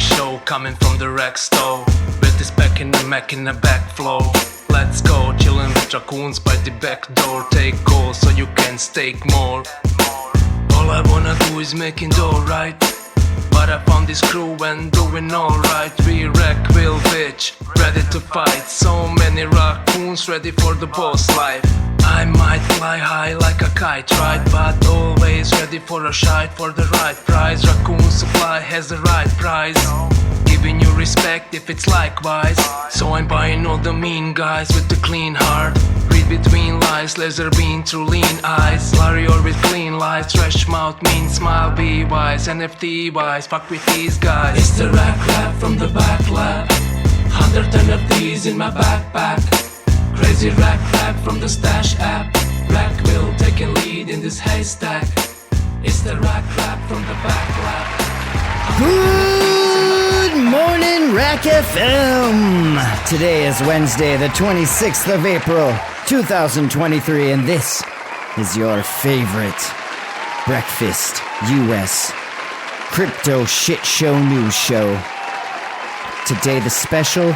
show coming from the RAC store. With this back in the Mac in the back flow. Let's go, chillin' with raccoons by the back door. Take calls so you can stake more. All I wanna do is making dough, right? But I found this crew and doing alright. We wreck, will bitch, ready to fight. So many raccoons ready for the boss life. I might fly high like a kite, right? But always ready for a shite for the right price. Raccoon supply has the right price. Giving you respect if it's likewise. So I'm buying all the mean guys with the clean heart. Read between lies, laser beam through lean eyes. Warrior with clean lies, trash mouth, mean smile, be wise. NFT wise, fuck with these guys. It's the RAC lab from the back lab. 110 of these in my backpack. Crazy RAC lab from the stash app. RAC will take a lead in this haystack. It's the RAC lab from the back lab. Good morning, RAC FM! Today is Wednesday, the 26th of April, 2023, and this is your favorite breakfast US crypto shit show news show. Today, the special,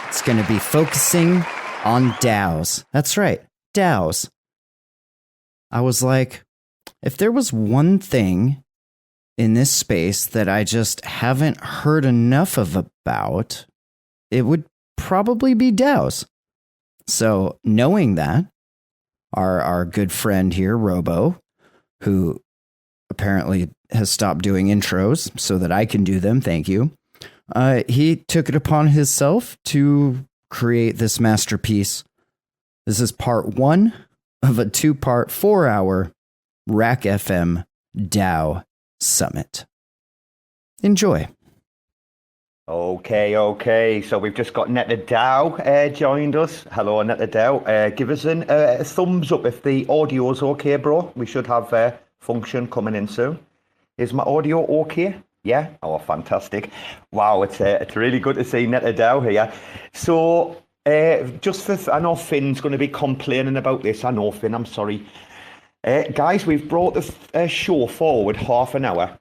it's going to be focusing on DAOs. That's right, DAOs. I was like, if there was one thing in this space that I just haven't heard enough of about, it would probably be DAOs. So knowing that, our good friend here, Robo, who apparently has stopped doing intros so that I can do them, thank you, he took it upon himself to create this masterpiece. This is part one of a 2-part, 4-hour RAC FM DAO Summit. Enjoy. Okay. So we've just got Neta DAO joined us. Hello, Neta DAO. Give us a thumbs up if the audio's okay, bro. We should have a function coming in soon. Is my audio okay? Yeah? Oh, fantastic. Wow, it's really good to see Neta DAO here. So, I know Finn's going to be complaining about this. I know, Finn, I'm sorry. Guys, we've brought the show forward half an hour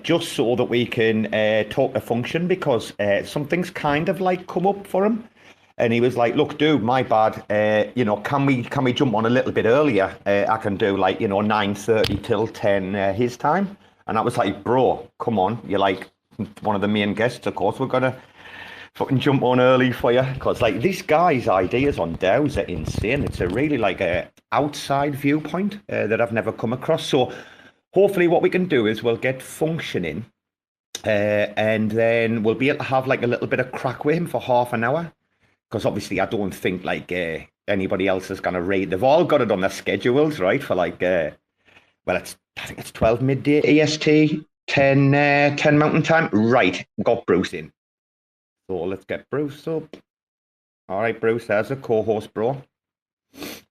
just so that we can talk to Function, because something's kind of like come up for him. And he was like, look, dude, my bad. Can we jump on a little bit earlier? I can do 9:30 till 10 his time. And I was like, bro, come on. You're like one of the main guests, of course. We're going to fucking jump on early for you. Because this guy's ideas on DAOs are insane. It's a really a outside viewpoint that I've never come across. So hopefully what we can do is we'll get Function in and then we'll be able to have a little bit of crack with him for half an hour. Because obviously I don't think anybody else is going to rate. They've all got it on their schedules, right? For I think it's 12 midday EST, 10 Mountain Time. Right, got Bruce in. So let's get Bruce up. All right, Bruce, there's a co-host, bro.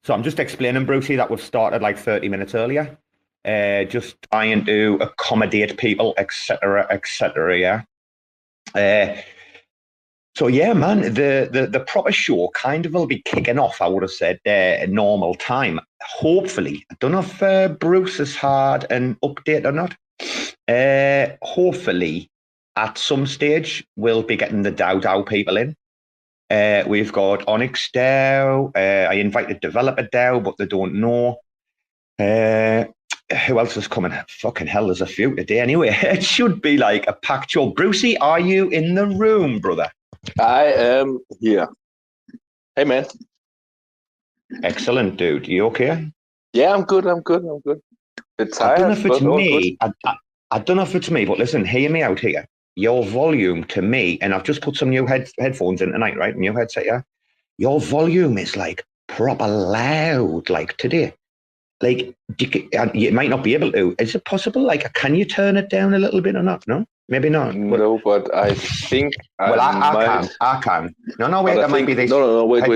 So I'm just explaining, Brucey, that we've started 30 minutes earlier. Just trying to accommodate people, etc., yeah. So yeah, man, the proper show kind of will be kicking off, I would have said, at normal time. Hopefully. I don't know if Bruce has had an update or not. Hopefully, at some stage, we'll be getting the DAO people in. We've got OnyxDAO. I invited Developer DAO, but they don't know. Who else is coming? Fucking hell, there's a few today. Anyway, it should be a packed show. Brucey, are you in the room, brother? I am here. Hey, man. Excellent, dude. You okay? Yeah, I'm good. It's tired. I don't know if it's me. I don't know if it's me, but listen, hear me out here. Your volume to me, and I've just put some new headphones in tonight, right? New headset, yeah? Your volume is proper loud, today. You might not be able to. Is it possible? Can you turn it down a little bit or not? No? Maybe not. No, but I think I can. No, wait, that might be this. No, wait.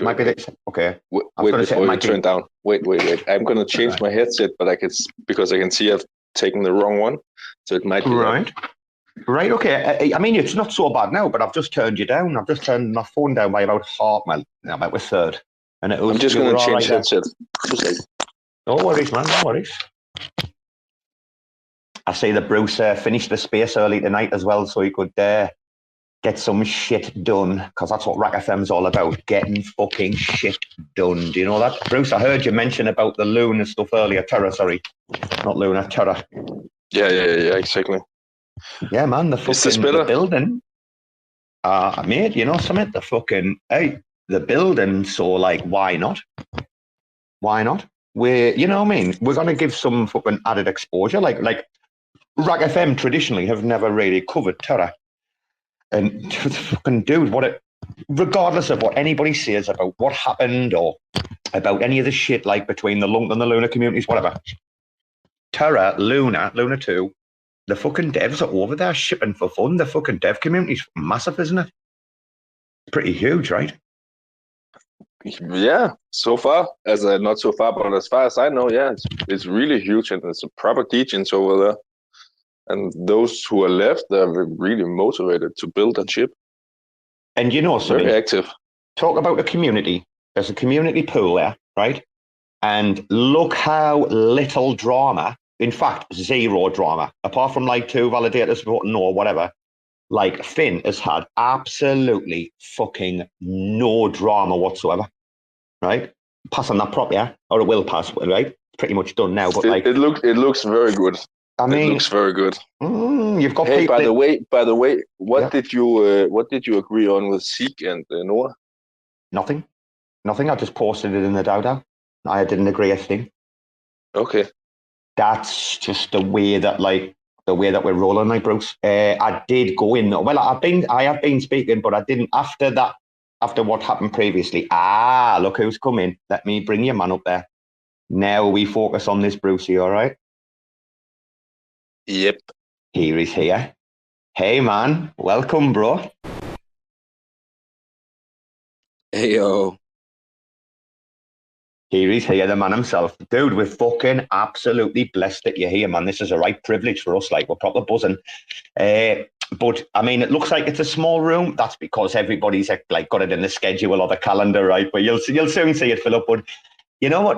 Might be this. Okay. Wait, before you turn down. Wait. I'm going to change my headset, but because I can see I've taken the wrong one. So it might be right. Right, okay. I mean, it's not so bad now, but I've just turned you down. I've just turned my phone down by about half, about a third. And it was, I'm just going to change headset. No worries, man. No worries. I see that Bruce finished the space early tonight as well, so he could get some shit done, because that's what RAC FM's all about, getting fucking shit done. Do you know that? Bruce, I heard you mention about the Luna stuff earlier. Terra, sorry. Not Luna, Terra. Yeah, exactly. Yeah, man, the building. Mate, you know something? The building, so like, why not? Why not? You know what I mean? We're going to give some fucking added exposure. Like RAC FM traditionally have never really covered Terra. And fucking dude, regardless of what anybody says about what happened or about any of the shit like between the Lunk and the Luna communities, whatever. Terra, Luna 2, the fucking devs are over there shipping for fun. The fucking dev community's massive, isn't it? Pretty huge, right? Yeah, so far, not so far, but as far as I know, yeah, it's really huge, and it's a proper teachings over there. And those who are left, they're really motivated to build and ship. And you know something? Very active. Talk about a community. There's a community pool there, right? And look how little drama, in fact, zero drama, apart from like 2 validators voting no or whatever. Like Finn has had absolutely fucking no drama whatsoever, right? Pass on that prop, yeah? Or it will pass, right? Pretty much done now, but it looks very good. I mean, it looks very good. You've got. Hey, by the way, what did you agree on with Zeke and Noah? Nothing. I just posted it in the DAO. I didn't agree a thing. Okay. That's just the way that we're rolling, like Bruce. I did go in. Well, I have been speaking, but I didn't after that. After what happened previously. Look who's coming. Let me bring your man up there. Now we focus on this, Brucey. All right. Yep. Here he's here. Hey, man. Welcome, bro. Hey, yo. Here he's here, the man himself. Dude, we're fucking absolutely blessed that you're here, man. This is a right privilege for us. Like, we're proper buzzing. But, I mean, it looks like it's a small room. That's because everybody's, like, got it in the schedule or the calendar, right? But you'll soon see it fill up. But you know what?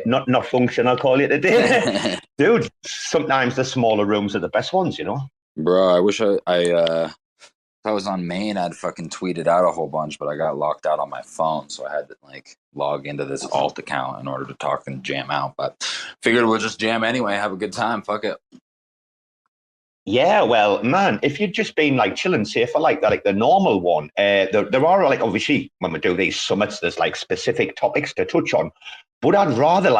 Not function, I'll call you today. Dude, sometimes the smaller rooms are the best ones, you know? Bro, I wish if I was on main, I'd fucking tweeted out a whole bunch, but I got locked out on my phone, so I had to, like, log into this alt account in order to talk and jam out. But figured we'll just jam anyway, have a good time, fuck it. Yeah, well, man, if you'd just been like chilling safer like that, like the normal one, there are like obviously when we do these summits, there's like specific topics to touch on. But I'd rather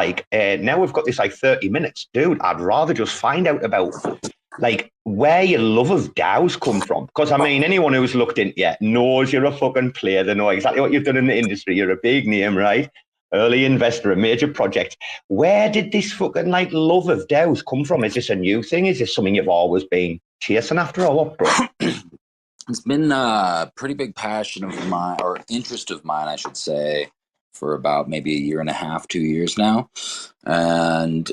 now we've got this like 30 minutes, dude. I'd rather just find out about like where your love of DAOs come from. Because I mean, anyone who's looked into it knows you're a fucking player. They know exactly what you've done in the industry. You're a big name, right? Early investor, a major project. Where did this fucking like love of DAOs come from? Is this a new thing? Is this something you've always been chasing after or what, bro? It's been a pretty big passion of mine, or interest of mine, I should say, for about maybe 1.5 2 years now. And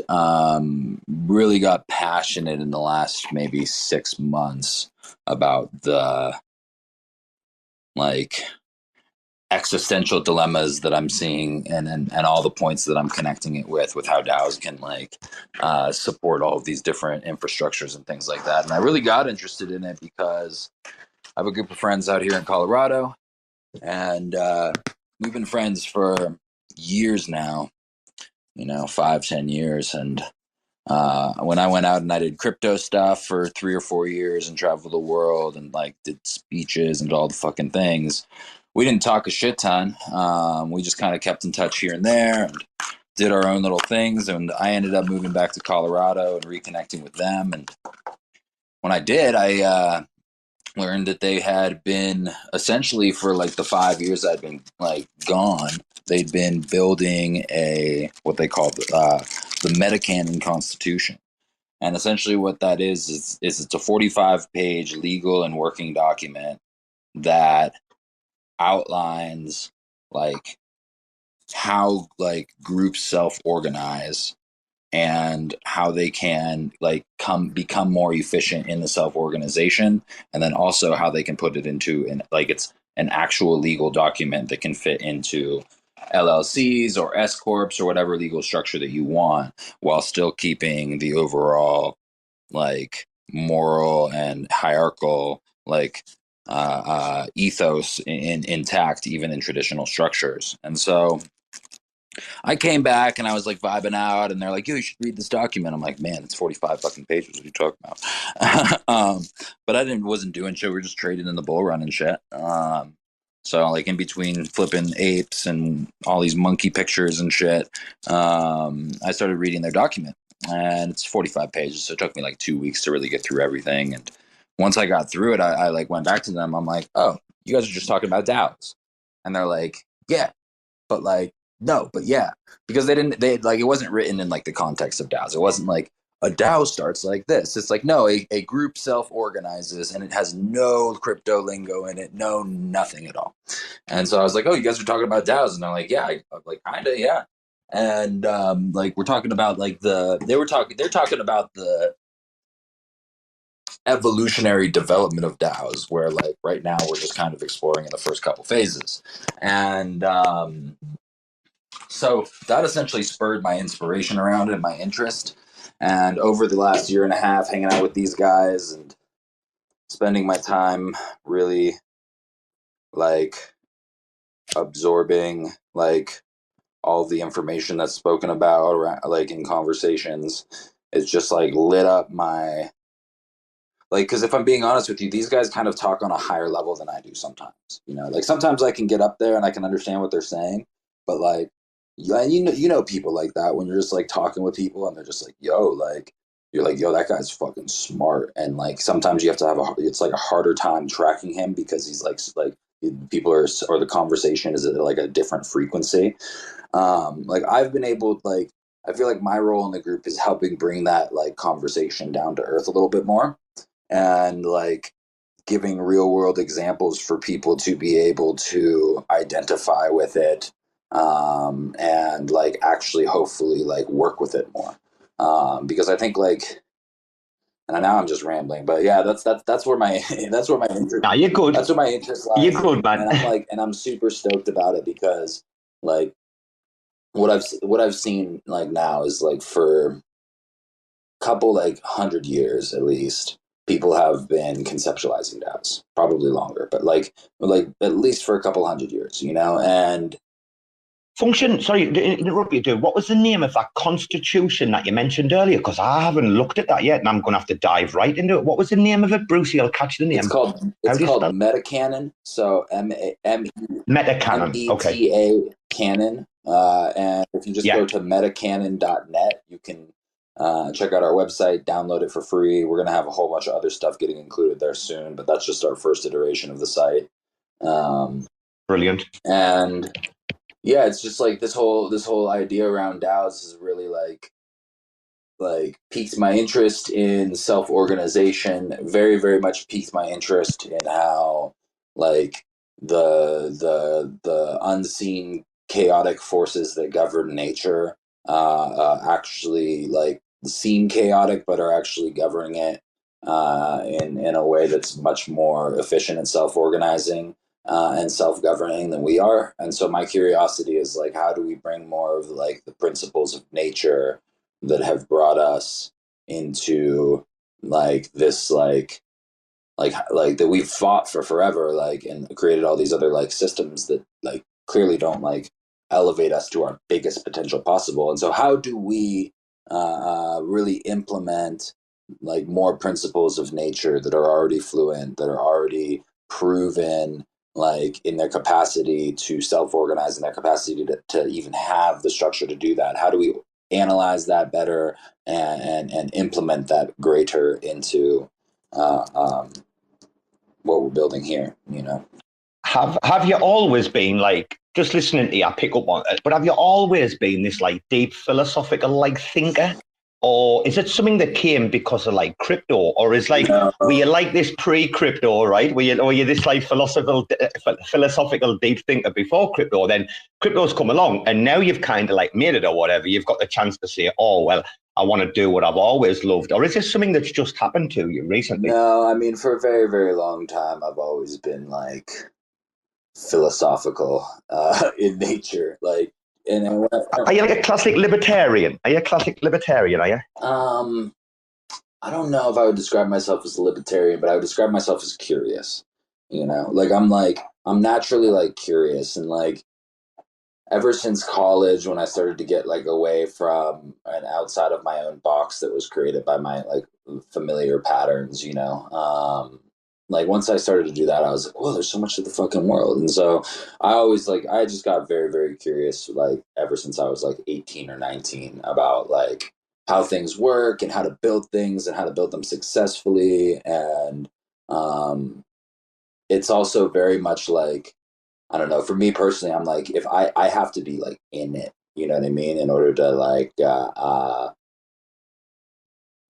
really got passionate in the last maybe 6 months about the like existential dilemmas that I'm seeing and all the points that I'm connecting it with how DAOs can like support all of these different infrastructures and things like that. And I really got interested in it because I have a group of friends out here in Colorado, and we've been friends for years now, 5-10 years. And when I went out and I did crypto stuff for 3 or 4 years and traveled the world and like did speeches and all the fucking things, we didn't talk a shit ton. We just kind of kept in touch here and there and did our own little things. And I ended up moving back to Colorado and reconnecting with them. And when I did, I learned that they had been essentially for like the 5 years I'd been like gone, they'd been building what they call the Metacanon Constitution. And essentially what that is it's a 45-page legal and working document that outlines like how like groups self-organize and how they can like become more efficient in the self-organization, and then also how they can put it into it's an actual legal document that can fit into LLCs or S corps or whatever legal structure that you want, while still keeping the overall like moral and hierarchical like ethos intact even in traditional structures. And so I came back and I was like vibing out, and they're like, "Yo, you should read this document." I'm like, "Man, it's 45 fucking pages. What are you talking about?" But I wasn't doing shit. We were just trading in the bull run and shit. So like in between flipping apes and all these monkey pictures and shit, I started reading their document, and it's 45 pages. So it took me like 2 weeks to really get through everything. And once I got through it, I like went back to them. I'm like, "Oh, you guys are just talking about DAOs," and they're like, "Yeah, but like." No, but yeah, because they like, it wasn't written in like the context of DAOs. It wasn't like a DAO starts like this. It's like, no, a group self-organizes and it has no crypto lingo in it, no nothing at all. And so I was like, oh, you guys are talking about DAOs? And they're like, yeah, I'm like, kinda, yeah. And like we're talking about like they're talking about the evolutionary development of DAOs, where like right now we're just kind of exploring in the first couple phases. And so that essentially spurred my inspiration around it and my interest. And over the last year and a half, hanging out with these guys and spending my time really like absorbing like all the information that's spoken about around, like in conversations, it's just like lit up my, like, because if I'm being honest with you, these guys kind of talk on a higher level than I do sometimes. You know, like sometimes I can get up there and I can understand what they're saying, but like, yeah, you know people like that when you're just like talking with people and they're just like, yo, like you're like, yo, that guy's fucking smart. And like sometimes you have to have it's like a harder time tracking him because he's like people are, or the conversation is at like a different frequency. Like I've been able, like I feel like my role in the group is helping bring that like conversation down to earth a little bit more, and like giving real world examples for people to be able to identify with it, and like actually hopefully like work with it more, because I think like, and now I'm just rambling, but yeah, that's where my that's where my interest. Nah, you're good. That's where my interest lies. You're good, man. And I'm super stoked about it because like what I've seen like now is like for a couple like 100 years at least, people have been conceptualizing DAOs, probably longer, but like at least for a couple 100 years, you know. And Function, sorry to interrupt you, dude. What was the name of that constitution that you mentioned earlier? Because I haven't looked at that yet, and I'm going to have to dive right into it. What was the name of it, Brucey? I'll catch the name. It's called Metacanon. So Metacanon. Okay. META canon. And if you just go to metacanon.net, you can check out our website, download it for free. We're going to have a whole bunch of other stuff getting included there soon, but that's just our first iteration of the site. Brilliant. And yeah, it's just like this whole idea around DAOs has really like piqued my interest in self-organization, very, very much piqued my interest in how like the unseen chaotic forces that govern nature actually like seem chaotic but are actually governing it in a way that's much more efficient and self-organizing and self-governing than we are. And so my curiosity is like, how do we bring more of like the principles of nature that have brought us into like this like that we've fought for forever, like, and created all these other like systems that like clearly don't like elevate us to our biggest potential possible. And so how do we really implement like more principles of nature that are already fluent, that are already proven, like in their capacity to self-organize and their capacity to even have the structure to do that? How do we analyze that better and implement that greater into what we're building here, you know? Have you always been like, just listening to you, I pick up on it, but have you always been this like deep philosophical like thinker? Or is it something that came because of like crypto? Or is like, were you like this pre-crypto, right? Were you this like philosophical deep thinker before crypto? Then crypto's come along and now you've kind of like made it or whatever. You've got the chance to say, oh, well, I want to do what I've always loved. Or is this something that's just happened to you recently? No, I mean, for a very, very long time, I've always been like philosophical in nature. Like, and are you like a classic libertarian? Are you? I don't know if I would describe myself as a libertarian, but I would describe myself as curious. I'm naturally like curious, and like ever since college, when I started to get like away from and outside of my own box that was created by my like familiar patterns, like once I started to do that, I was like, "Whoa, there's so much to the fucking world." And so I just got very, very curious, like ever since I was like 18 or 19 about like how things work and how to build things and how to build them successfully. And it's also very much like, I don't know, for me personally, I'm like, if I have to be like in it, you know what I mean? In order to like,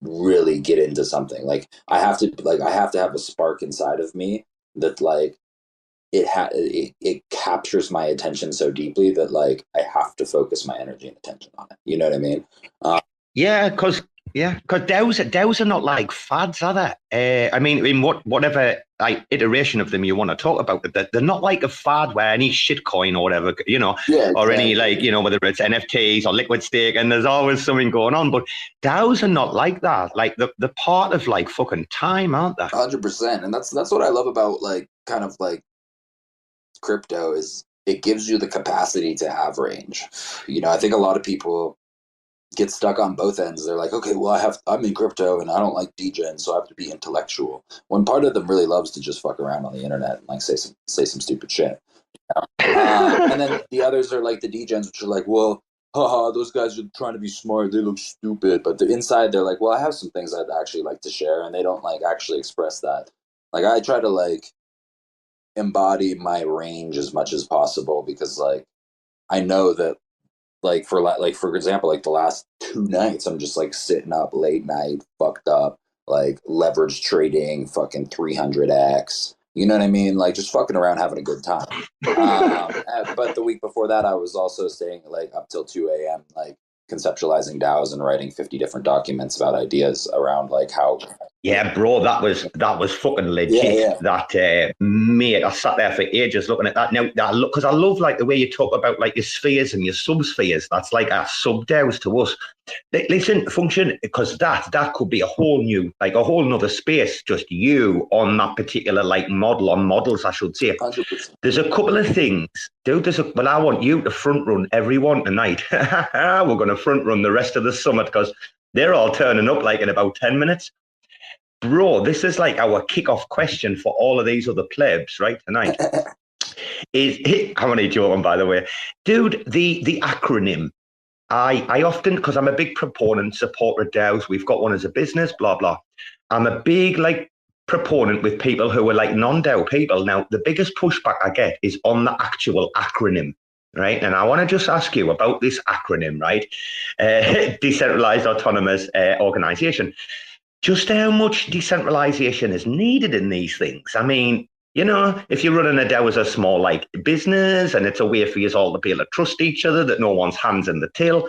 really get into something. Like I have to have a spark inside of me that like, it captures my attention so deeply that like, I have to focus my energy and attention on it. You know what I mean? Because DAOs are not like fads, are they? I mean, in whatever like iteration of them you want to talk about, they're not like a fad where any shitcoin or whatever, or any like, whether it's NFTs or liquid stake, and there's always something going on. But DAOs are not like that. Like they're part of like fucking time, aren't they? 100%. And that's what I love about like kind of like crypto is it gives you the capacity to have range. I think a lot of people get stuck on both ends. They're like, okay, well, I'm in crypto and I don't like degen, so I have to be intellectual. When part of them really loves to just fuck around on the internet and like say some stupid shit. And then the others are like the degens, which are like, well, haha, those guys are trying to be smart. They look stupid, but the inside they're like, well, I have some things I'd actually like to share, and they don't like actually express that. Like I try to like embody my range as much as possible because like I know that. Like for example, like the last 2 nights, I'm just like sitting up late night, fucked up, like leverage trading, fucking 300x. You know what I mean? Like just fucking around, having a good time. But the week before that, I was also staying like up till 2 a.m. like conceptualizing DAOs and writing 50 different documents about ideas around like how. Yeah, bro, that was fucking legit. Yeah. That mate, I sat there for ages looking at that. Now, because I love like the way you talk about like your spheres and your subspheres. That's like our sub DAOs to us. Listen, function, because that could be a whole nother space. Just you on that particular like models, I should say. 100%. There's a couple of things, dude. I want you to front run everyone tonight. We're going to front run the rest of the summit because they're all turning up like in about 10 minutes. Bro, this is like our kickoff question for all of these other plebs, right, tonight. I'm only joking, by the way. Dude, the acronym. I often, because I'm a big proponent, supporter of DAOs, we've got one as a business, blah, blah. I'm a big, like, proponent with people who are, like, non-DAO people. Now, the biggest pushback I get is on the actual acronym, right? And I want to just ask you about this acronym, right? Decentralized Autonomous Organization. Just how much decentralization is needed in these things. I mean, if you're running a DAO as a small like business and it's a way for you all to be able to trust each other, that no one's hands in the till.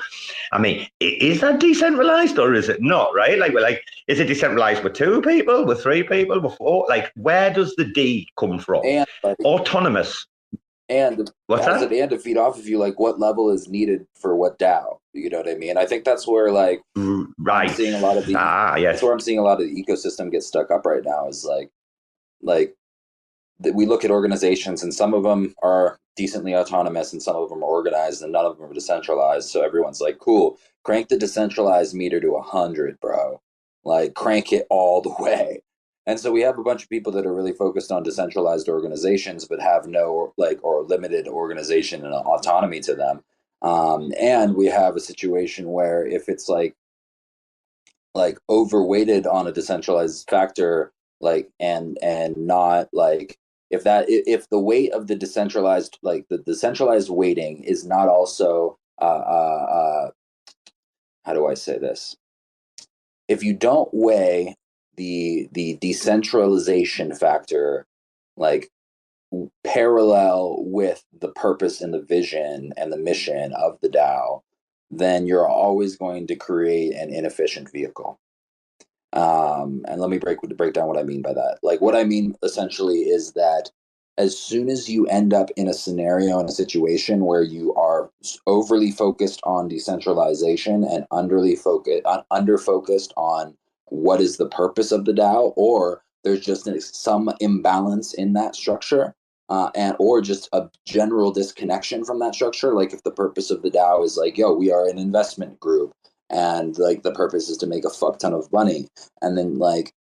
I mean, is that decentralized or is it not, right? Like, is it decentralized with 2 people, with 3 people, with 4? Like, where does the D come from? And autonomous. And what's that? And to feed off of you, like what level is needed for what DAO? You know what I mean? I think that's where like right. I'm seeing a lot of the yes. That's where I'm seeing a lot of the ecosystem get stuck up right now. Is like we look at organizations and some of them are decently autonomous and some of them are organized and none of them are decentralized. So everyone's like, cool, crank the decentralized meter to 100, bro. Like crank it all the way. And so we have a bunch of people that are really focused on decentralized organizations, but have no or limited organization and autonomy to them. And we have a situation where if it's like overweighted on a decentralized factor, and not like if the weight of the decentralized, like the decentralized weighting is not also how do I say this? If you don't weigh the decentralization factor like parallel with the purpose and the vision and the mission of the DAO, then you're always going to create an inefficient vehicle. And let me break down what I mean by that. Like what I mean essentially is that as soon as you end up in a scenario, in a situation where you are overly focused on decentralization and under focused on what is the purpose of the DAO, or there's just some imbalance in that structure, and or just a general disconnection from that structure. Like if the purpose of the DAO is like, yo, we are an investment group, and like the purpose is to make a fuck ton of money, and then like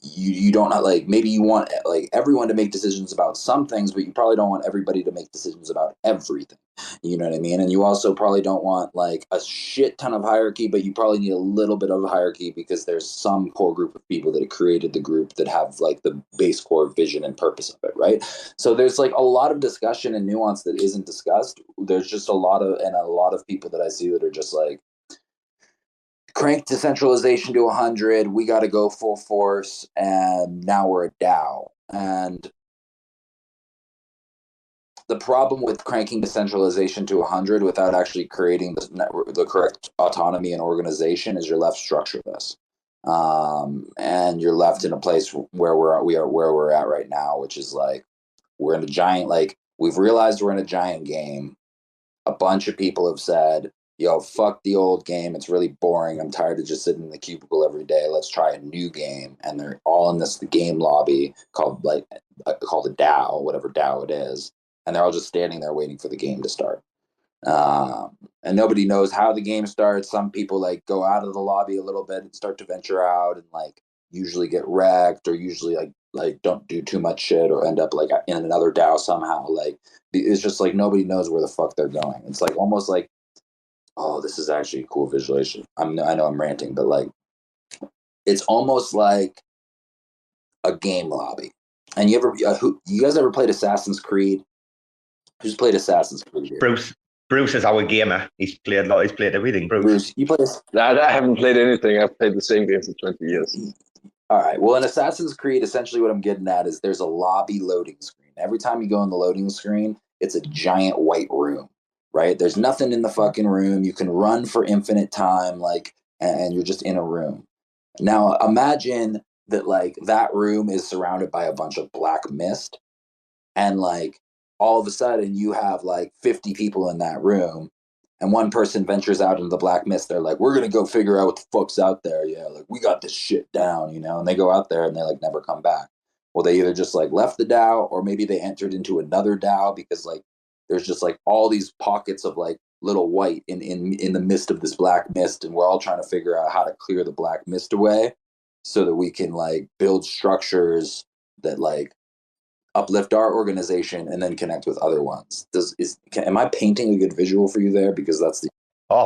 you don't like, maybe you want like everyone to make decisions about some things, but you probably don't want everybody to make decisions about everything. You know what I mean? And you also probably don't want like a shit ton of hierarchy, but you probably need a little bit of hierarchy because there's some core group of people that have created the group that have like the base core vision and purpose of it, right? So there's like a lot of discussion and nuance that isn't discussed. There's just a lot of people that I see that are just like, crank decentralization to 100, we got to go full force, and now we're a DAO. And the problem with cranking decentralization to 100 without actually creating the correct autonomy and organization is you're left structureless, and you're left in a place where we're at right now, which is like we're in a giant, like we've realized we're in a giant game. A bunch of people have said, yo, fuck the old game. It's really boring. I'm tired of just sitting in the cubicle every day. Let's try a new game. And they're all in the game lobby called a DAO, whatever DAO it is. And they're all just standing there waiting for the game to start. And nobody knows how the game starts. Some people like go out of the lobby a little bit and start to venture out and like usually get wrecked, or usually like don't do too much shit, or end up like in another DAO somehow. Like it's just like nobody knows where the fuck they're going. It's like almost like, oh, this is actually a cool visualization. I know I'm ranting, but like, it's almost like a game lobby. And you guys ever played Assassin's Creed? Who's played Assassin's Creed here? Bruce is our gamer. He's played everything. Bruce, you play? I haven't played anything. I've played the same game for 20 years. All right. Well, in Assassin's Creed, essentially what I'm getting at is there's a lobby loading screen. Every time you go in the loading screen, it's a giant white room. Right? There's nothing in the fucking room. You can run for infinite time, like, and you're just in a room. Now, imagine that, like, that room is surrounded by a bunch of black mist, and, like, all of a sudden you have, like, 50 people in that room, and one person ventures out into the black mist. They're like, we're going to go figure out what the fuck's out there. Yeah, like, we got this shit down, you know? And they go out there and they, like, never come back. Well, they either just, like, left the DAO, or maybe they entered into another DAO because, like, there's just like all these pockets of like little white in the midst of this black mist, and we're all trying to figure out how to clear the black mist away so that we can like build structures that like uplift our organization and then connect with other ones. Am I painting a good visual for you there? Because that's the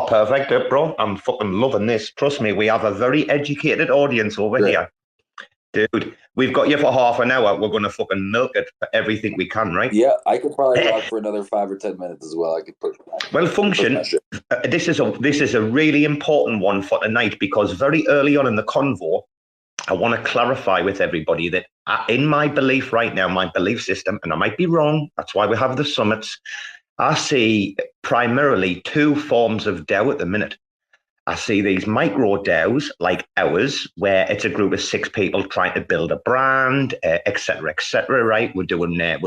perfect, bro. I'm fucking loving this. Trust me, we have a very educated audience over here. Dude, we've got you for half an hour. We're going to fucking milk it for everything we can, right? Yeah, I could probably talk for another 5 or 10 minutes as well. I could push. Well, function. This is a really important one for tonight, because very early on in the convo, I want to clarify with everybody that in my belief right now, my belief system, and I might be wrong, that's why we have the summits, I see primarily two forms of DAO at the minute. I see these micro DAOs like ours, where it's a group of 6 people trying to build a brand, et cetera, right? We're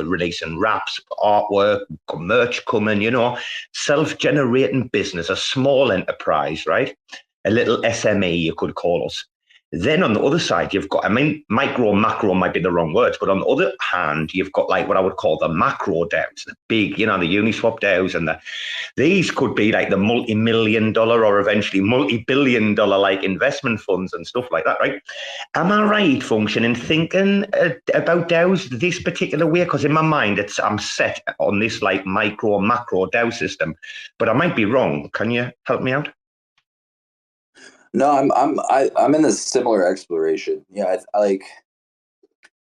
releasing raps, artwork, merch coming, you know, self-generating business, a small enterprise, right? A little SME, you could call us. Then on the other side, you've got, micro, macro might be the wrong words, but on the other hand, you've got like what I would call the macro DAOs, the big, you know, the Uniswap DAOs, and these could be like the multi-million-dollar or eventually multi-billion-dollar like investment funds and stuff like that, right? Am I right, Function, in thinking about DAOs this particular way? Because in my mind, I'm set on this like micro, macro DAO system, but I might be wrong. Can you help me out? No, I'm in a similar exploration. Yeah, I like,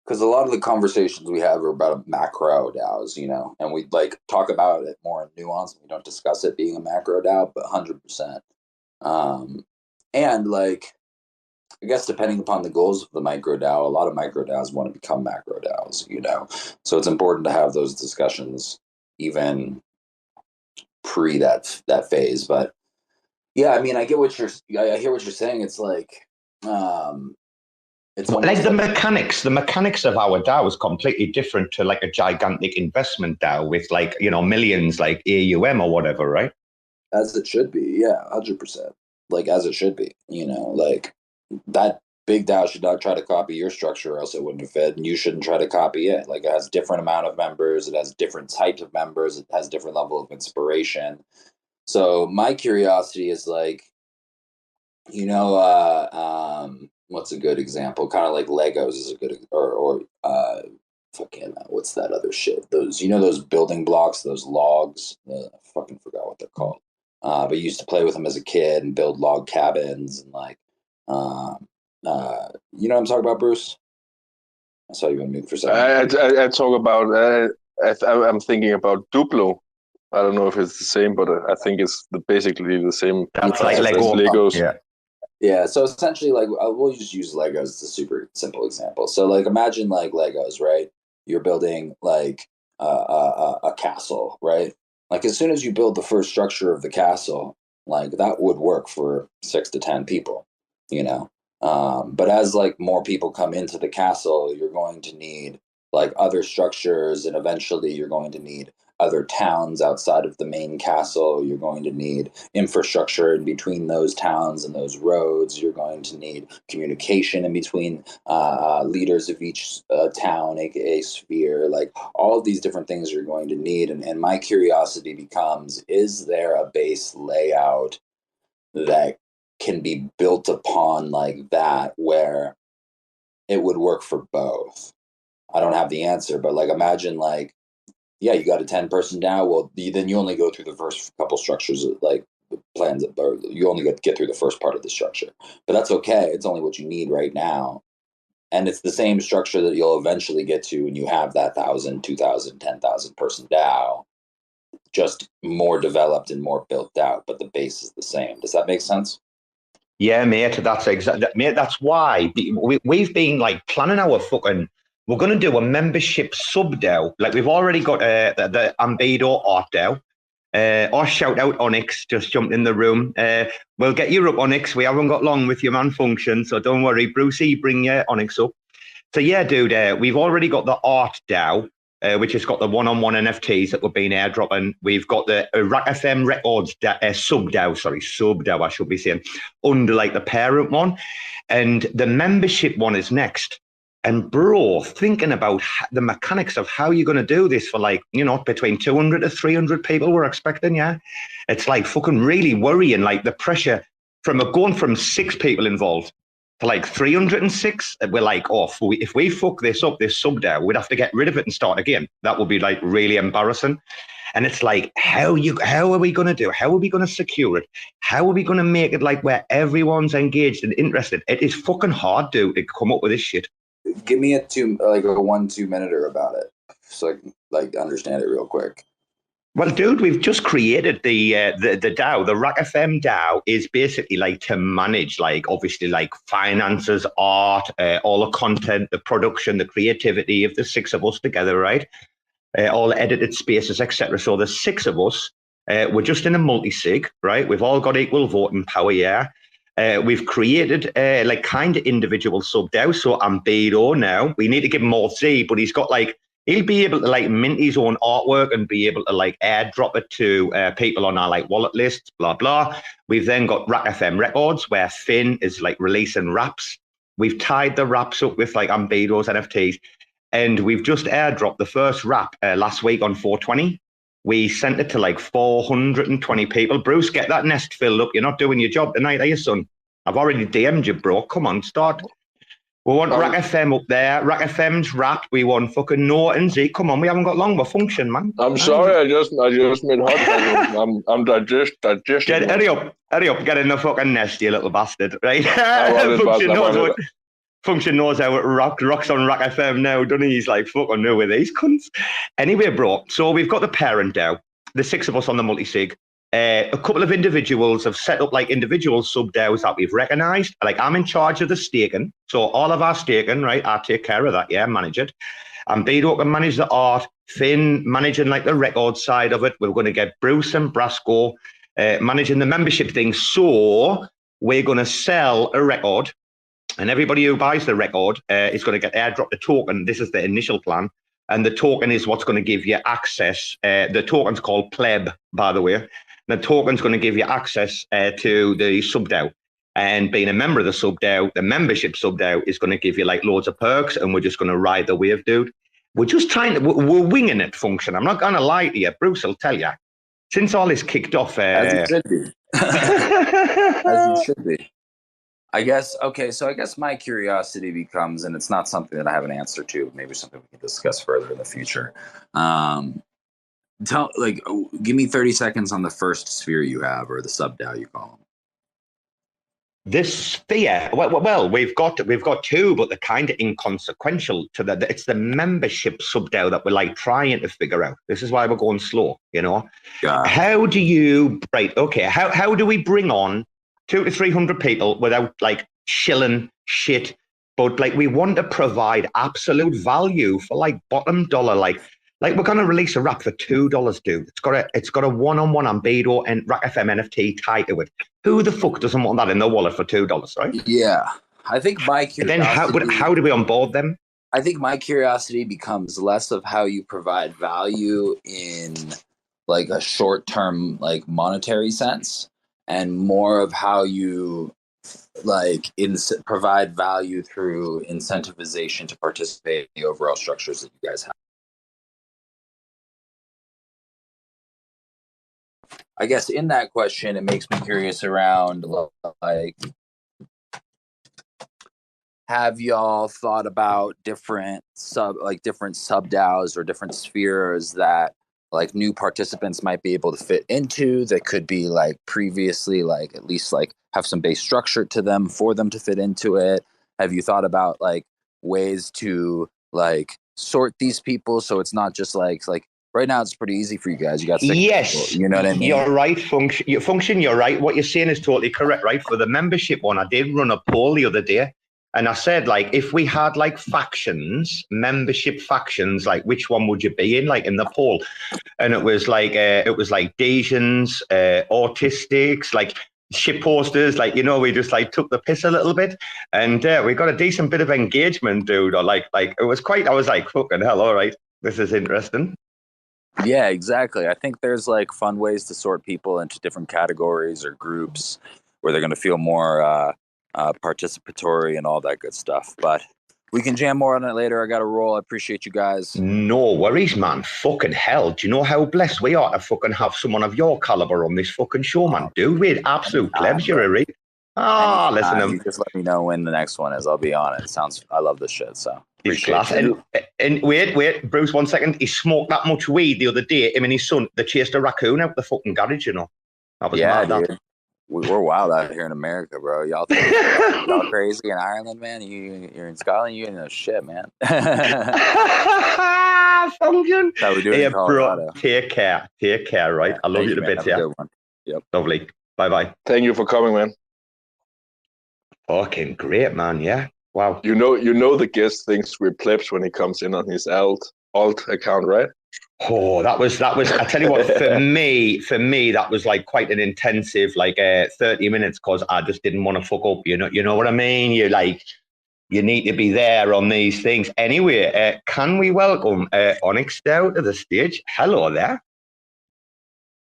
because a lot of the conversations we have are about macro DAOs, you know, and we like talk about it more in nuance. We don't discuss it being a macro DAO, but 100%. And like, I guess depending upon the goals of the micro DAO, a lot of micro DAOs want to become macro DAOs, you know. So it's important to have those discussions even pre that phase, but. Yeah, I mean, I hear what you're saying. It's like, it's like the mechanics of our DAO is completely different to like a gigantic investment DAO with like, you know, millions like AUM or whatever, right? As it should be, yeah, 100%. Like as it should be, you know, like that big DAO should not try to copy your structure, or else it wouldn't have fit, and you shouldn't try to copy it. Like, it has different amount of members, it has different types of members, it has different level of inspiration. So my curiosity is like, what's a good example? Kind of like Legos is a good, or fucking what's that other shit? Those those building blocks, those logs. I fucking forgot what they're called. But you used to play with them as a kid and build log cabins and like, you know what I'm talking about, Bruce? I saw you on mute for a second. I talk about. I'm thinking about Duplo. I don't know if it's the same, but I think it's basically the same. That's like as Lego. Legos. Yeah. Yeah, so essentially, like, we'll just use Legos as a super simple example. So, like, imagine like Legos, right? You're building like a castle, right? Like, as soon as you build the first structure of the castle, like, that would work for 6 to 10 people, But as like more people come into the castle, you're going to need like other structures, and eventually you're going to need other towns outside of the main castle. You're going to need infrastructure in between those towns and those roads. You're going to need communication in between leaders of each town, aka sphere. Like, all of these different things you're going to need. And my curiosity becomes, is there a base layout that can be built upon like that, where it would work for both? I don't have the answer, but like, imagine like, yeah, you got a 10-person DAO. Well, then you only go through the first couple structures, like the plans, or you only get through the first part of the structure. But that's okay. It's only what you need right now. And it's the same structure that you'll eventually get to when you have that 1,000, 2,000, 10,000 person DAO, just more developed and more built out, but the base is the same. Does that make sense? Yeah, mate, that's exactly, mate. That's why we've been like planning our fucking. We're going to do a membership sub DAO. Like, we've already got the Bbandz art DAO. Or shout out Onyx, just jumped in the room. We'll get you up, Onyx. We haven't got long with your man function, so don't worry. Brucey, bring your Onyx up. So yeah, dude, we've already got the art DAO, which has got the one-on-one NFTs that we've been airdropping. We've got the RAC FM Records sub DAO, I should be saying, under like the parent one. And the membership one is next. And bro, thinking about the mechanics of how you're going to do this for like, between 200 to 300 people we're expecting, yeah? It's like fucking really worrying, like the pressure from going from 6 people involved to like 306. We're like, if we fuck this up, this sub DAO, we'd have to get rid of it and start again. That would be like really embarrassing. And it's like, how are we going to do? How are we going to secure it? How are we going to make it like where everyone's engaged and interested? It is fucking hard, dude, to come up with this shit. Give me a 1-2 minute about it, so I can like understand it real quick. Well, dude, we've just created the DAO. The RAC FM DAO is basically like to manage, like, obviously, like finances, art, all the content, the production, the creativity of the 6 of us together, right? All the edited spaces, etc. So the 6 of us, we're just in a multi-sig, right? We've all got equal voting power, yeah. We've created like kind of individual sub DAO. So Bbandz now, we need to give him more Z, but he's got like, he'll be able to like mint his own artwork and be able to like airdrop it to people on our like wallet lists, blah, blah. We've then got RAC FM Records, where Finn is like releasing raps. We've tied the raps up with like Bbandz NFTs, and we've just airdropped the first rap last week on 420. We sent it to like 420 people. Bruce, get that nest filled up. You're not doing your job tonight, are you, son? I've already DM'd you, bro. Come on, start. We want RAC FM up there. RAC FM's rap. We want fucking Norton Z. Come on, we haven't got long of a function, man. I'm sorry, I just made hot. I'm digesting. Hurry up. Get in the fucking nest, you little bastard, right? Function knows how it rocks on RAC FM now, doesn't he? He's like, fucking know with these cunts. Anyway, bro, so we've got the parent DAO, the 6 of us on the multi-sig. A couple of individuals have set up like individual sub DAOs that we've recognized. Like, I'm in charge of the staking. So all of our staking, right, I take care of that, yeah, manage it. And Bbandz can manage the art, Finn managing like the record side of it. We're going to get Bruce and Brasco managing the membership thing. So we're going to sell a record. And everybody who buys the record is going to get airdropped a token. This is the initial plan. And the token is what's going to give you access. The token's called Pleb, by the way. The token's going to give you access to the sub DAO. And being a member of the sub-DAO, the membership sub-DAO is going to give you like loads of perks, and we're just going to ride the wave, dude. We're just trying to, we're winging it, Function. I'm not going to lie to you. Bruce will tell you. Since all this kicked off... As it should be. As it should be. I guess, okay, so I guess my curiosity becomes, and it's not something that I have an answer to, but maybe something we can discuss further in the future. Give me 30 seconds on the first sphere you have, or the sub-DAO you call them. This sphere, well, we've got two, but they're kind of inconsequential to that. It's the membership sub-DAO that we're like trying to figure out. This is why we're going slow, you know. How do you how do we bring on 200 to 300 people without like shilling shit? But like we want to provide absolute value for like bottom dollar, like we're going to release a RAC for $2, dude. It's got a one-on-one Bbandz and RAC FM NFT tied to it. Who the fuck doesn't want that in their wallet for $2, right? Yeah. I think my curiosity... Then how do we onboard them? I think my curiosity becomes less of how you provide value in like a short-term like monetary sense, and more of how you like provide value through incentivization to participate in the overall structures that you guys have. I guess in that question, it makes me curious around like, have y'all thought about different sub-DAOs or different spheres that like new participants might be able to fit into, that could be like previously like at least like have some base structure to them for them to fit into it? Have you thought about like ways to like sort these people so it's not just like right now it's pretty easy for you guys. You got 6 people, you know what I mean? You're right, Function. You're right. What you're saying is totally correct, right? For the membership one, I did run a poll the other day, and I said, like, if we had like factions, membership factions, like which one would you be in, like in the poll? And it was like Dasians, autistics, like ship posters, like, you know, we just like took the piss a little bit, and we got a decent bit of engagement, dude. Or like it was quite. I was like, fucking hell, all right, this is interesting. Yeah, exactly. I think there's like fun ways to sort people into different categories or groups where they're going to feel more participatory and all that good stuff. But we can jam more on it later. I got to roll. I appreciate you guys. No worries, man. Fucking hell. Do you know how blessed we are to fucking have someone of your caliber on this fucking show, man? Dude, we're absolute plebs. You're a read. Listen to you just let me know when the next one is. I'll be on it. I love this shit. So it's class. And wait, Bruce, 1 second. He smoked that much weed the other day. Him and his son, they chased a raccoon out the fucking garage, you know. That was mad, dude. That. We're wild out here in America, bro. Y'all crazy in Ireland, man. You're in Scotland. You know shit, man. Function. How we doing in Colorado? Bro, take care, right? I love you to bits, yeah. Yep. Lovely. Bye. Thank you for coming, man. Fucking great, man. Yeah. Wow. You know the guest thinks we're plebs when he comes in on his alt account, right? Oh, that was. I tell you what, for me, that was like quite an intensive, like 30 minutes, because I just didn't want to fuck up. You know what I mean? You need to be there on these things. Anyway, can we welcome OnyxDAO to the stage? Hello there.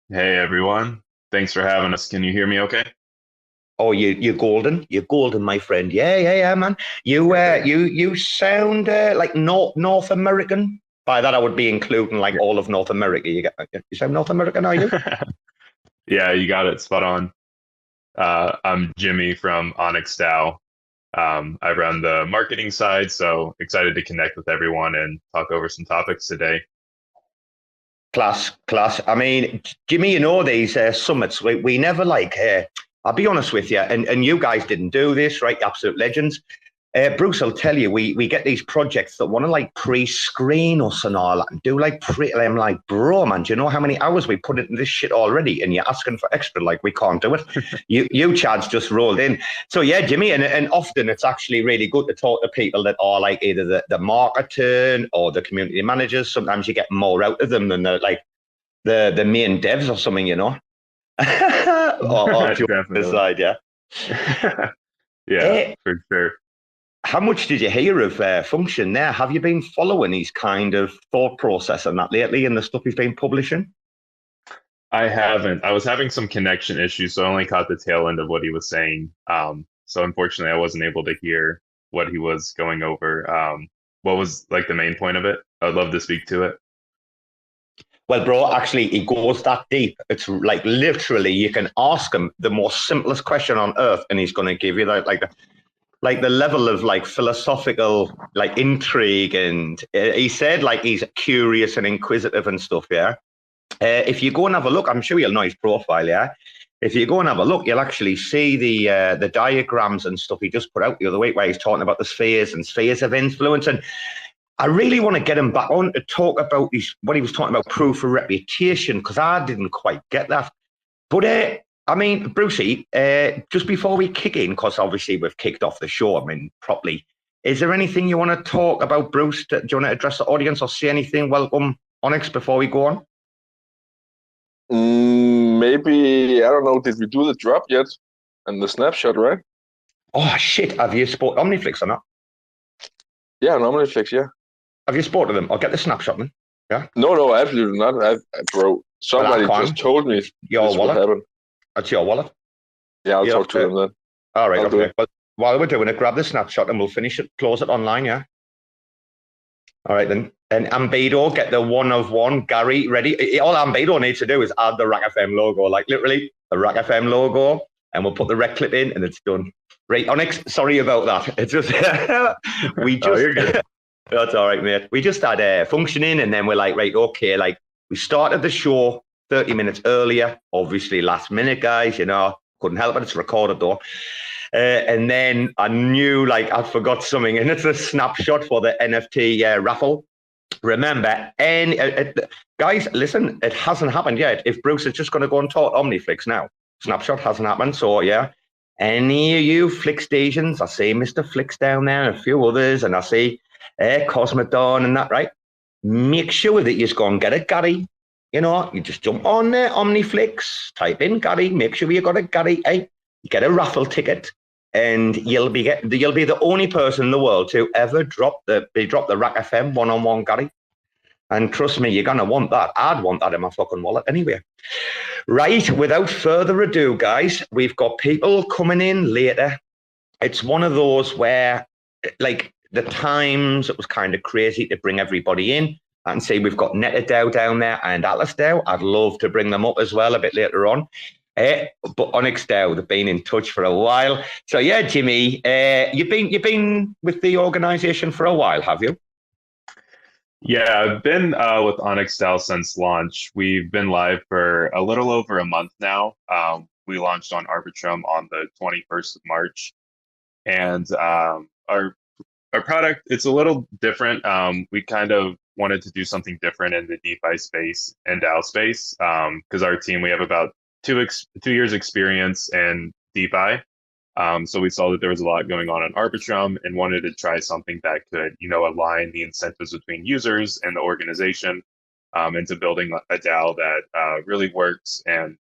Hey everyone, thanks for having us. Can you hear me okay? Oh, you're golden. You're golden, my friend. Yeah, man. You sound like North American. By that, I would be including like all of North America. You sound North American, are you? Yeah, you got it. Spot on. I'm Jimmy from OnyxDAO. I run the marketing side, so excited to connect with everyone and talk over some topics today. Class. I mean, Jimmy, you know, these summits, we never like... I'll be honest with you, and you guys didn't do this, right? Absolute legends. Bruce will tell you, we get these projects that want to like pre-screen us and all that, and do like I'm like, bro, man, do you know how many hours we put into this shit already? And you're asking for extra, like we can't do it. you Chads just rolled in. So yeah, Jimmy, and often it's actually really good to talk to people that are like either the marketing or the community managers. Sometimes you get more out of them than the main devs or something, you know. or the side, yeah. Yeah, for sure. How much did you hear of Function there? Have you been following his kind of thought process and that lately in the stuff he's been publishing? I haven't. I was having some connection issues, so I only caught the tail end of what he was saying. So unfortunately, I wasn't able to hear what he was going over. What was like the main point of it? I'd love to speak to it. Well, bro, actually, he goes that deep. It's like literally, you can ask him the most simplest question on earth, and he's going to give you that, like the level of like philosophical like intrigue. And he said like he's curious and inquisitive and stuff. Yeah. If you go and have a look, I'm sure you'll know his profile. Yeah. If you go and have a look, you'll actually see the diagrams and stuff he just put out the other week, where he's talking about the spheres and spheres of influence. And I really want to get him back on to talk about what he was talking about, proof of reputation, because I didn't quite get that. But I mean, Brucey, just before we kick in, because obviously we've kicked off the show, I mean, properly, is there anything you want to talk about, Bruce? Do you want to address the audience or say anything? Welcome, Onyx, before we go on. Maybe, I don't know, did we do the drop yet? And the snapshot, right? Oh, shit. Have you spoke Omniflix or not? Yeah, Omniflix, yeah. Have you spoke to them? I'll get the snapshot, man. Yeah? No, absolutely not. Bro, somebody just told me your wallet. Happened. That's your wallet? Yeah, I'll talk to them then. All right, okay. Well, while we're doing it, grab the snapshot and we'll finish it, close it online, yeah? All right, then. And Ambedo, get the one of one. Gary, ready? All Ambedo needs to do is add the RAC FM logo, like literally the RAC FM logo, and we'll put the rec clip in and it's done. Right, Onyx, sorry about that. It's just, we just, you're good. That's all right, mate. We just had functioning and then we're like, right, okay, like we started the show 30 minutes earlier, obviously last minute, guys, you know, couldn't help it. It's recorded though. And then I knew like I forgot something, and it's a snapshot for the NFT raffle. Remember, guys, listen, it hasn't happened yet. If Bruce is just going to go and talk Omniflix now, snapshot hasn't happened. So yeah, any of you Flixstasians, I see Mr. Flix down there and a few others, and I see Cosmodon and that, right? Make sure that you just go and get it, Gary. You know, you just jump on there, Omniflix, type in Gary, make sure you got a Gary, hey, you get a raffle ticket, and you'll be the only person in the world to ever drop the RAC FM one-on-one Gary. And trust me, you're gonna want that. I'd want that in my fucking wallet anyway. Right, without further ado, guys, we've got people coming in later. It's one of those where, like, the times, it was kind of crazy to bring everybody in. And see, we've got Neta DAO down there and AtlasDAO. I'd love to bring them up as well a bit later on. But OnyxDAO, they've been in touch for a while. So yeah, Jimmy, you've been with the organization for a while, have you? Yeah, I've been with OnyxDAO since launch. We've been live for a little over a month now. We launched on Arbitrum on the 21st of March. And our product, it's a little different. We kind of wanted to do something different in the DeFi space and DAO space, because our team, we have about 2 years experience in DeFi. So we saw that there was a lot going on Arbitrum and wanted to try something that could, you know, align the incentives between users and the organization into building a DAO that really works. And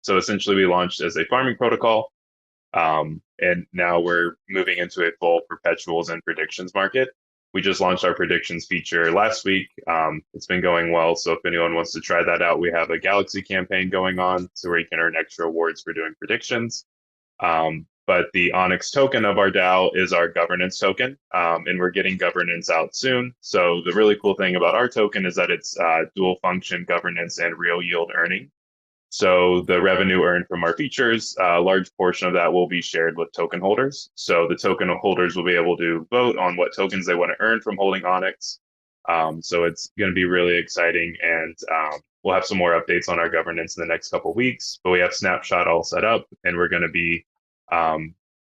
so essentially we launched as a farming protocol. And now we're moving into a full perpetuals and predictions market. We just launched our predictions feature last week. It's been going well. So if anyone wants to try that out, we have a Galaxy campaign going on, so where you can earn extra awards for doing predictions. But the Onyx token of our DAO is our governance token, and we're getting governance out soon. So the really cool thing about our token is that it's dual function governance and real yield earning. So the revenue earned from our features, a large portion of that will be shared with token holders. So the token holders will be able to vote on what tokens they want to earn from holding Onyx. So it's going to be really exciting, and we'll have some more updates on our governance in the next couple of weeks. But we have Snapshot all set up, and we're going to be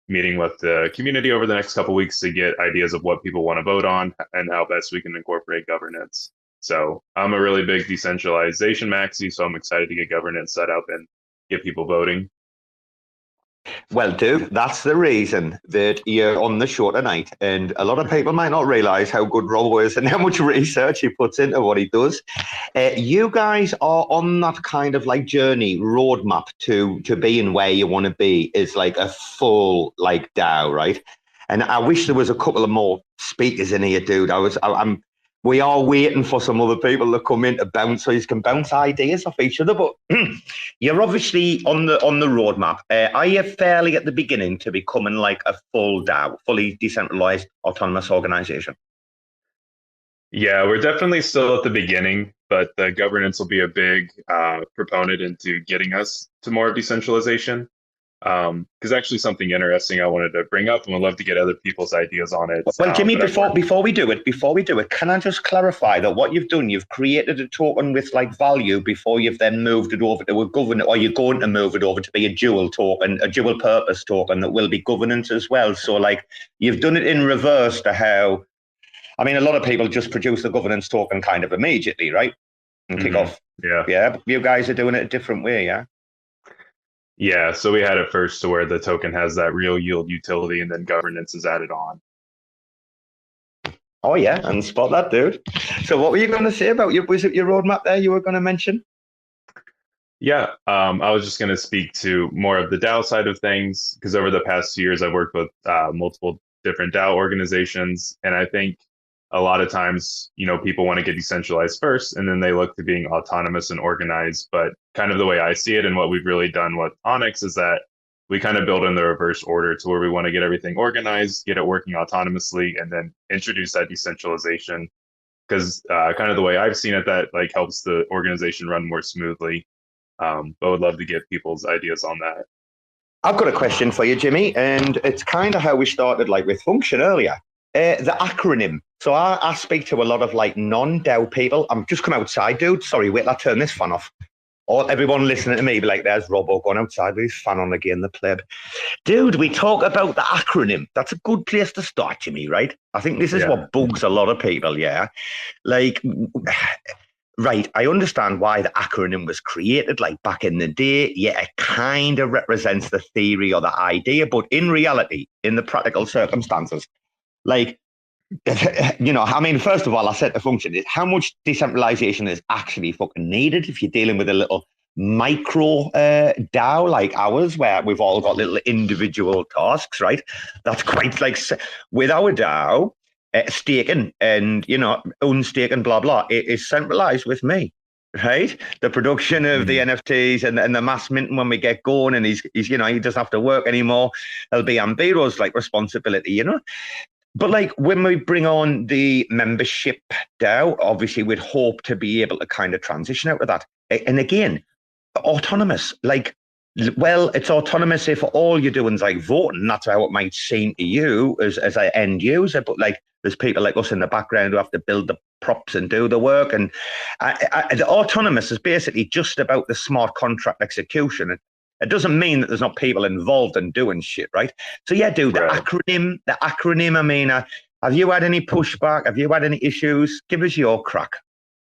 meeting with the community over the next couple of weeks to get ideas of what people want to vote on and how best we can incorporate governance. So I'm a really big decentralization maxi, so I'm excited to get governance set up and get people voting. Well, dude, that's the reason that you're on the show tonight. And a lot of people might not realize how good Robo is and how much research he puts into what he does. You guys are on that kind of like journey, roadmap to being where you want to be, is like a full like DAO, right? And I wish there was a couple of more speakers in here, dude. we are waiting for some other people to come in to bounce, so you can bounce ideas off each other. But you're obviously on the roadmap. Are you fairly at the beginning to becoming like a full DAO, fully decentralized autonomous organization? Yeah, we're definitely still at the beginning, but the governance will be a big proponent into getting us to more decentralization. Because actually something interesting I wanted to bring up, and would love to get other people's ideas on it. Well, Jimmy, before we do it, can I just clarify that what you've done, you've created a token with like value before you've then moved it over to a governance, or you're going to move it over to be a dual token, a dual purpose token that will be governance as well. So like you've done it in reverse to how, I mean, a lot of people just produce the governance token kind of immediately, right? And kick off. Yeah. But you guys are doing it a different way, yeah? Yeah, so we had it first to where the token has that real yield utility, and then governance is added on. Oh yeah, and spot that, dude. So what were you going to say about was it your roadmap there you were going to mention? Yeah, I was just going to speak to more of the DAO side of things, because over the past 2 years, I've worked with multiple different DAO organizations, and I think a lot of times, people want to get decentralized first, and then they look to being autonomous and organized. But kind of the way I see it, and what we've really done with Onyx, is that we kind of build in the reverse order to where we want to get everything organized, get it working autonomously, and then introduce that decentralization. Because kind of the way I've seen it, that like helps the organization run more smoothly. But would love to get people's ideas on that. I've got a question for you, Jimmy, and it's kind of how we started like with Function earlier. The acronym. So I speak to a lot of like non-DAO people. I'm just come outside, dude. Sorry, wait till I turn this fan off. Or everyone listening to me be like, there's Robo going outside with his fan on again, the pleb. Dude, we talk about the acronym. That's a good place to start, Jimmy, right? I think this is what bugs a lot of people, yeah? Like, right, I understand why the acronym was created, like back in the day. Yeah, it kind of represents the theory or the idea, but in reality, in the practical circumstances, like, I mean, first of all, I said the function is how much decentralization is actually fucking needed if you're dealing with a little micro DAO like ours, where we've all got little individual tasks, right? That's quite like with our DAO, staking and, unstaking, blah, blah, it is centralized with me. Right, the production of the NFTs and the mass minting when we get going, and he's he doesn't have to work anymore. It'll be Ambiro's like responsibility, But like when we bring on the membership DAO, obviously we'd hope to be able to kind of transition out of that. And again, autonomous, like, well, it's autonomous if all you're doing is like voting. That's how it might seem to you as an end user. But like there's people like us in the background who have to build the props and do the work. And the autonomous is basically just about the smart contract execution. It doesn't mean that there's not people involved in doing shit, right? So yeah, dude, the acronym, I mean, have you had any pushback? Have you had any issues? Give us your crack.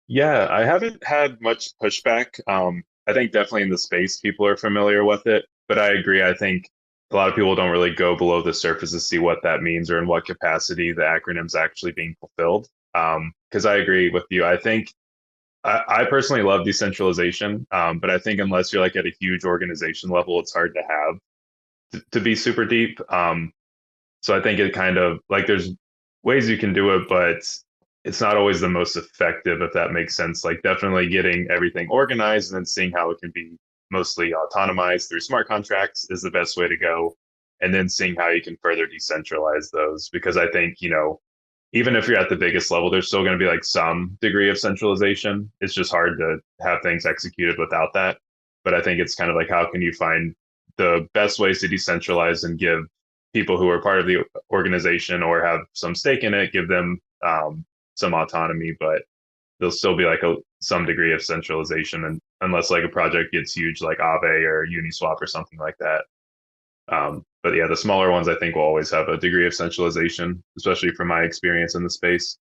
Yeah, I haven't had much pushback. I think definitely in the space, people are familiar with it, but I agree. I think a lot of people don't really go below the surface to see what that means or in what capacity the acronym's actually being fulfilled. Because I agree with you. I think I personally love decentralization, but I think unless you're like at a huge organization level, it's hard to have to be super deep. So I think it kind of like there's ways you can do it, but it's not always the most effective, if that makes sense. Like definitely getting everything organized and then seeing how it can be mostly autonomized through smart contracts is the best way to go. And then seeing how you can further decentralize those, because I think, even if you're at the biggest level, there's still going to be like some degree of centralization. It's just hard to have things executed without that. But I think it's kind of like, how can you find the best ways to decentralize and give people who are part of the organization or have some stake in it, give them some autonomy, but there'll still be like some degree of centralization, and unless like a project gets huge like Aave or Uniswap or something like that. But yeah, the smaller ones I think will always have a degree of centralization, especially from my experience in the space.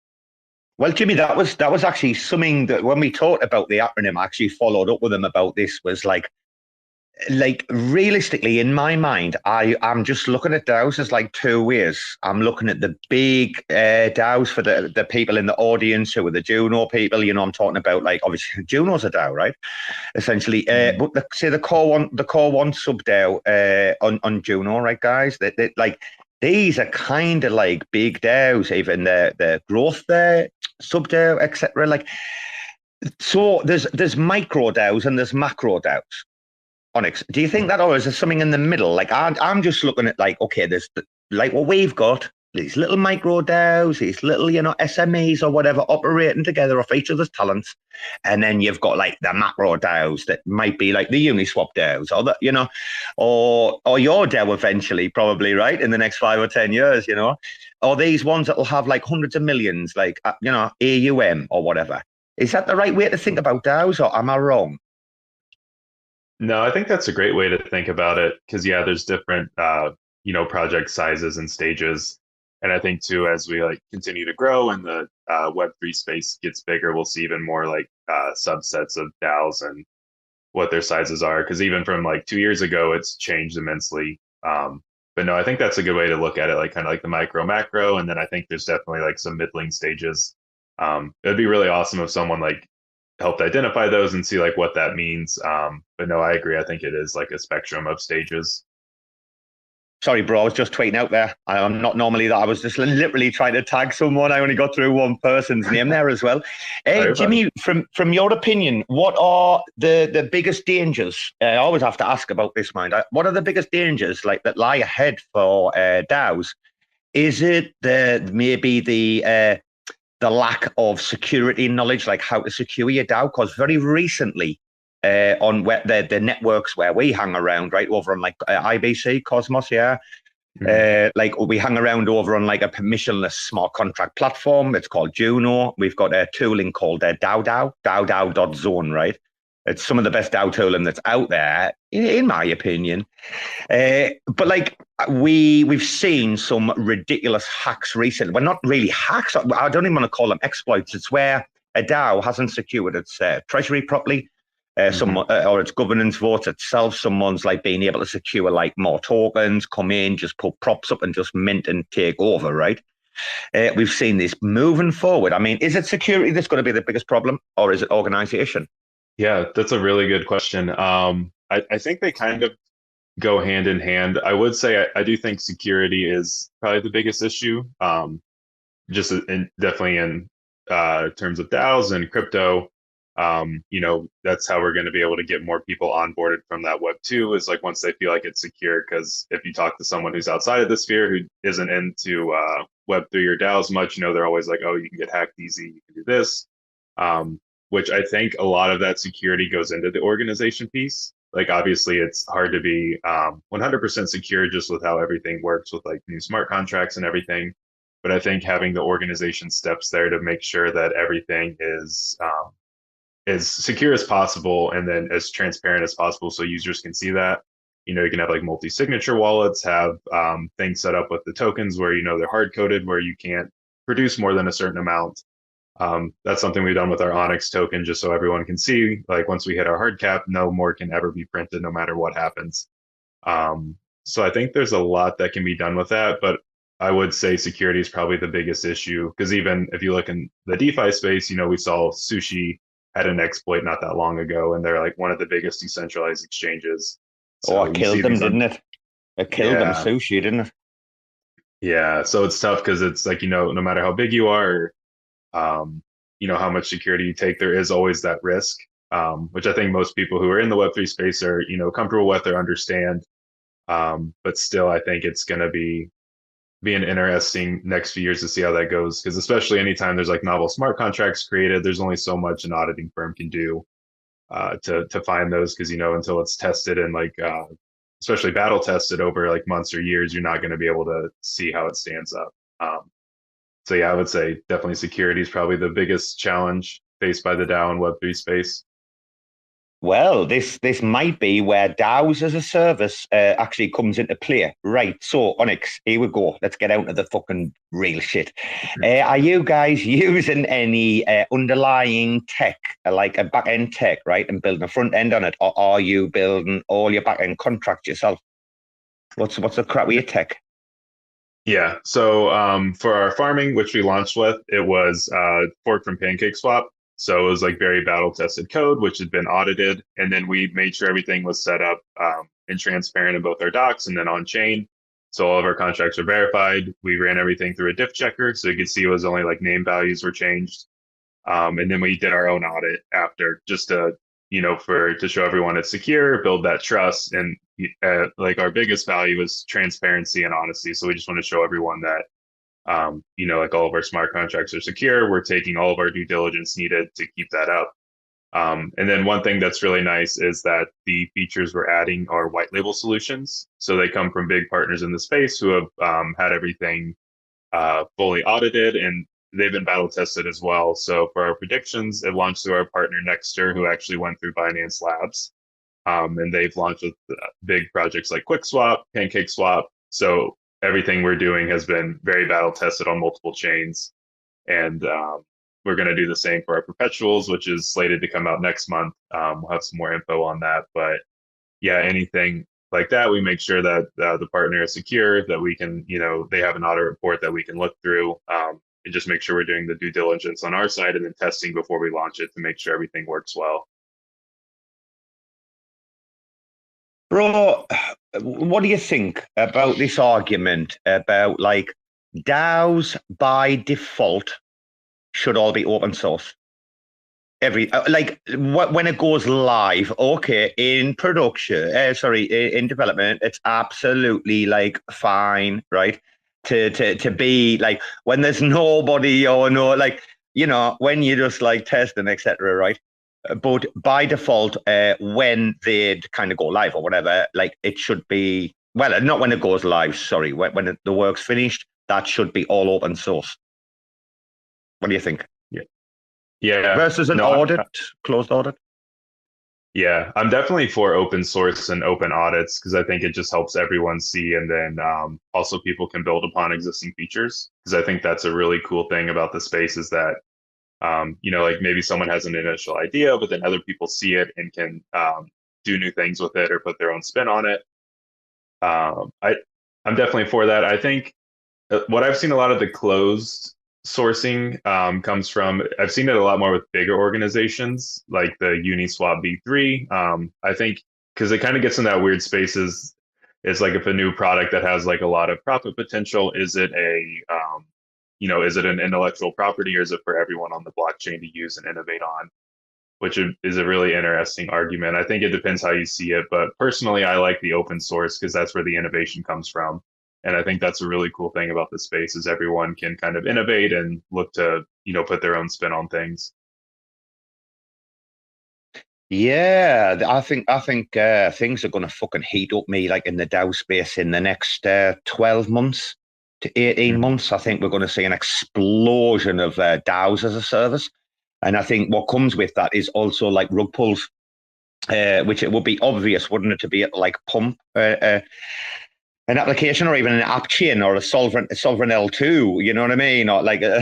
Well, Jimmy, that was actually something that when we talked about the acronym, I actually followed up with him about this, was like realistically, in my mind, I'm just looking at DAOs as like two ways. I'm looking at the big DAOs for the people in the audience who are the Juno people. I'm talking about like obviously Juno's a DAO, right? Essentially, but say the core one sub DAO on Juno, right, guys? That like these are kind of like big DAOs, even the growth there, sub DAO, etc. Like, so there's micro DAOs and there's macro DAOs. Onyx, do you think that, or is there something in the middle? Like, I'm just looking at like, okay, there's like what we've got, these little micro DAOs, these little, SMEs or whatever operating together off each other's talents. And then you've got like the macro DAOs that might be like the Uniswap DAOs or or your DAO eventually, probably, right? In the next 5 or 10 years, or these ones that will have like hundreds of millions, like, AUM or whatever. Is that the right way to think about DAOs, or am I wrong? No, I think that's a great way to think about it because, yeah, there's different, project sizes and stages. And I think, too, as we continue to grow and the Web3 space gets bigger, we'll see even more subsets of DAOs and what their sizes are. Because even from 2 years ago, it's changed immensely. But no, I think that's a good way to look at it, kind of like the micro, macro. And then I think there's definitely some middling stages. It'd be really awesome if someone helped identify those and see what that means. But no, I agree. I think it is a spectrum of stages. Sorry, bro, I was just tweeting out there. I'm not normally that. I was just literally trying to tag someone. I only got through one person's name there as well. Hey, Jimmy, from your opinion, what are the biggest dangers? I always have to ask about this, mind. What are the biggest dangers that lie ahead for DAOs? Is it maybe the lack of security knowledge, like how to secure your DAO? Because very recently, on the networks where we hang around, right, over on IBC, Cosmos, yeah. We hang around over on a permissionless smart contract platform. It's called Juno. We've got a tooling called DAO.zone, right? It's some of the best DAO tooling that's out there, in my opinion. But we've seen some ridiculous hacks recently. Well, not really hacks. I don't even want to call them exploits. It's where a DAO hasn't secured its treasury properly. Or its governance votes itself. Someone's being able to secure more tokens, come in, just put props up and just mint and take over, right? We've seen this moving forward. I mean, is it security that's going to be the biggest problem, or is it organization? Yeah, that's a really good question. I think they kind of go hand in hand. I would say I do think security is probably the biggest issue, definitely in terms of DAOs and crypto. That's how we're going to be able to get more people onboarded from that Web 2 is once they feel like it's secure. Because if you talk to someone who's outside of the sphere who isn't into Web 3 or DAOs much, they're always oh, you can get hacked easy, you can do this. Which I think a lot of that security goes into the organization piece. Obviously, it's hard to be 100% secure just with how everything works with new smart contracts and everything. But I think having the organization steps there to make sure that everything is as secure as possible and then as transparent as possible so users can see that. You can have multi-signature wallets, have things set up with the tokens where they're hard-coded, where you can't produce more than a certain amount. That's something we've done with our Onyx token, just so everyone can see, once we hit our hard cap, no more can ever be printed no matter what happens. So I think there's a lot that can be done with that, but I would say security is probably the biggest issue, because even if you look in the DeFi space, we saw Sushi had an exploit not that long ago, and they're one of the biggest decentralized exchanges. So it killed them, didn't it? It killed them, Sushi, didn't it? Yeah, so it's tough because it's no matter how big you are, or, how much security you take, there is always that risk, which I think most people who are in the Web3 space are, comfortable with or understand. But still, I think it's going to be an interesting next few years to see how that goes, because especially anytime there's novel smart contracts created, there's only so much an auditing firm can do to find those, because until it's tested and especially battle tested over months or years, you're not going to be able to see how it stands up. So yeah, I would say definitely security is probably the biggest challenge faced by the DAO and Web3 space. Well, this might be where DAOs as a service actually comes into play. Right, so Onyx, here we go. Let's get out of the fucking real shit. Are you guys using any underlying tech, like a back-end tech, right, and building a front end on it, or are you building all your back-end contracts yourself? What's the crap with your tech? Yeah, so for our farming, which we launched with, it was forked from PancakeSwap. So it was very battle tested code, which had been audited. And then we made sure everything was set up and transparent in both our docs and then on chain. So all of our contracts are verified. We ran everything through a diff checker, so you could see it was only like name values were changed. And then we did our own audit after, just to to show everyone it's secure, build that trust, and like our biggest value is transparency and honesty. So we just want to show everyone that like all of our smart contracts are secure. We're taking all of our due diligence needed to keep that up. And then one thing that's really nice is that the features we're adding are white label solutions. So they come from big partners in the space who have had everything fully audited, and they've been battle tested as well. So for our predictions, it launched through our partner Nexter, who actually went through Binance Labs. And they've launched with big projects like QuickSwap, PancakeSwap. So everything we're doing has been very battle tested on multiple chains. And we're going to do the same for our perpetuals, which is slated to come out next month. We'll have some more info on that. But yeah, anything like that, we make sure that the partner is secure, that we can, they have an audit report that we can look through, and just make sure we're doing the due diligence on our side and then testing before we launch it to make sure everything works well. Bro, what do you think about this argument about like DAOs by default should all be open source? When it goes live, okay, in production, in development, it's absolutely like fine, right? To be like when there's nobody or no, like, when you just like testing, etc., right? But by default, when they kind of go live or whatever, like it should be, well, not when it goes live, sorry, when the work's finished, that should be all open source. What do you think? Yeah. Versus an closed audit? Yeah, I'm definitely for open source and open audits because I think it just helps everyone see, and then also people can build upon existing features. Because I think that's a really cool thing about the space is that, like maybe someone has an initial idea, but then other people see it and can do new things with it or put their own spin on it. I'm definitely for that. I think what I've seen a lot of the closed sourcing comes from, I've seen it a lot more with bigger organizations like the Uniswap V3. I think because it kind of gets in that weird spaces. It's like if a new product that has like a lot of profit potential, is it is it an intellectual property or is it for everyone on the blockchain to use and innovate on? Which is a really interesting argument. I think it depends how you see it, but personally, I like the open source because that's where the innovation comes from. And I think that's a really cool thing about the space is everyone can kind of innovate and look to, put their own spin on things. Yeah, I think things are going to fucking heat up me like in the DAO space in the next 12 months to 18 months. I think we're going to see an explosion of DAOs as a service. And I think what comes with that is also like rug pulls, which it would be obvious, wouldn't it, to be at like pump an application or even an app chain or a sovereign L2, you know what I mean? Or like a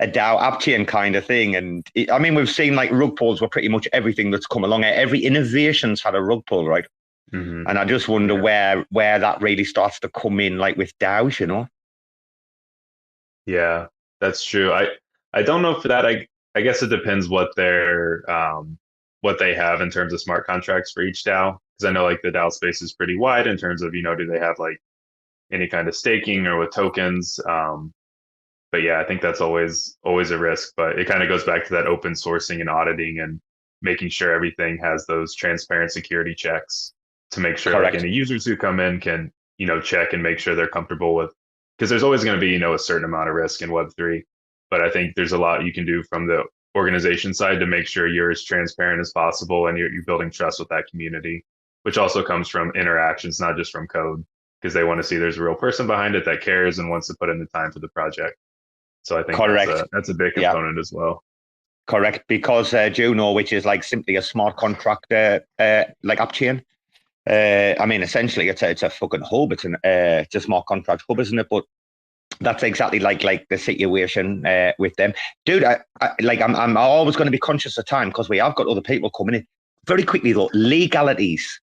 DAO app chain kind of thing. And we've seen like rug pulls with pretty much everything that's come along. Every innovation's had a rug pull, right? Mm-hmm. And I just wonder where that really starts to come in, like with DAOs, Yeah, that's true. I don't know for that. I guess it depends what they're what they have in terms of smart contracts for each DAO. Because I know like the DAO space is pretty wide in terms of, do they have like any kind of staking or with tokens? But yeah, I think that's always a risk. But it kind of goes back to that open sourcing and auditing and making sure everything has those transparent security checks to make sure like any users who come in can, check and make sure they're comfortable with, because there's always going to be, a certain amount of risk in Web3. But I think there's a lot you can do from the organization side to make sure you're as transparent as possible and you're building trust with that community, which also comes from interactions, not just from code, because they want to see there's a real person behind it that cares and wants to put in the time for the project. So I think that's a big component as well. Correct, because Juno, which is like simply a smart contract like app chain. Essentially it's a fucking hub. It's a smart contract hub, isn't it? But that's exactly like the situation with them, dude. I'm always going to be conscious of time because we have got other people coming in. Very quickly though, legalities.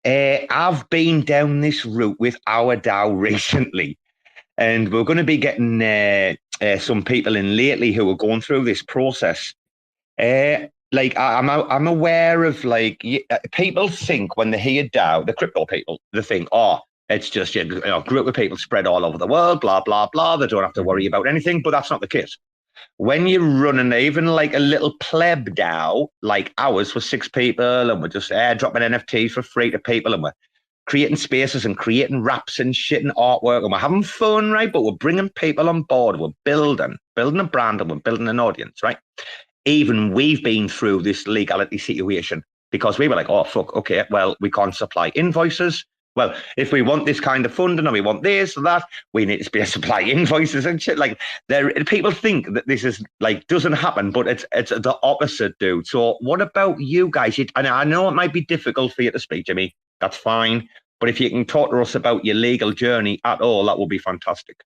I've been down this route with our DAO recently, and we're going to be getting some people in lately who are going through this process. like I'm aware of like people think when they hear DAO, the crypto people, they think, oh, it's just a group of people spread all over the world, blah blah blah. They don't have to worry about anything, but that's not the case. When you're running even like a little pleb DAO, like ours for 6 people, and we're just airdropping NFTs for free to people, and we're creating spaces and creating raps and shit and artwork, and we're having fun, right? But we're bringing people on board. We're building a brand, and we're building an audience, right? Even we've been through this legality situation because we were like, oh, fuck, okay, well, we can't supply invoices. Well, if we want this kind of funding or we want this or that, we need to be able to supply invoices and shit. Like, people think that this is like doesn't happen, but it's the opposite, dude. So what about you guys? And I know it might be difficult for you to speak, Jimmy. That's fine. But if you can talk to us about your legal journey at all, that would be fantastic.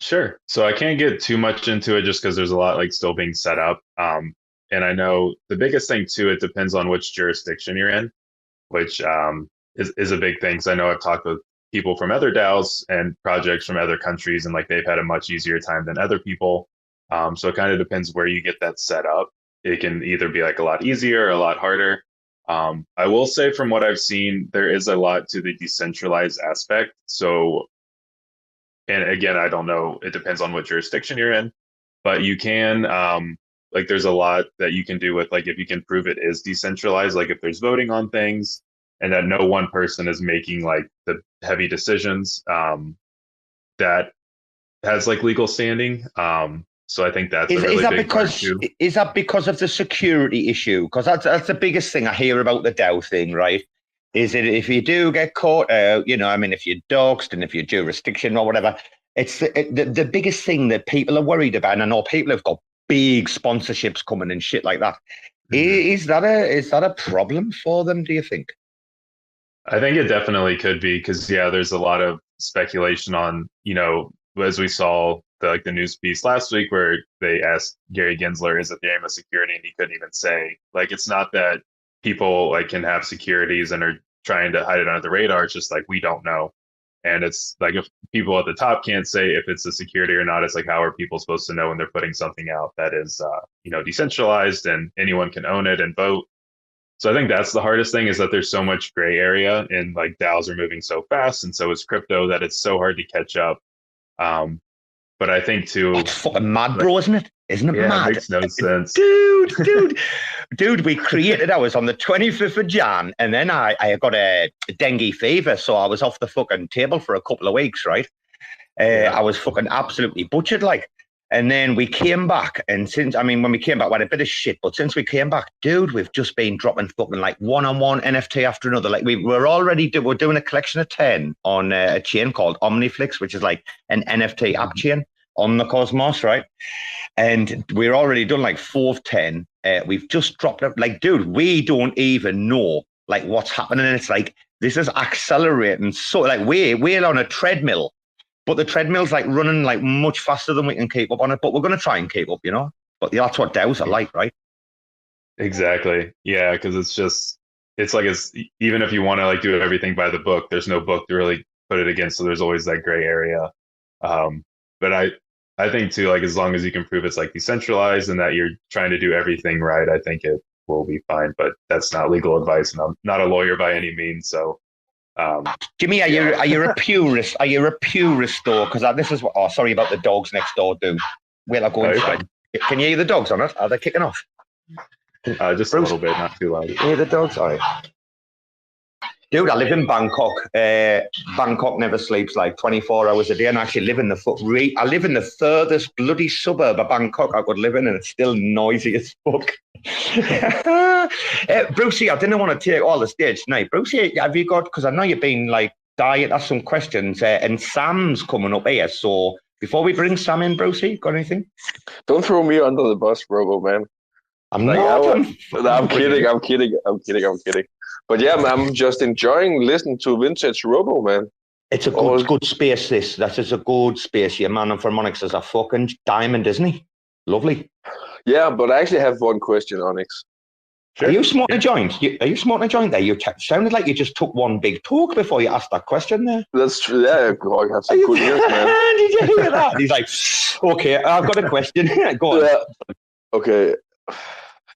Sure. So I can't get too much into it just because there's a lot like still being set up. And I know the biggest thing too, it depends on which jurisdiction you're in, which is a big thing. So I know I've talked with people from other DAOs and projects from other countries, and like they've had a much easier time than other people. So it kind of depends where you get that set up. It can either be like a lot easier or a lot harder. I will say from what I've seen, there is a lot to the decentralized aspect. So, and again, I don't know, it depends on what jurisdiction you're in, but you can, like there's a lot that you can do with like, if you can prove it is decentralized, like if there's voting on things and that no one person is making like the heavy decisions, that has like legal standing. So I think that's a really big part too. Is that because of the security issue? Because that's the biggest thing I hear about the DAO thing, right? Is it if you do get caught out, I mean, if you're doxxed and if you're jurisdiction or whatever, it's the biggest thing that people are worried about. And I know people have got big sponsorships coming and shit like that. Mm-hmm. Is that a problem for them, do you think? I think it definitely could be because, yeah, there's a lot of speculation on, as we saw the news piece last week where they asked Gary Gensler, is Ethereum a security? And he couldn't even say, like, it's not that people like can have securities and are trying to hide it under the radar. It's just like, we don't know. And it's like, if people at the top can't say if it's a security or not, it's like, how are people supposed to know when they're putting something out that is, decentralized and anyone can own it and vote? So I think that's the hardest thing, is that there's so much gray area, and like DAOs are moving so fast, and so is crypto, that it's so hard to catch up. But I think too, it's fucking mad, bro, isn't it? Isn't it mad? It makes no sense. Dude, we created ours on the 25th of Jan, and then I got a dengue fever, so I was off the fucking table for a couple of weeks, right? I was fucking absolutely butchered, like. And then we came back, and when we came back, we had a bit of shit, but since we came back, dude, we've just been dropping fucking like one-on-one NFT after another. Like we're doing a collection of 10 on a chain called Omniflix, which is like an NFT app chain on the Cosmos, right? And we're already done like 4 of 10. We've just dropped it. Like, dude, we don't even know like what's happening. And it's like, this is accelerating. So like we're on a treadmill. But the treadmill's like running like much faster than we can keep up on it. But we're going to try and keep up, But that's what DAOs are like, right? Exactly. Yeah, because it's like even if you want to like do everything by the book, there's no book to really put it against. So there's always that gray area. But I think too, like as long as you can prove it's like decentralized and that you're trying to do everything right, I think it will be fine. But that's not legal advice, and I'm not a lawyer by any means, so. Jimmy, are you a purist? Are you a purist though? Because this is what. Oh, sorry about the dogs next door, dude. I'll go inside. Can you hear the dogs on it? Are they kicking off? Just a little bit, not too loud. Hear the dogs? All right. Dude, I live in Bangkok. Bangkok never sleeps like 24 hours a day, and I actually live in I live in the furthest bloody suburb of Bangkok I could live in, and it's still noisy as fuck. Brucey, I didn't want to take all the stage tonight. Brucey, have you got, because I know you've been like dying to ask some questions, and Sam's coming up here. So before we bring Sam in, Brucey, got anything? Don't throw me under the bus, Robo, man. I'm kidding. But yeah, I'm just enjoying listening to vintage Robo, man. It's a good space, this. That is a good space. Your man from Onyx is a fucking diamond, isn't he? Lovely. Yeah, but I actually have one question, Onyx. Sure. Are you smoking a joint? Are you smoking a joint there? You sounded like you just took one big talk before you asked that question there. That's true. Yeah, I have some good ears, man. Did you hear that? He's like, okay, I've got a question. Go on. Okay.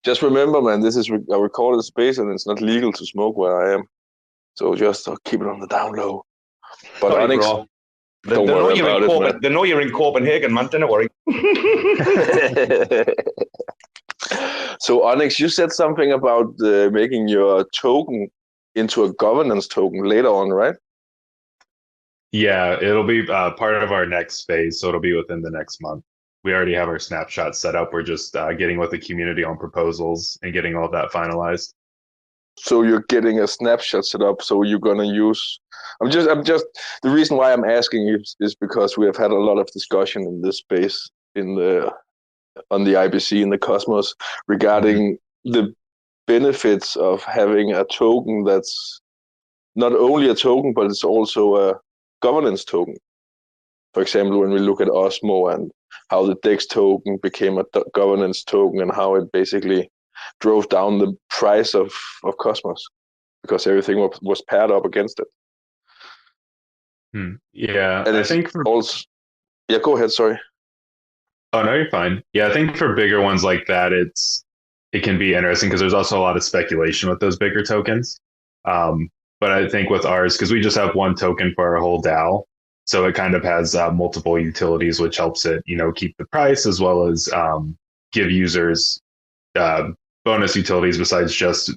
Just remember, man, this is a recorded space and it's not legal to smoke where I am. So just keep it on the down low. But Sorry, Onyx, bro. don't worry about it, man. They know you're in Copenhagen, man. Don't worry. So Onyx, you said something about making your token into a governance token later on, right? Yeah, it'll be part of our next phase, so it'll be within the next month. We already have our snapshot set up. We're just getting with the community on proposals and getting all of that finalized. So you're getting a snapshot set up. So you're gonna use. I'm just. The reason why I'm asking is because we have had a lot of discussion in this space on the IBC in the Cosmos regarding the benefits of having a token that's not only a token, but it's also a governance token. For example, when we look at Osmo and how the DEX token became a governance token and how it basically drove down the price of Cosmos because everything was paired up against it. Yeah, and I think for also, yeah, go ahead. Sorry. Oh no, you're fine. Yeah, I think for bigger ones like that, it can be interesting because there's also a lot of speculation with those bigger tokens. But I think with ours, because we just have one token for our whole DAO, so it kind of has multiple utilities, which helps it, keep the price as well as give users bonus utilities besides just,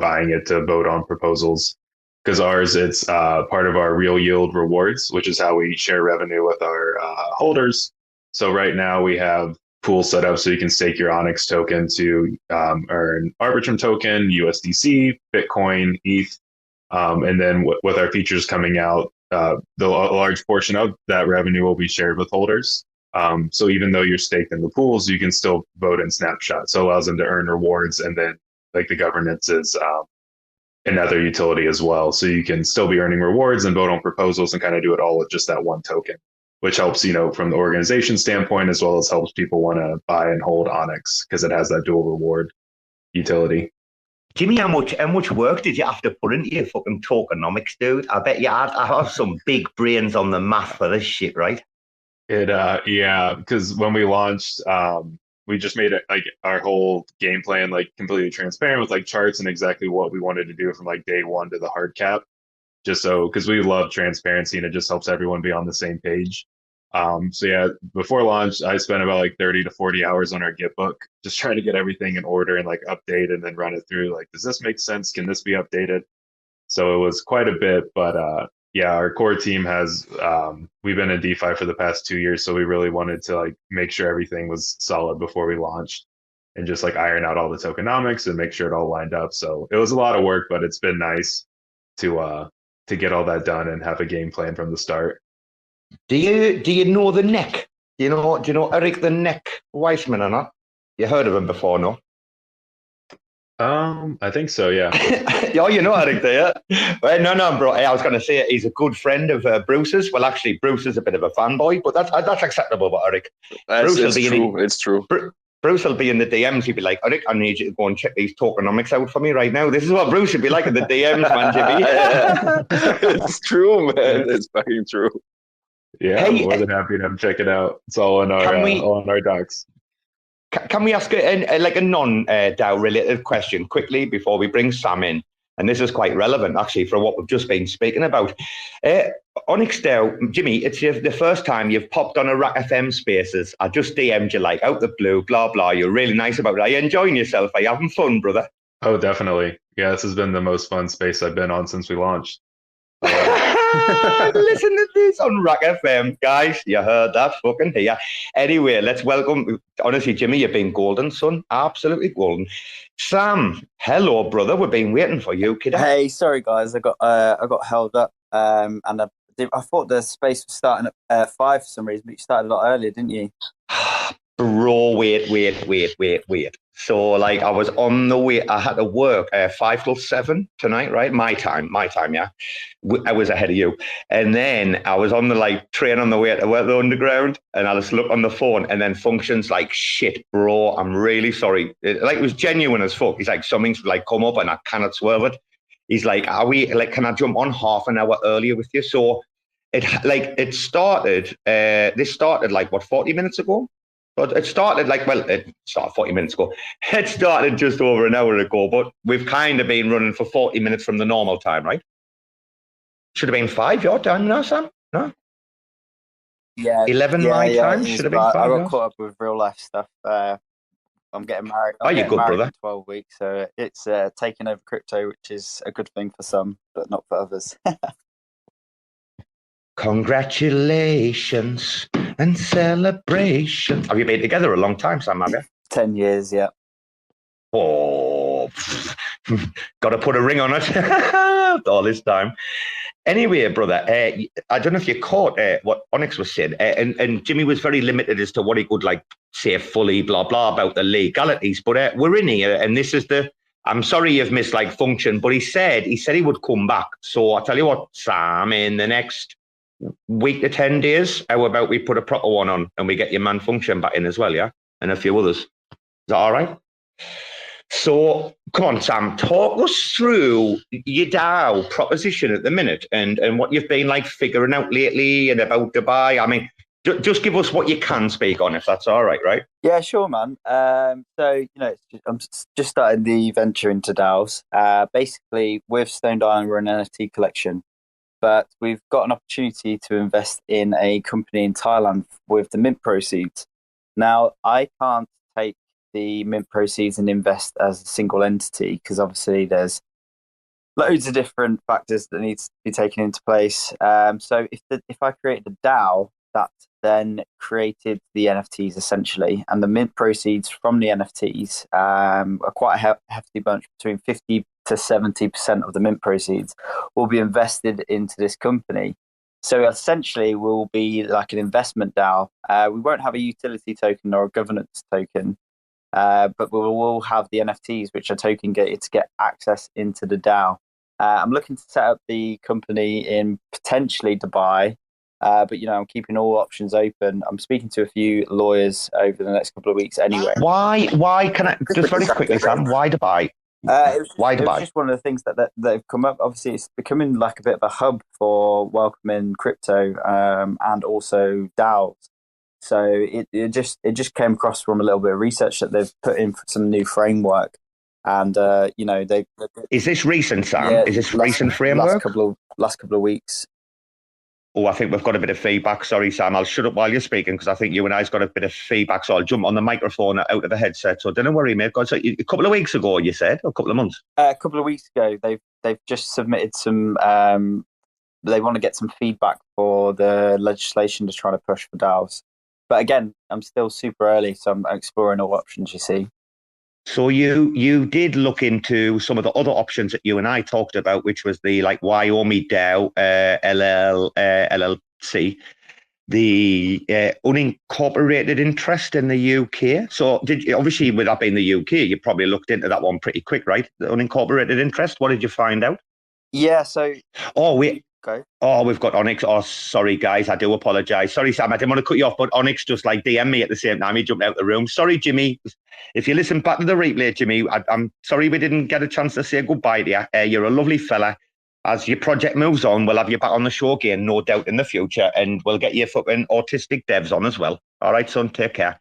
buying it to vote on proposals. Because ours, it's part of our real yield rewards, which is how we share revenue with our holders. So right now we have pools set up so you can stake your Onyx token to earn Arbitrum token, USDC, Bitcoin, ETH. And then with our features coming out, a large portion of that revenue will be shared with holders. So even though you're staked in the pools, you can still vote in Snapshot. So it allows them to earn rewards. And then the governance is another utility as well. So you can still be earning rewards and vote on proposals and kind of do it all with just that one token, which helps, from the organization standpoint, as well as helps people want to buy and hold Onyx because it has that dual reward utility. Jimmy, how much work did you have to put into your fucking tokenomics, dude? I bet I have some big brains on the math for this shit, right? Yeah, because when we launched, we just made it our whole game plan completely transparent with charts and exactly what we wanted to do from day one to the hard cap. Just so, because we love transparency and it just helps everyone be on the same page. So yeah, before launch, I spent about 30 to 40 hours on our Git book, just trying to get everything in order and update and then run it through. Does this make sense? Can this be updated? So it was quite a bit, but yeah, our core team has, we've been in DeFi for the past 2 years. So we really wanted to make sure everything was solid before we launched and just iron out all the tokenomics and make sure it all lined up. So it was a lot of work, but it's been nice to get all that done and have a game plan from the start. Do you know the Neck? Do you know Eric the Neck Weissman or not? You heard of him before, no? I think so, yeah. Yeah, you know Eric there. Well, no, bro. I was going to say he's a good friend of Bruce's. Well, actually, Bruce is a bit of a fanboy, but that's acceptable. But Eric, it's true. Bruce will be in the DMs. He'd be like, Eric, I need you to go and check these tokenomics out for me right now. This is what Bruce would be like in the DMs, man, Jimmy. It's true, man. It's fucking true. Yeah, I'm more than happy to have check it out. It's all on our docs. Can we ask a non-DAO related question quickly before we bring Sam in? And this is quite relevant, actually, for what we've just been speaking about. OnyxDAO, Jimmy, it's the first time you've popped on a RAC FM Spaces. I just DM'd you out the blue, blah, blah. You're really nice about it. Are you enjoying yourself? Are you having fun, brother? Oh, definitely. Yeah, this has been the most fun space I've been on since we launched. Listen to this on RAC FM, guys. You heard that fucking here. Anyway, let's welcome. Honestly, Jimmy, you've been golden, son. Absolutely golden. Sam, hello, brother. We've been waiting for you, kid. Hey, sorry, guys. I got held up, and I thought the space was starting at 5 for some reason, but you started a lot earlier, didn't you? Bro, wait. So, I was on the way. I had to work 5 till 7 tonight, right? My time, yeah. I was ahead of you. And then I was on the train on the way to the underground, and I just looked on the phone, and then functions shit, bro. I'm really sorry. It was genuine as fuck. He's like, something's come up, and I cannot swerve it. He's like, are we can I jump on half an hour earlier with you? So it started. This started 40 minutes ago. But it started it started 40 minutes ago. It started just over an hour ago, but we've kind of been running for 40 minutes from the normal time, right? Should have been 5 your time now, Sam? No? Yeah, 11 my time? Should have been 5 I got yours? caught up with real life stuff. I'm getting married. Oh, you're good, brother. In 12 weeks, so it's taking over crypto, which is a good thing for some, but not for others. Congratulations and celebrations. Have you been together a long time, Sam, have you? 10 years, yeah. Oh, got to put a ring on it all this time. Anyway, brother, I don't know if you caught what Onyx was saying, and Jimmy was very limited as to what he could say fully blah blah about the legalities. But we're in here, and this is I'm sorry you've missed function, but he said he would come back. So I tell you what, Sam, in the next week to 10 days, how about we put a proper one on and we get your man function back in as well, yeah, and a few others. Is that all right? So, come on, Sam, talk us through your DAO proposition at the minute and what you've been figuring out lately and about Dubai. I mean, just give us what you can speak on, if that's all right, right? Yeah, sure, man. So, I'm just starting the venture into DAOs. Basically, with Stone Island, we're an NFT collection, but we've got an opportunity to invest in a company in Thailand with the mint proceeds. Now, I can't take the mint proceeds and invest as a single entity because obviously there's loads of different factors that need to be taken into place. So if I created a DAO that then created the NFTs essentially, and the mint proceeds from the NFTs are quite a hefty bunch, between 50 to 70% of the mint proceeds will be invested into this company. So essentially we'll be like an investment DAO. We won't have a utility token or a governance token. But we will have the NFTs, which are token gated to get access into the DAO. I'm looking to set up the company in potentially Dubai, but I'm keeping all options open. I'm speaking to a few lawyers over the next couple of weeks anyway. Why can I just very quickly, Sam? Why Dubai? Why Dubai? It was just one of the things that have come up. Obviously, it's becoming like a bit of a hub for welcoming crypto and also DAOs. So it just came across from a little bit of research that they've put in some new framework, and they. Is this recent, Sam? Yeah, is this recent framework? Last couple of weeks. Oh, I think we've got a bit of feedback. Sorry, Sam. I'll shut up while you're speaking because I think you and I's got a bit of feedback. So I'll jump on the microphone out of the headset. So don't worry, mate. So a couple of weeks ago, you said, or a couple of months? A couple of weeks ago, they've just submitted some. They want to get some feedback for the legislation to try to push for DAOs. But again, I'm still super early, so I'm exploring all options, you see. So you did look into some of the other options that you and I talked about, which was the OnyxDAO, LLC, the unincorporated interest in the UK. So obviously with that being the UK, you probably looked into that one pretty quick, right? The unincorporated interest. What did you find out? Yeah, so... Oh, wait. Okay. Oh, we've got Onyx. Oh, sorry, guys. I do apologise. Sorry, Sam. I didn't want to cut you off, but Onyx just DM me at the same time. He jumped out the room. Sorry, Jimmy. If you listen back to the replay, Jimmy, I'm sorry we didn't get a chance to say goodbye to you. You're a lovely fella. As your project moves on, we'll have you back on the show again, no doubt, in the future, and we'll get your fucking autistic devs on as well. All right, son. Take care.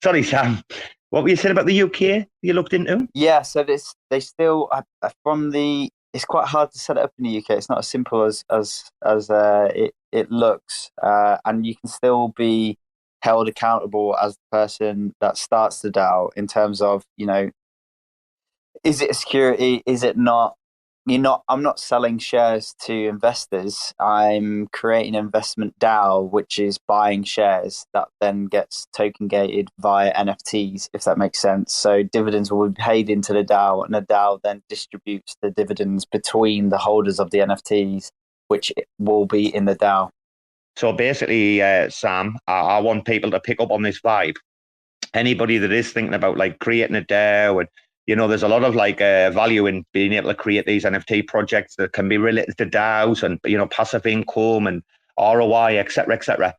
Sorry, Sam. What were you saying about the UK you looked into? Yeah, so they still, from the... It's quite hard to set it up in the UK. It's not as simple as it looks, and you can still be held accountable as the person that starts the DAO in terms of is it a security? Is it not? I'm not selling shares to investors. I'm creating an investment DAO, which is buying shares that then gets token gated via NFTs, if that makes sense. So dividends will be paid into the DAO, and the DAO then distributes the dividends between the holders of the NFTs, which will be in the DAO. So basically, Sam, I want people to pick up on this vibe. Anybody that is thinking about creating a DAO, and there's a lot of value in being able to create these NFT projects that can be related to DAOs and passive income and ROI, etc., etc.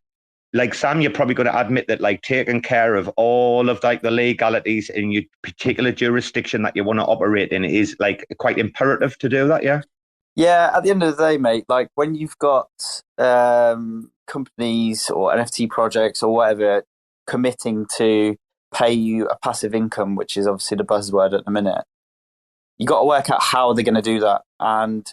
Sam, you're probably going to admit that taking care of all of the legalities in your particular jurisdiction that you want to operate in is quite imperative to do that, yeah? Yeah, at the end of the day, mate, when you've got companies or NFT projects or whatever committing to pay you a passive income, which is obviously the buzzword at the minute, you got to work out how they're going to do that. And,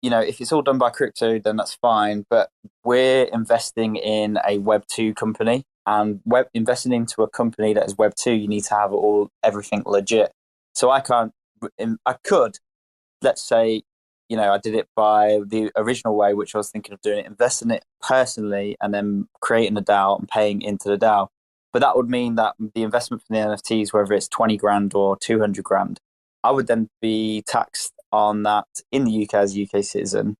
you know, if it's all done by crypto, then that's fine. But we're investing in a Web2 company, and investing into a company that is Web2, you need to have everything legit. So I could, let's say, you know, I did it by the original way, which I was thinking of doing it, investing it personally and then creating a DAO and paying into the DAO. But that would mean that the investment from the NFTs, whether it's 20 grand or 200 grand, I would then be taxed on that in the UK as a UK citizen,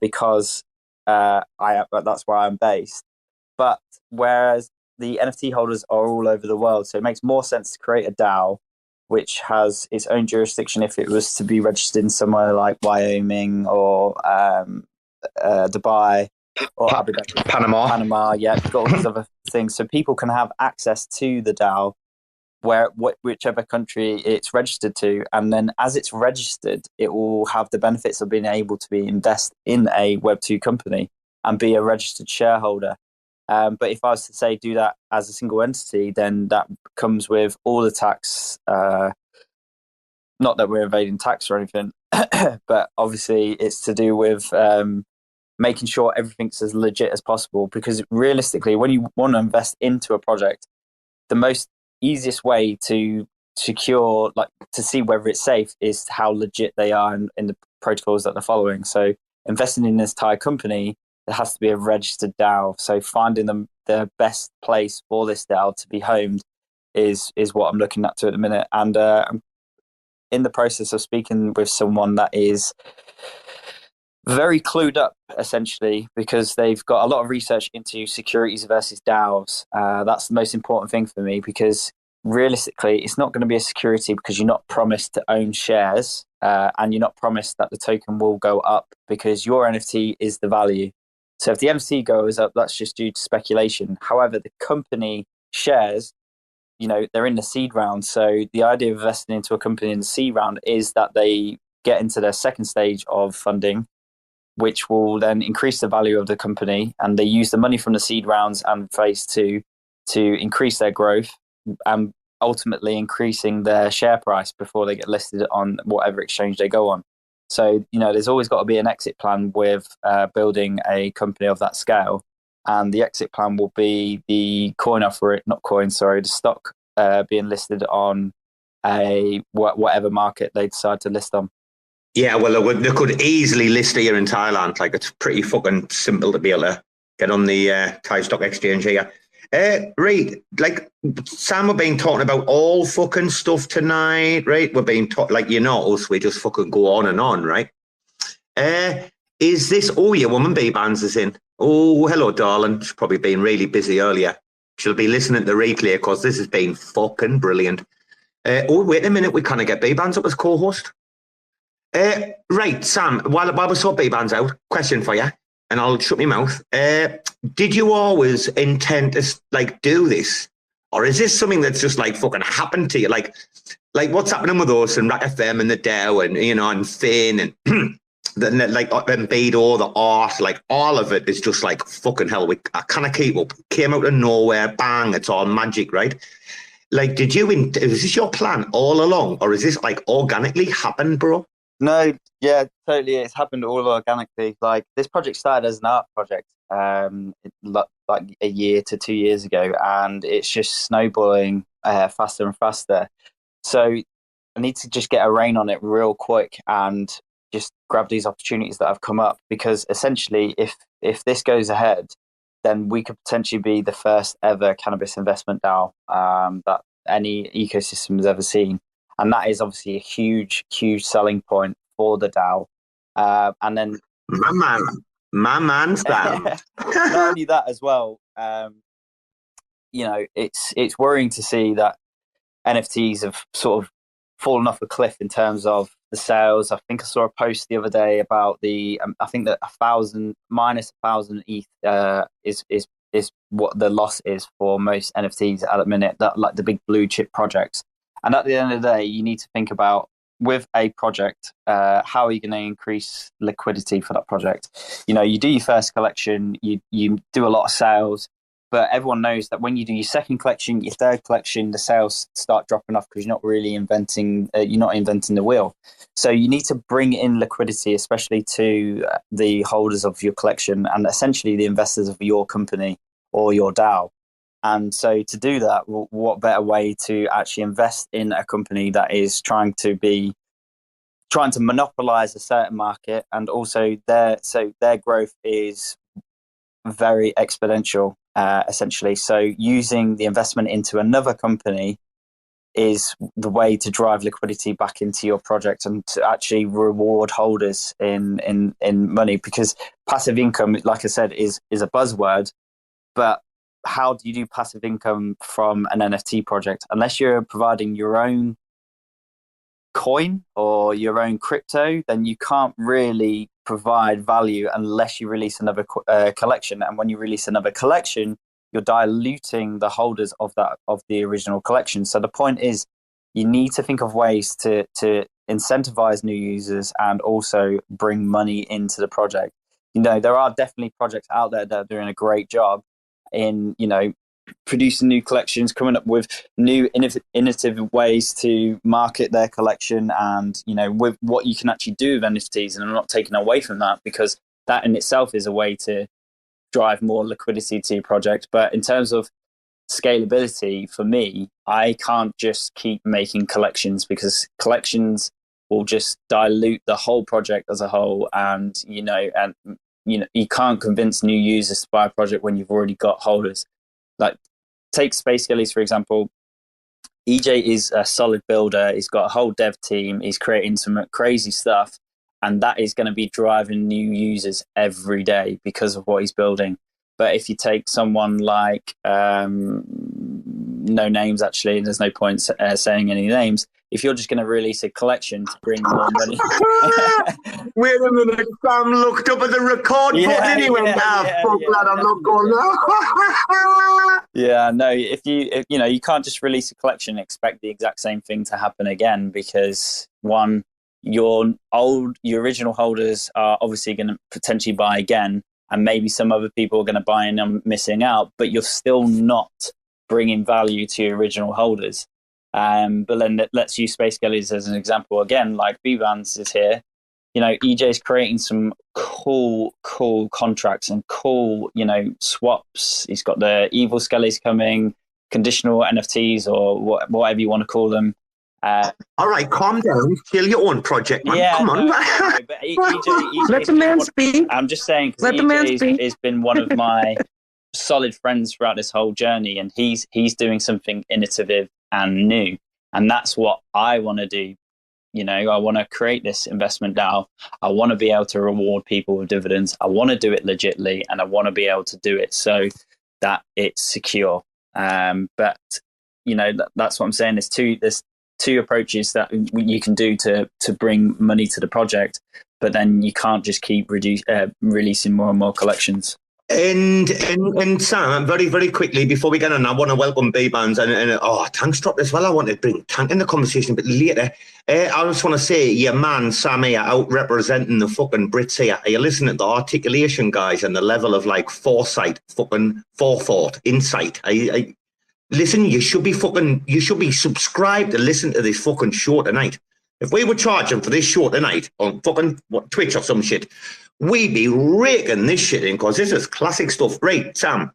because that's where I'm based. But whereas the NFT holders are all over the world, so it makes more sense to create a DAO which has its own jurisdiction if it was to be registered in somewhere like Wyoming or Dubai or Abu Dhabi. Panama, yeah, you've got all these other things. So people can have access to the DAO whichever country it's registered to. And then as it's registered, it will have the benefits of being able to invest in a Web2 company and be a registered shareholder. But if I was to say do that as a single entity, then that comes with all the tax. Not that we're evading tax or anything, but obviously it's to do with making sure everything's as legit as possible. Because realistically, when you want to invest into a project, the most easiest way to secure, like to see whether it's safe, is how legit they are in the protocols that they're following. So investing in this Thai company, it has to be a registered DAO. So finding the best place for this DAO to be homed is what I'm looking at to at the minute. And I'm in the process of speaking with someone that is very clued up, essentially, because they've got a lot of research into securities versus DAOs. That's the most important thing for me, because realistically, it's not going to be a security because you're not promised to own shares, and you're not promised that the token will go up because your NFT is the value. So if the NFT goes up, that's just due to speculation. However, the company shares, you know, they're in the seed round. So the idea of investing into a company in the seed round is that they get into their second stage of funding, which will then increase the value of the company. And they use the money from the seed rounds and phase two to increase their growth and ultimately increasing their share price before they get listed on whatever exchange they go on. So, you know, there's always got to be an exit plan with building a company of that scale. And the exit plan will be the the stock being listed on a whatever market they decide to list on. Yeah, well, they could easily list here in Thailand. Like, it's pretty fucking simple to be able to get on the Thai Stock Exchange here. Right, like, Sam, we've been talking about all fucking stuff tonight, right? We've been like, you know us, we just fucking go on, right? Is this, oh, your woman Bbandz is in. Oh, hello, darling. She's probably been really busy earlier. She'll be listening to the replay because this has been fucking brilliant. Oh, wait a minute, we kind of get Bbandz up as co-host. Right, Sam, while we sort Bbandz out, question for you, and I'll shut my mouth. Did you always intend to, like, do this? Or is this something that's just, like, fucking happened to you? Like what's happening with us and RAC FM and the DAO and, you know, and Finn and and Beto, the art, like, all of it is just like, fucking hell, I kind of keep up. Came out of nowhere, bang, it's all magic, right? Like, is this your plan all along? Or is this, like, organically happened, bro? No, yeah, totally. It's happened all organically. Like, this project started as an art project, like a year to 2 years ago, and it's just snowballing faster and faster. So I need to just get a rein on it real quick and just grab these opportunities that have come up, because essentially, if this goes ahead, then we could potentially be the first ever cannabis investment DAO that any ecosystem has ever seen. And that is obviously a huge, huge selling point for the DAO. And then my man's Sam. Not only that as well, you know, it's worrying to see that NFTs have sort of fallen off a cliff in terms of the sales. I think I saw a post the other day about the I think that 1,000 minus 1,000 ETH is what the loss is for most NFTs at the minute, that, like, the big blue chip projects. And at the end of the day, you need to think about, with a project, how are you going to increase liquidity for that project? You know, you do your first collection, you do a lot of sales, but everyone knows that when you do your second collection, your third collection, the sales start dropping off because you're not really inventing the wheel. So you need to bring in liquidity, especially to the holders of your collection and essentially the investors of your company or your DAO. And so to do that, what better way to actually invest in a company that is trying to monopolize a certain market, and also their growth is very exponential, essentially. So using the investment into another company is the way to drive liquidity back into your project and to actually reward holders in money, because passive income, like I said, is a buzzword, but how do you do passive income from an NFT project unless you're providing your own coin or your own crypto? Then you can't really provide value unless you release another collection. And when you release another collection, you're diluting the holders of the original collection. So the point is, you need to think of ways to incentivize new users and also bring money into the project. There are definitely projects out there that are doing a great job in producing new collections, coming up with new innovative ways to market their collection, and with what you can actually do with NFTs. And I'm not taking away from that, because that in itself is a way to drive more liquidity to your project. But in terms of scalability, for me, I can't just keep making collections, because collections will just dilute the whole project as a whole. And you can't convince new users to buy a project when you've already got holders. Like, take Space Gillies, for example. EJ is a solid builder. He's got a whole dev team. He's creating some crazy stuff. And that is going to be driving new users every day because of what he's building. But if you take someone like, no names actually, there's no point saying any names. If you're just going to release a collection to bring more money. Wait a minute, Sam looked up at the record button and he went, fuck that, I'm not going now. Yeah, no, if you can't just release a collection and expect the exact same thing to happen again, because one, your original holders are obviously going to potentially buy again, and maybe some other people are going to buy and are missing out, but you're still not bringing value to your original holders. But then let's use Space Gillies as an example again. Like Bbandz is here, EJ's creating some cool contracts and cool, swaps. He's got the evil skellies coming, conditional NFTs or whatever you want to call them. All right, calm down. Kill your own project, man. Come on. But EJ Let the man speak. I'm just saying, because EJ has been one of my solid friends throughout this whole journey, and he's doing something innovative and new, and that's what I want to do. I want to create this investment DAO. I want to be able to reward people with dividends. I want to do it legitly, and I want to be able to do it so that it's secure. But that's what I'm saying. There's two approaches that you can do to bring money to the project, but then you can't just keep releasing more and more collections. And Sam, very, very quickly before we get on, I want to welcome Bbandz and Tank's dropped as well. I want to bring Tank in the conversation a bit later. I just want to say, your man Sam here out representing the fucking Brits here. Are you listening to the articulation, guys, and the level of foresight, fucking forethought, insight? Listen, you should be subscribed to listen to this fucking show tonight. If we were charging for this show tonight on fucking Twitch or some shit, we'd be raking this shit in, because this is classic stuff. Right, Sam,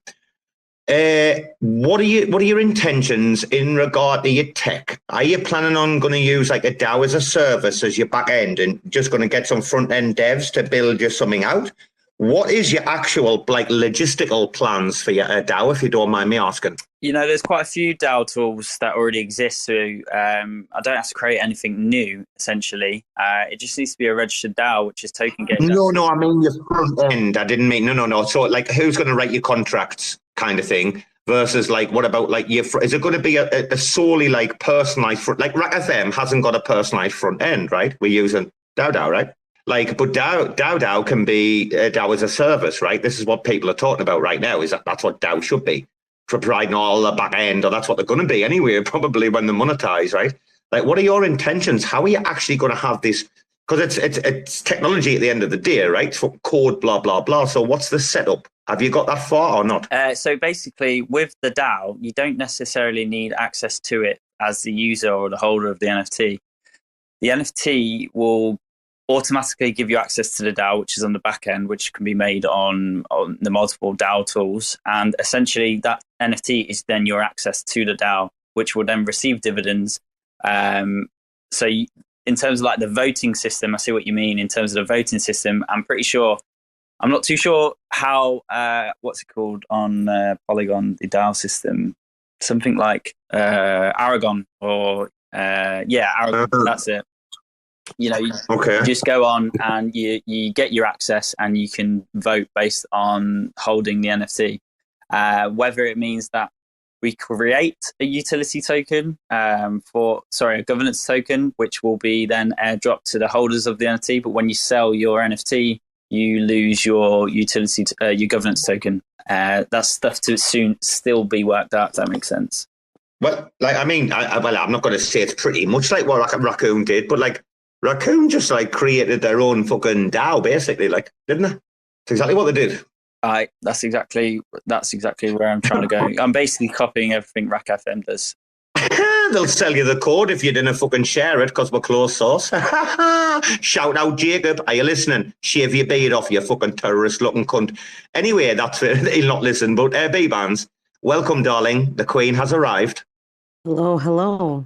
what are your intentions in regard to your tech? Are you planning on going to use like a DAO as a service as your back end and just going to get some front end devs to build you something out? What is your actual logistical plans for your DAO, if you don't mind me asking? There's quite a few DAO tools that already exist, so I don't have to create anything new, essentially. It just needs to be a registered DAO, which is token game. No, I mean your front end. I didn't mean, no. So, who's going to write your contracts kind of thing versus, what about, is it going to be a solely, personalized front? RAC FM hasn't got a personalized front end, right? We're using DAO, right? But DAO can be DAO as a service, right? This is what people are talking about right now, is that's what DAO should be, providing all the back end, or that's what they're going to be anyway, probably when they monetize, right? What are your intentions? How are you actually going to have this? Because it's technology at the end of the day, right? It's for code, blah, blah, blah. So what's the setup? Have you got that far or not? So basically, with the DAO, you don't necessarily need access to it as the user or the holder of the NFT. The NFT will automatically give you access to the DAO, which is on the back end, which can be made on the multiple DAO tools. And essentially, that NFT is then your access to the DAO, which will then receive dividends. In terms of like the voting system, I see what you mean. In terms of the voting system, I'm not too sure how, what's it called on Polygon, the DAO system? Something like Aragon or, Aragon, that's it. You just go on and you get your access and you can vote based on holding the NFT. Whether it means that we create a utility token, a governance token, which will be then airdropped to the holders of the NFT. But when you sell your NFT, you lose your utility, your governance token. That's stuff to soon still be worked out, if that makes sense. Well, I'm not going to say it's pretty much like what Raccoon did, but like Raccoon just like created their own fucking DAO, basically, like, didn't they? That's exactly what they did. That's exactly where I'm trying to go. I'm basically copying everything RAC FM does. They'll sell you the code if you didn't fucking share it because we're closed source. Shout out, Jacob. Are you listening? Shave your beard off, you fucking terrorist-looking cunt. Anyway, that's it. He'll not listen. But Bbandz, welcome, darling. The Queen has arrived. Hello.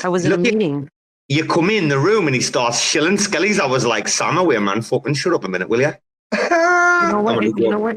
I was in a meeting. You come in the room and he starts shilling skellies. I was like, Sam, away, man. Fucking shut up a minute, will you? You know what?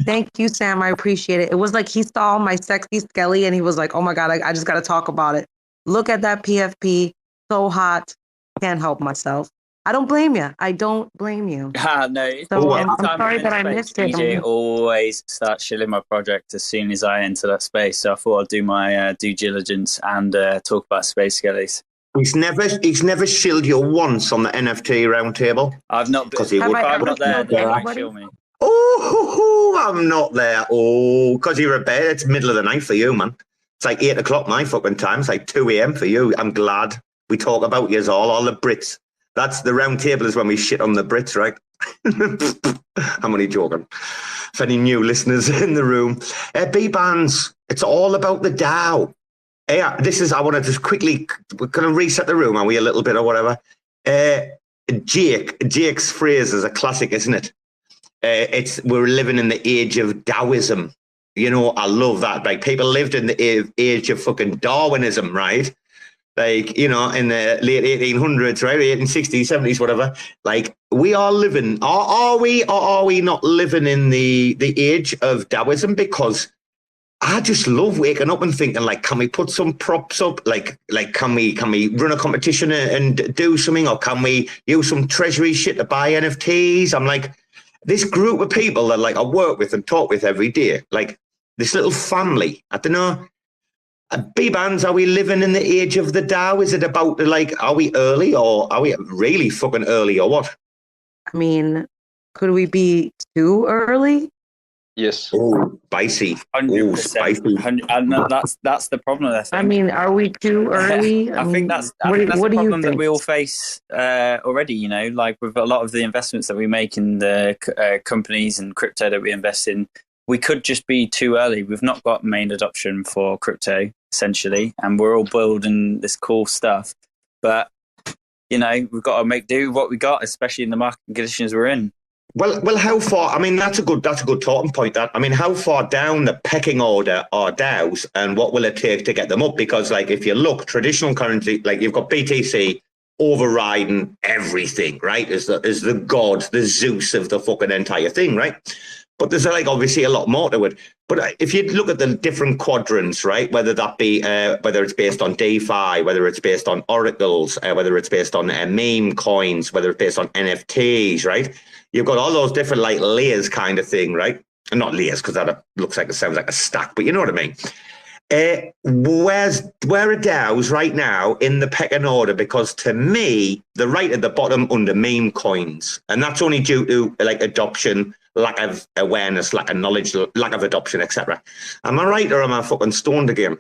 Thank you, Sam. I appreciate it. It was like he saw my sexy skelly and he was like, oh my God, I just got to talk about it. Look at that PFP. So hot. Can't help myself. I don't blame you. No. So I'm sorry that I missed it. DJ always starts shilling my project as soon as I enter that space. So I thought I'd do my due diligence and talk about space skellies. He's never shilled you once on the NFT roundtable. I've not been. I'm not there. Don't shill me. Oh, I'm not there. Oh, because you're a bed. It's middle of the night for you, man. It's like 8 o'clock my fucking time. It's like 2 a.m. for you. I'm glad we talk about yous all the Brits. That's the round table is when we shit on the Brits, right? I'm only joking. For any new listeners in the room. Bbandz, it's all about the DAO. Yeah, I want to just quickly, we're going to reset the room, are we, a little bit or whatever? Jake's phrase is a classic, isn't it? We're living in the age of Taoism. You know, I love that. Like, people lived in the age of fucking Darwinism, right? Like, you know, in the late 1800s, right? 1860s, 70s, whatever. Like, we are living, are we not living in the age of Taoism? Because I just love waking up and thinking, like, can we put some props up? Like, can we run a competition and do something? Or can we use some treasury shit to buy NFTs? I'm like, this group of people that, like, I work with and talk with every day, like, this little family, I don't know. Bbandz, are we living in the age of the DAO? Is it about, like, are we early or are we really fucking early or what? I mean, could we be too early? Yes. Oh, spicy. 100%. Oh, spicy. And that's the problem. I mean, are we too early? I think that's the problem that we all face already, you know, like with a lot of the investments that we make in the companies and crypto that we invest in, we could just be too early. We've not got main adoption for crypto, essentially, and we're all building this cool stuff. But, you know, we've got to make do with what we got, especially in the market conditions we're in. Well, how far? I mean, that's a good talking point. That, I mean, how far down the pecking order are DAOs, and what will it take to get them up? Because, like, if you look, traditional currency, like, you've got BTC overriding everything, right? Is the god, the Zeus of the fucking entire thing, right? But there's, like, obviously a lot more to it. But if you look at the different quadrants, right, whether that be whether it's based on DeFi, whether it's based on oracles, whether it's based on meme coins, whether it's based on NFTs, right? You've got all those different, like, layers kind of thing, right? And not layers, because that sounds like a stack, but you know what I mean. Where are DAOs right now in the pecking order? Because to me, they're right at the bottom under meme coins, and that's only due to, like, adoption, lack of awareness, lack of knowledge, lack of adoption, etc. Am I right, or am I fucking stoned again?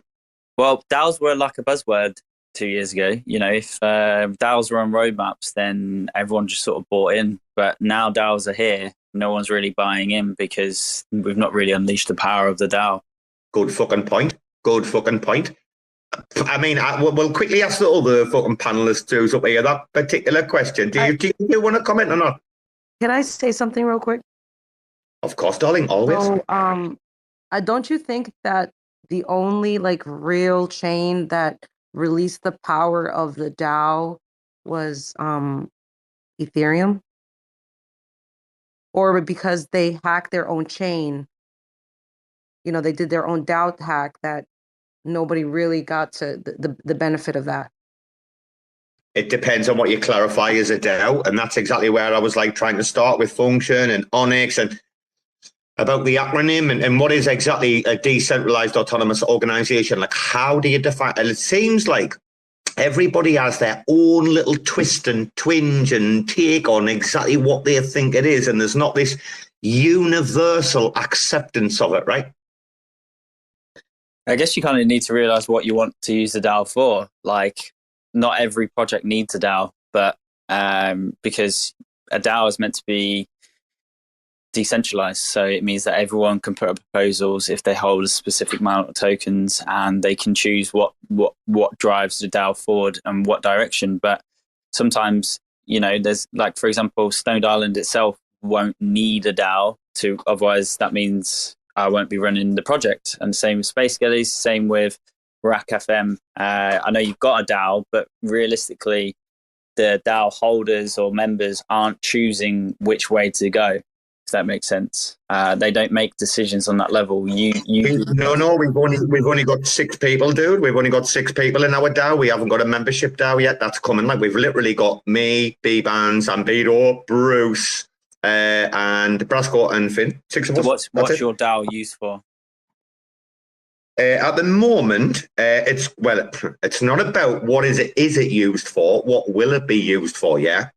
Well, DAOs were like a buzzword 2 years ago. You know, if DAOs were on roadmaps, then everyone just sort of bought in. But now DAOs are here, no one's really buying in because we've not really unleashed the power of the DAO. Good fucking point. I mean, we'll quickly ask the other fucking panelists who's up here that particular question. Do you want to comment or not? Can I say something real quick? Of course, darling, always. So, don't you think that the only like real chain that released the power of the DAO was Ethereum? Or because they hacked their own chain, you know, they did their own DAO hack that nobody really got to the benefit of that? It depends on what you clarify as a DAO, and that's exactly where I was like trying to start with Function and Onyx and about the acronym and what is exactly a decentralized autonomous organization. Like, how do you define it? And it seems like everybody has their own little twist and twinge and take on exactly what they think it is, and there's not this universal acceptance of it, right? I guess you kind of need to realize what you want to use the DAO for. Like, not every project needs a DAO, but because a DAO is meant to be decentralized, so it means that everyone can put up proposals if they hold a specific amount of tokens, and they can choose what drives the DAO forward and what direction. But sometimes, you know, there's like, for example, Stoned Island itself won't need a DAO to, otherwise that means I won't be running the project. And same with Space Gillies, same with RAC FM. I know you've got a DAO, but realistically, the DAO holders or members aren't choosing which way to go. If that makes sense. They don't make decisions on that level. No, we've only got 6 people, dude. We've only got 6 people in our DAO. We haven't got a membership DAO yet. That's coming. Like, we've literally got me, Bbandz, Ambido, Bruce, and Brasco and Finn. 6 of us. What's your DAO used for? At the moment, it's not about what is it used for. What will it be used for? Yeah,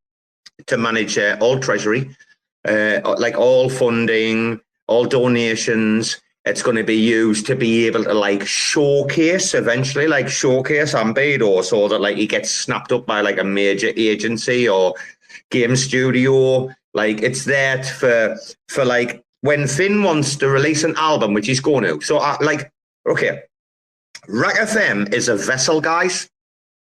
to manage all treasury. Like all funding, all donations, it's going to be used to be able to like showcase Ambido, so that like he gets snapped up by like a major agency or game studio. Like, it's there for like when Finn wants to release an album, which he's going to. So okay, RAC FM is a vessel, guys,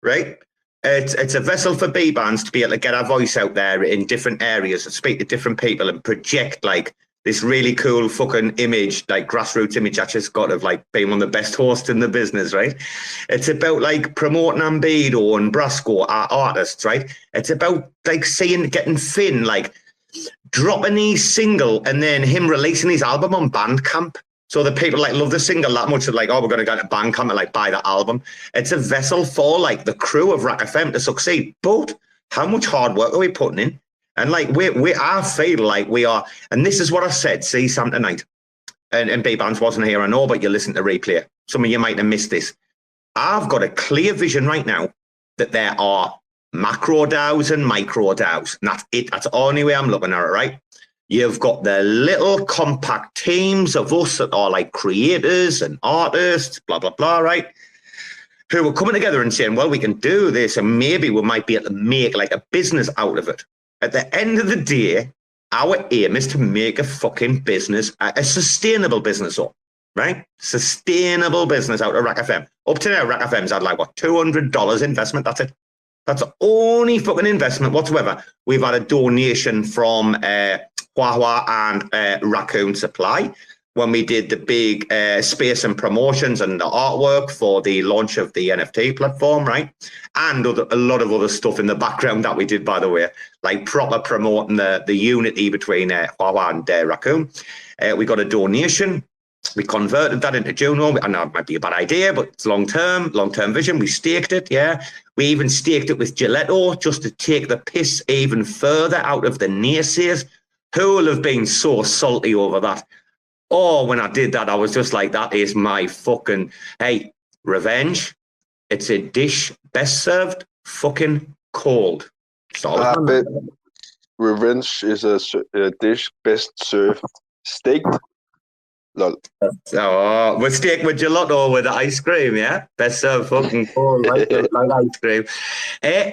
right? It's a vessel for Bbandz to be able to get our voice out there in different areas and speak to different people and project like this really cool fucking image, like grassroots image I just got of like being one of the best hosts in the business, right? It's about like promoting Ambido and Brasco, our artists, right? It's about like getting Finn like dropping his single and then him releasing his album on Bandcamp. So the people like love the single that much, like, oh, we're going to go to Bandcamp and like buy the album. It's a vessel for like the crew of RAC FM to succeed. But how much hard work are we putting in? And like I feel like we are, and this is what I said, see Sam tonight. And Bbandz wasn't here, I know, but you listen to replay. Some of you might have missed this. I've got a clear vision right now that there are macro DAOs and micro DAOs. And that's it. That's the only way I'm looking at it, right? You've got the little compact teams of us that are like creators and artists, blah, blah, blah, right? Who are coming together and saying, well, we can do this and maybe we might be able to make like a business out of it. At the end of the day, our aim is to make a fucking business, a sustainable business up, right? Sustainable business out of RAC FM. Up to now, RAC FM's had like, what, $200 investment? That's it. That's the only fucking investment whatsoever. We've had a donation from Huahua and Raccoon Supply when we did the big space and promotions and the artwork for the launch of the NFT platform, right? And a lot of other stuff in the background that we did, by the way, like proper promoting the unity between Huahua and Raccoon. We got a donation. We converted that into Juno. I know it might be a bad idea, but it's long-term vision. We staked it, yeah. We even staked it with Gelato just to take the piss even further out of the naysayers who will have been so salty over that. Oh, when I did that, I was just like, that is my fucking, hey, revenge. It's a dish best served fucking cold. But revenge is a dish best served staked. Lol. Oh, we're steak with gelato with ice cream, yeah? Best of fucking cool, like ice cream.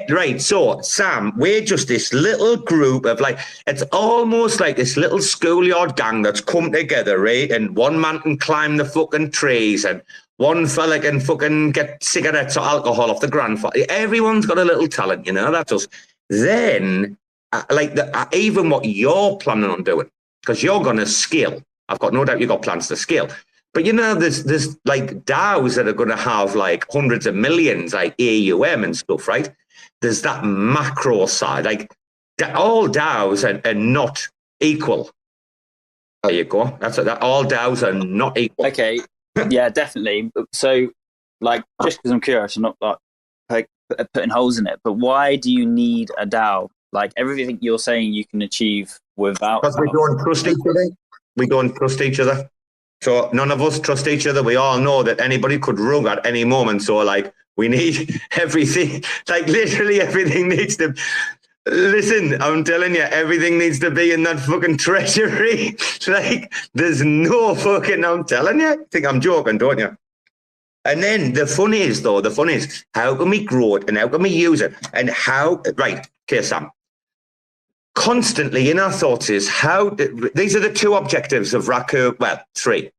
Right, so, Sam, we're just this little group of, like, it's almost like this little schoolyard gang that's come together, right? And one man can climb the fucking trees, and one fella can fucking get cigarettes or alcohol off the grandfather. Everyone's got a little talent, you know? That's us. Then, even what you're planning on doing, because you're going to scale. I've got no doubt you've got plans to scale. But, you know, there's like DAOs that are going to have like hundreds of millions, like AUM and stuff, right? There's that macro side. Like, all DAOs are not equal. There you go. That's it. All DAOs are not equal. Okay. Yeah, definitely. So, like, just because I'm curious, I'm not like putting holes in it, but why do you need a DAO? Like, everything you're saying you can achieve without... Because we don't trust each other. We don't trust each other. So none of us trust each other. We all know that anybody could run at any moment. So, like, we need everything. Like, literally everything needs to... Listen, I'm telling you, everything needs to be in that fucking treasury. Like, there's no fucking... I'm telling you. You think I'm joking, don't you? And then the fun is, how can we grow it and how can we use it? And how... Right, okay, Sam. Constantly in our thoughts is these are the two objectives of RAC. Well, three.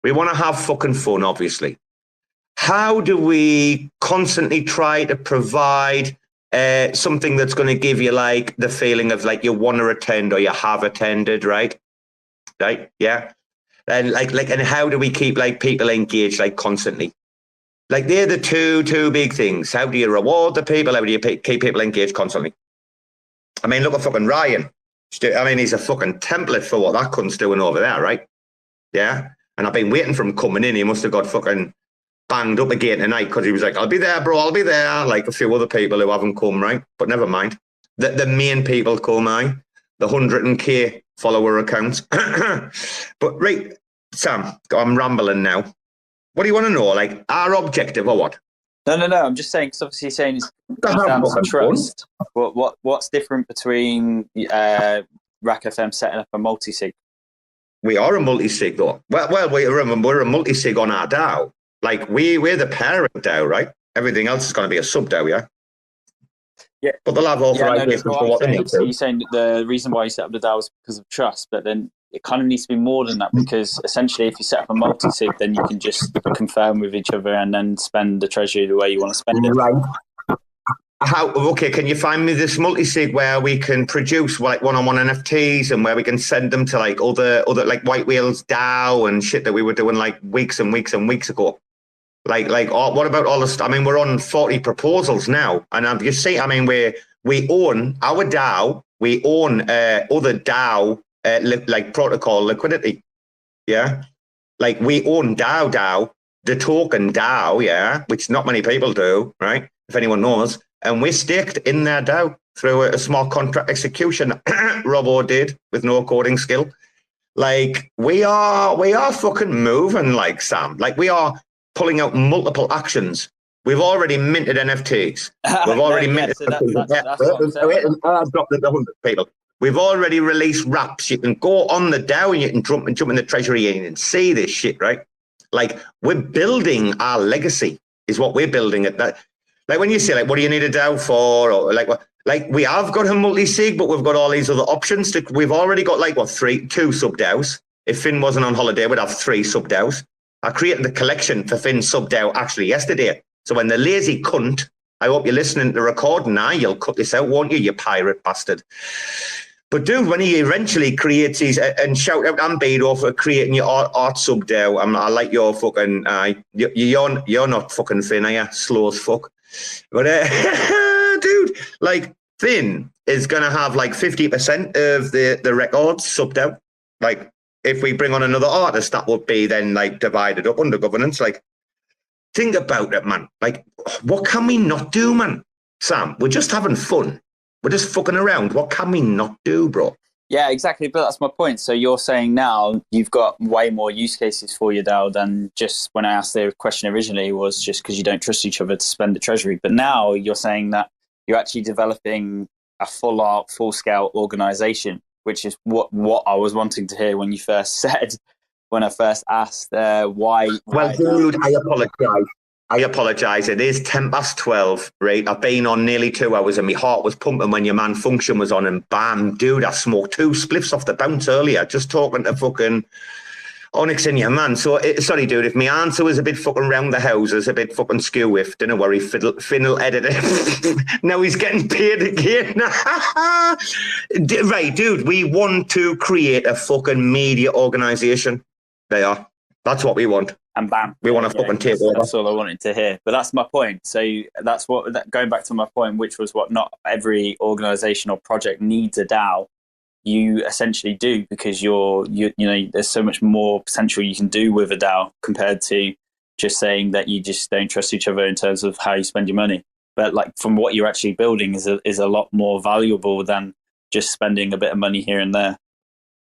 We want to have fucking fun, obviously. How do we constantly try to provide something that's going to give you like the feeling of like you want to attend or you have attended, right? Right? Yeah. And and how do we keep like people engaged like constantly? Like they're the two big things. How do you reward the people? How do you keep people engaged constantly? I mean, look at fucking Ryan. I mean, he's a fucking template for what that cunt's doing over there, right? Yeah. And I've been waiting for him coming in. He must have got fucking banged up again tonight because he was like, I'll be there, bro, I'll be there. Like a few other people who haven't come, right? But never mind. The main people come, right? The 100K follower accounts. But, right, Sam, I'm rambling now. What do you want to know? Like, our objective or what? No. I'm just saying, because obviously saying it's down to trust. What's different between RAC FM setting up a multi-sig? We are a multi-sig, though. Well, we're a multi-sig on our DAO. Like, we're the parent DAO, right? Everything else is going to be a sub-DAO, yeah? Yeah. But they'll have authorization for what they need to. You're saying the reason why you set up the DAO is because of trust, but then it kind of needs to be more than that, because essentially if you set up a multi-sig, then you can just confirm with each other and then spend the treasury the way you want to spend it. Right. Okay, can you find me this multi-sig where we can produce like one-on-one NFTs and where we can send them to like other like White Whales DAO and shit that we were doing like weeks and weeks and weeks ago? What about all this? I mean, we're on 40 proposals now, and you see, I mean, we own our DAO, we own other DAO like protocol liquidity, yeah. Like we own DAO, the token DAO, yeah, which not many people do, right? If anyone knows, and we're staked in their DAO through a smart contract execution. Robo did with no coding skill. Like we are fucking moving, like Sam. Like we are pulling out multiple actions. We've already minted NFTs. We've already minted. That's I've dropped the 100 people. We've already released wraps. You can go on the DAO and you can jump in the treasury and you can see this shit, right? Like we're building our legacy is what we're building at that. Like when you say like, what do you need a DAO for? Or like we have got a multi-sig, but we've got all these other options. We've already got like two sub DAOs. If Finn wasn't on holiday, we'd have 3 sub DAOs. I created the collection for Finn's sub DAO actually yesterday. So when the lazy cunt, I hope you're listening to the recording now, you'll cut this out, won't you, you pirate bastard? But dude, when he eventually creates these, and shout out Bbandz for creating your art sub DAO. I like your fucking, you're not fucking Finn, are you? Slow as fuck. But dude, like Finn is going to have like 50% of the records subbed out. Like if we bring on another artist, that would be then like divided up under governance. Like think about it, man. Like what can we not do, man? Sam, we're just having fun. We're just fucking around. What can we not do, bro? Yeah, exactly. But that's my point. So you're saying now you've got way more use cases for your DAO than just when I asked the question originally was just because you don't trust each other to spend the treasury. But now you're saying that you're actually developing a full-scale organization, which is what I was wanting to hear when you first said when I first asked why. Well, dude, I apologise. It is 12:10, right? I've been on nearly 2 hours and my heart was pumping when your man Function was on, and bam, dude, I smoked 2 spliffs off the bounce earlier just talking to fucking Onyx and your man. So, sorry, dude, if my answer was a bit fucking round the houses, a bit fucking skew-whiffed, don't worry, Finn will edit it. Now he's getting paid again. Right, dude, we want to create a fucking media organisation. That's what we want. And bam, we want to fucking take over. That's all I wanted to hear. But that's my point. So that's going back to my point, which was what not every organisation or project needs a DAO. You essentially do, because you know there's so much more potential you can do with a DAO compared to just saying that you just don't trust each other in terms of how you spend your money. But like from what you're actually building is a lot more valuable than just spending a bit of money here and there.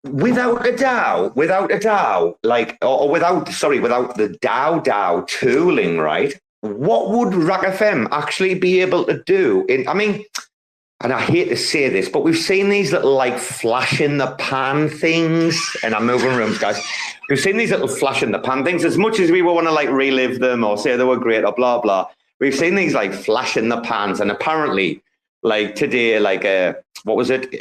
Without a DAO, like, or without the DAO tooling, right? What would RAC FM actually be able to do? And I hate to say this, but we've seen these little like flash in the pan things, and I'm moving rooms, guys. We've seen these little flash in the pan things. As much as we want to like relive them or say they were great or blah blah, we've seen these like flash in the pans, and apparently, like today, like what was it?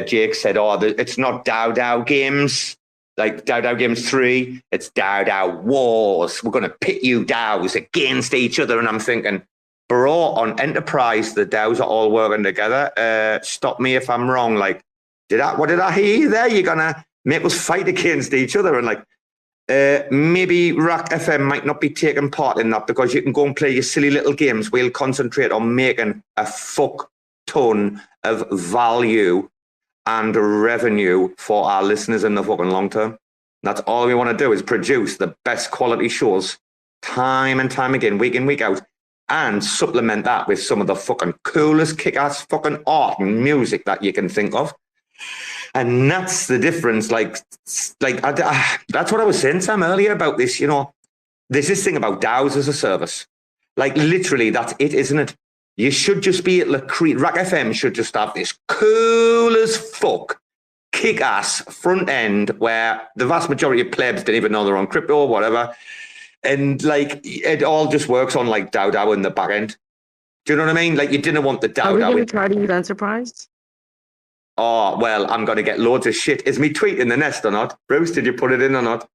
Jake said, it's not DAO games, like DAO Games 3. It's DAO Wars. We're going to pit you DAOs against each other. And I'm thinking, bro, on Enterprise, the DAOs are all working together. Stop me if I'm wrong. Like, what did I hear there? You're going to make us fight against each other. And like, maybe RAC FM might not be taking part in that, because you can go and play your silly little games. We'll concentrate on making a fuck ton of value and revenue for our listeners in the fucking long term. That's all we want to do, is produce the best quality shows time and time again, week in, week out, and supplement that with some of the fucking coolest kick-ass fucking art and music that you can think of. And that's the difference. That's what I was saying, Sam, earlier about this, you know, there's this thing about DAOs as a service. Like, literally, that's it, isn't it? You should just be able to create. RAC FM should just have this cool as fuck, kick-ass front end where the vast majority of plebs don't even know they're on crypto or whatever. And like, it all just works on like DAO in the back end. Do you know what I mean? Like, you didn't want the DAO. Are we going to try to use Enterprise? Oh, well, I'm going to get loads of shit. Is me tweet in the nest or not? Bruce, did you put it in or not?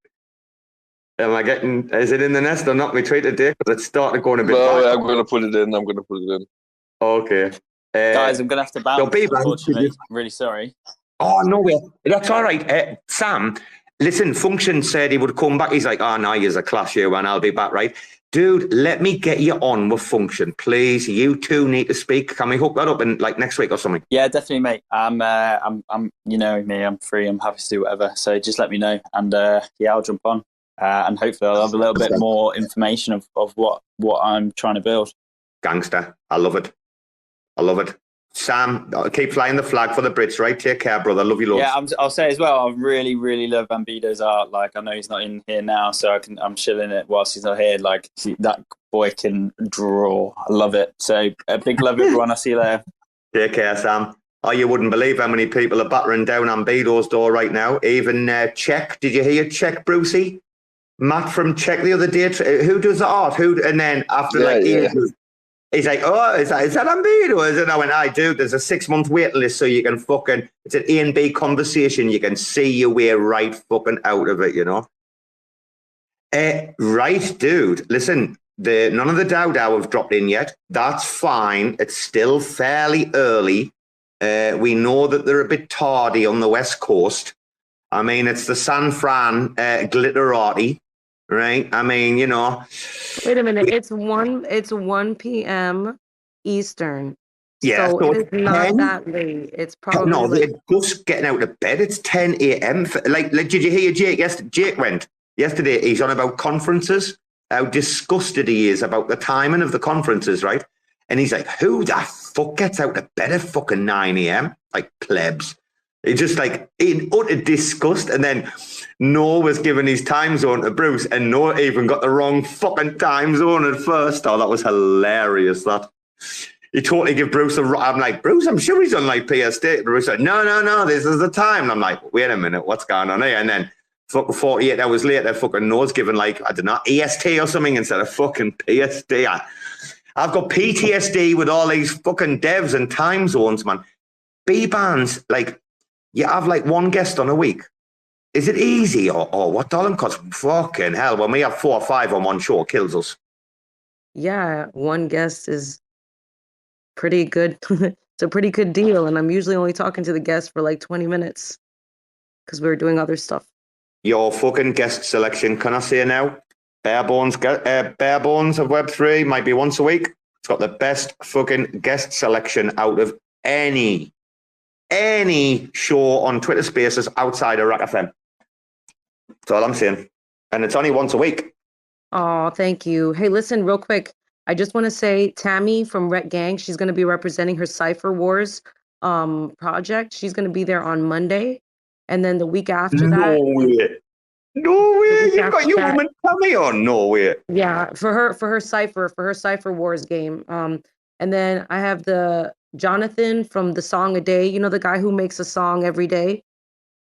Is it in the nest or not? Me tweet today? Because it's starting going a bit back. I'm going to put it in. Okay. Guys, I'm going to have to bounce, unfortunately. I'm really sorry. Oh, no way. That's all right. Sam, listen, Function said he would come back. He's like, no, he's a class year and I'll be back, right? Dude, let me get you on with Function, please. You two need to speak. Can we hook that up in like next week or something? Yeah, definitely, mate. I'm you know me, I'm free. I'm happy to do whatever. So just let me know, and I'll jump on, and hopefully I'll have a little bit more information of what I'm trying to build. Gangster, I love it. Sam, keep flying the flag for the Brits, right? Take care, brother. Love you loads. Yeah, I'll say as well, I really, really love Bambido's art. Like, I know he's not in here now, so I'm chilling it whilst he's not here. Like, that boy can draw. I love it. So, a big love, everyone. I'll see you later. Take care, Sam. Oh, you wouldn't believe how many people are battering down Bambido's door right now. Even Czech. Did you hear Czech, Brucey? Matt from Czech the other day. Who does the art? And then after he's like, is that Bambido? And I went, dude, there's a 6-month wait list, so you can fucking, it's an A and B conversation. You can see your way right fucking out of it, you know? Right, dude. Listen, none of the DAO have dropped in yet. That's fine. It's still fairly early. We know that they're a bit tardy on the West Coast. I mean, it's the San Fran glitterati. Right, I mean, you know. Wait a minute, it's 1 p.m. Eastern. Yeah, so it's not that late. It's probably no, they're just getting out of bed. It's 10 a.m. Like, did you hear Jake? Jake went yesterday. He's on about conferences. How disgusted he is about the timing of the conferences, right? And he's like, "Who the fuck gets out of bed at fucking 9 a.m. like plebs?" It's just like in utter disgust. And then Noah was giving his time zone to Bruce, and Noah even got the wrong fucking time zone at first. Oh, that was hilarious. That he totally gave Bruce I'm like, Bruce, I'm sure he's on like PST. Bruce said, no, this is the time. And I'm like, wait a minute, what's going on here? And then fucking 48 hours later, fucking nose given like, I don't know, EST or something instead of fucking PSD. I've got PTSD with all these fucking devs and time zones, man. Bbandz, like, you have like one guest on a week. Is it easy or what, darling? Because fucking hell, when we have 4 or 5 on one show, it kills us. Yeah, one guest is pretty good. It's a pretty good deal. And I'm usually only talking to the guest for like 20 minutes because we were doing other stuff. Your fucking guest selection, can I say now? Bare bones of Web3 might be once a week. It's got the best fucking guest selection out of any show on Twitter Spaces outside of RAC FM. That's all I'm saying. And it's only once a week. Oh, thank you. Hey, listen, real quick. I just want to say Tammy from Rhett Gang, she's going to be representing her Cypher Wars project. She's going to be there on Monday. And then the week after that. No way. You got your woman Tammy on? No way. Yeah, for her Cypher Wars game. And then I have the Jonathan from the Song a Day. You know, the guy who makes a song every day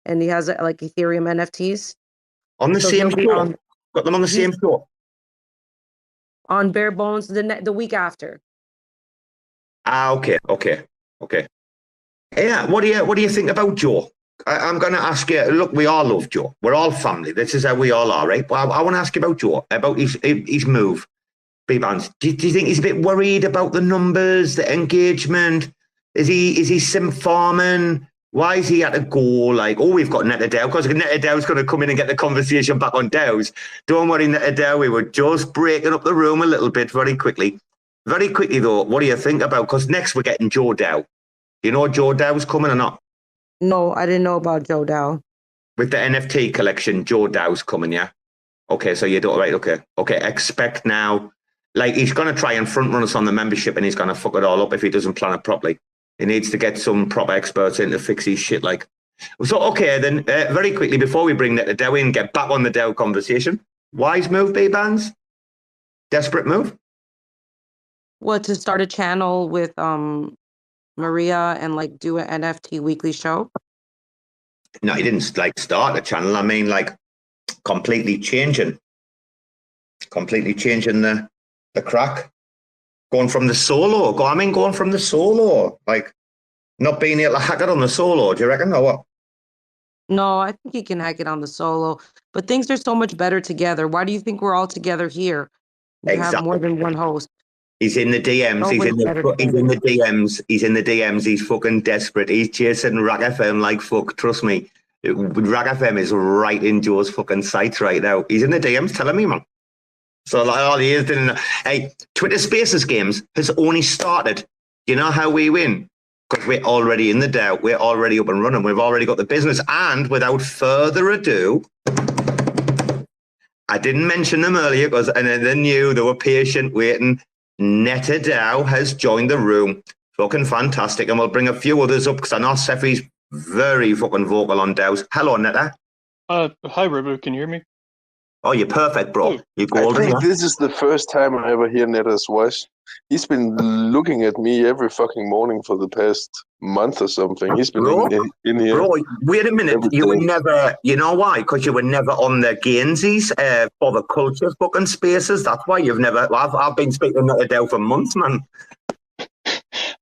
and he has like Ethereum NFTs. On the same show? Got them on the same show? On Bare Bones the week after. Okay. Yeah, what do you think about Joe? I'm going to ask you, look, we all love Joe. We're all family. This is how we all are, right? But I want to ask you about Joe, about his move. Bbandz, do you think he's a bit worried about the numbers, the engagement? Is he sim farming? Why is he had to go like, oh, we've got Neta DAO, because Neta DAO is going to come in and get the conversation back on DAOs. Don't worry, Neta DAO, we were just breaking up the room a little bit very quickly. Very quickly, though, what do you think about, because next we're getting Joe DAO. You know Joe DAO's coming or not? No, I didn't know about Joe DAO. With the NFT collection, Joe DAO's coming, yeah? Okay, so you don't, right, okay. Expect now, like he's going to try and front run us on the membership and he's going to fuck it all up if he doesn't plan it properly. He needs to get some proper experts in to fix his shit, like. So, okay, then, very quickly, before we bring Neta DAO in, get back on the DAO conversation. Wise move, Bbandz? Desperate move? What, to start a channel with Maria and like do an NFT weekly show? No, he didn't like start a channel. I mean, like completely changing the crack. Going from the solo, going from the solo, like not being able to hack it on the solo. Do you reckon or what? No, I think he can hack it on the solo, but things are so much better together. Why do you think we're all together here? We have more than one host. He's in the DMs. He's in the DMs. He's in the DMs. He's fucking desperate. He's chasing RAC FM like fuck. Trust me. RAC FM is right in Joe's fucking sights right now. He's in the DMs telling me, man. So like all he is doing. Hey, Twitter Spaces games has only started. You know how we win? Because we're already in the DAO. We're already up and running. We've already got the business. And without further ado, I didn't mention them earlier because they knew they were patient waiting. Neta DAO has joined the room. Fucking fantastic. And we'll bring a few others up because I know Cephii's very fucking vocal on DAOs. Hello, Neta. Hi, Robo. Can you hear me? Oh, you're perfect, bro. You're I golden. think this is the first time I ever hear Neta's voice. He's been looking at me every fucking morning for the past month or something. He's been in here. Bro, wait a minute. You were never, you know why? Because you were never on the Gainsies for the culture fucking spaces. That's why you've never, I've been speaking to Neta DAO for months, man.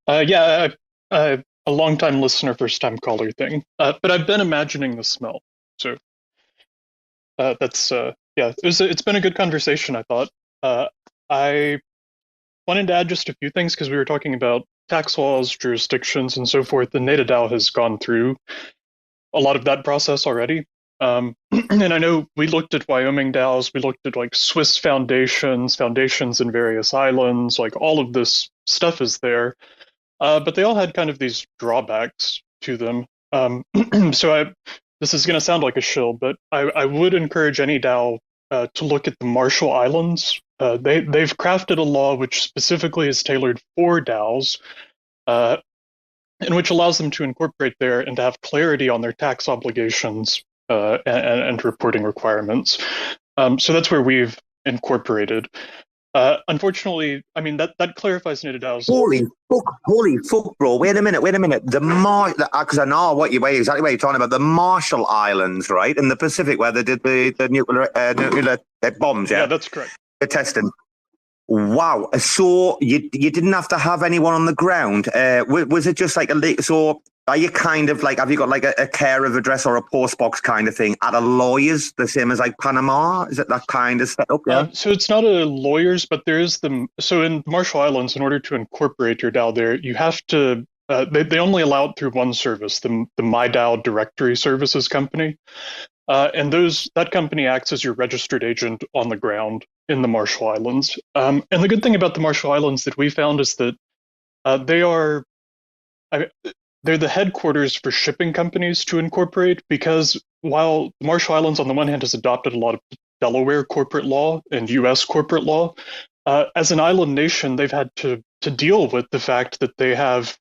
Yeah, a long-time listener, first-time caller thing. But I've been imagining the smell. So that's, yeah, it's been a good conversation, I thought. I wanted to add just a few things because we were talking about tax laws, jurisdictions, and so forth. The Neta DAO has gone through a lot of that process already. And I know we looked at Wyoming DAOs, we looked at like Swiss foundations in various islands, like all of this stuff is there. But they all had kind of these drawbacks to them. So this is going to sound like a shill, but I would encourage any DAO to look at the Marshall Islands. They've crafted a law which specifically is tailored for DAOs, and which allows them to incorporate there and to have clarity on their tax obligations and reporting requirements. So that's where we've incorporated. Unfortunately, I mean that clarifies Neta DAO's. Holy fuck, bro! Wait a minute. Because I know exactly what you're talking about. The Marshall Islands, right, in the Pacific, where they did the nuclear bombs. Yeah, that's correct. The testing. Wow. So you didn't have to have anyone on the ground. Was it just like so? Are you kind of like, have you got like a care of address or a post box kind of thing at a lawyer's, the same as like Panama? Is it that kind of setup? Yeah. So it's not a lawyer's, but there is so in Marshall Islands, in order to incorporate your DAO there, you have to, they only allow it through one service, the MyDAO Directory Services Company. And that company acts as your registered agent on the ground in the Marshall Islands. And the good thing about the Marshall Islands that we found is that they're the headquarters for shipping companies to incorporate, because while the Marshall Islands on the one hand has adopted a lot of Delaware corporate law and US corporate law, as an island nation, they've had to deal with the fact that they have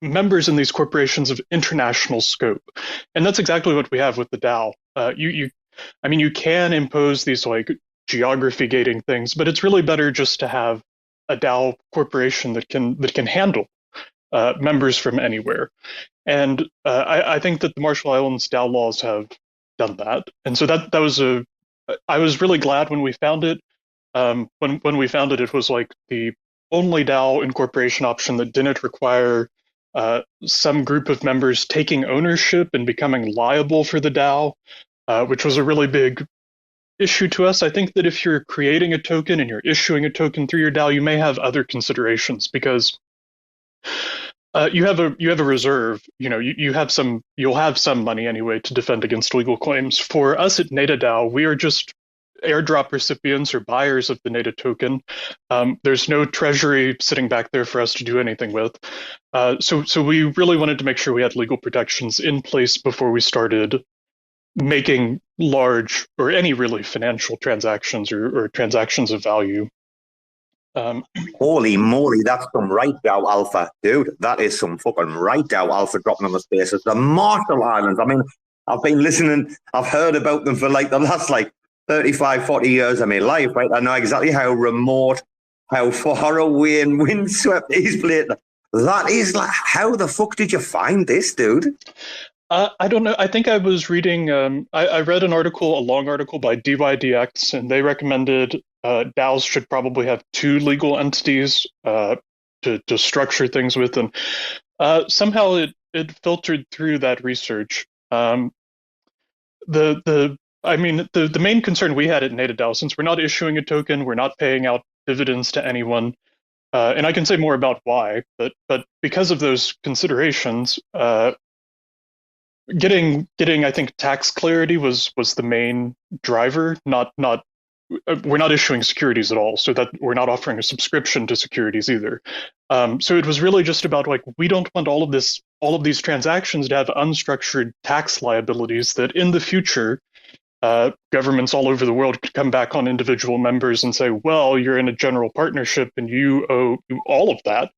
members in these corporations of international scope. And that's exactly what we have with the DAO. You can impose these like geography gating things, but it's really better just to have a DAO corporation that can handle members from anywhere. And I think that the Marshall Islands DAO laws have done that. And so that was I was really glad when we found it. When we found it, it was like the only DAO incorporation option that didn't require some group of members taking ownership and becoming liable for the DAO, which was a really big issue to us. I think that if you're creating a token and you're issuing a token through your DAO, you may have other considerations, because you have a reserve. You'll have some money anyway to defend against legal claims. For us at Neta DAO, we are just airdrop recipients or buyers of the Neta token. There's no treasury sitting back there for us to do anything with. So we really wanted to make sure we had legal protections in place before we started making large or any really financial transactions or transactions of value. Holy moly, that's some right DAO alpha, dude. That is some fucking right DAO alpha dropping on the spaces. The Marshall Islands. I mean, I've been listening. I've heard about them for like the last 35, 40 years of my life, right? I know exactly how remote, how far away and windswept these places. That is like, how the fuck did you find this, dude? I don't know. I think I was reading, I read a long article by DYDX, and they recommended DAOs should probably have two legal entities to structure things with. And somehow it filtered through that research. The main concern we had at Neta DAO, since we're not issuing a token, we're not paying out dividends to anyone, and I can say more about why, but because of those considerations, getting I think tax clarity was the main driver. We're not issuing securities at all, so that we're not offering a subscription to securities either. So it was really just about we don't want all of these transactions to have unstructured tax liabilities that in the future governments all over the world could come back on individual members and say, well, you're in a general partnership and you owe all of that.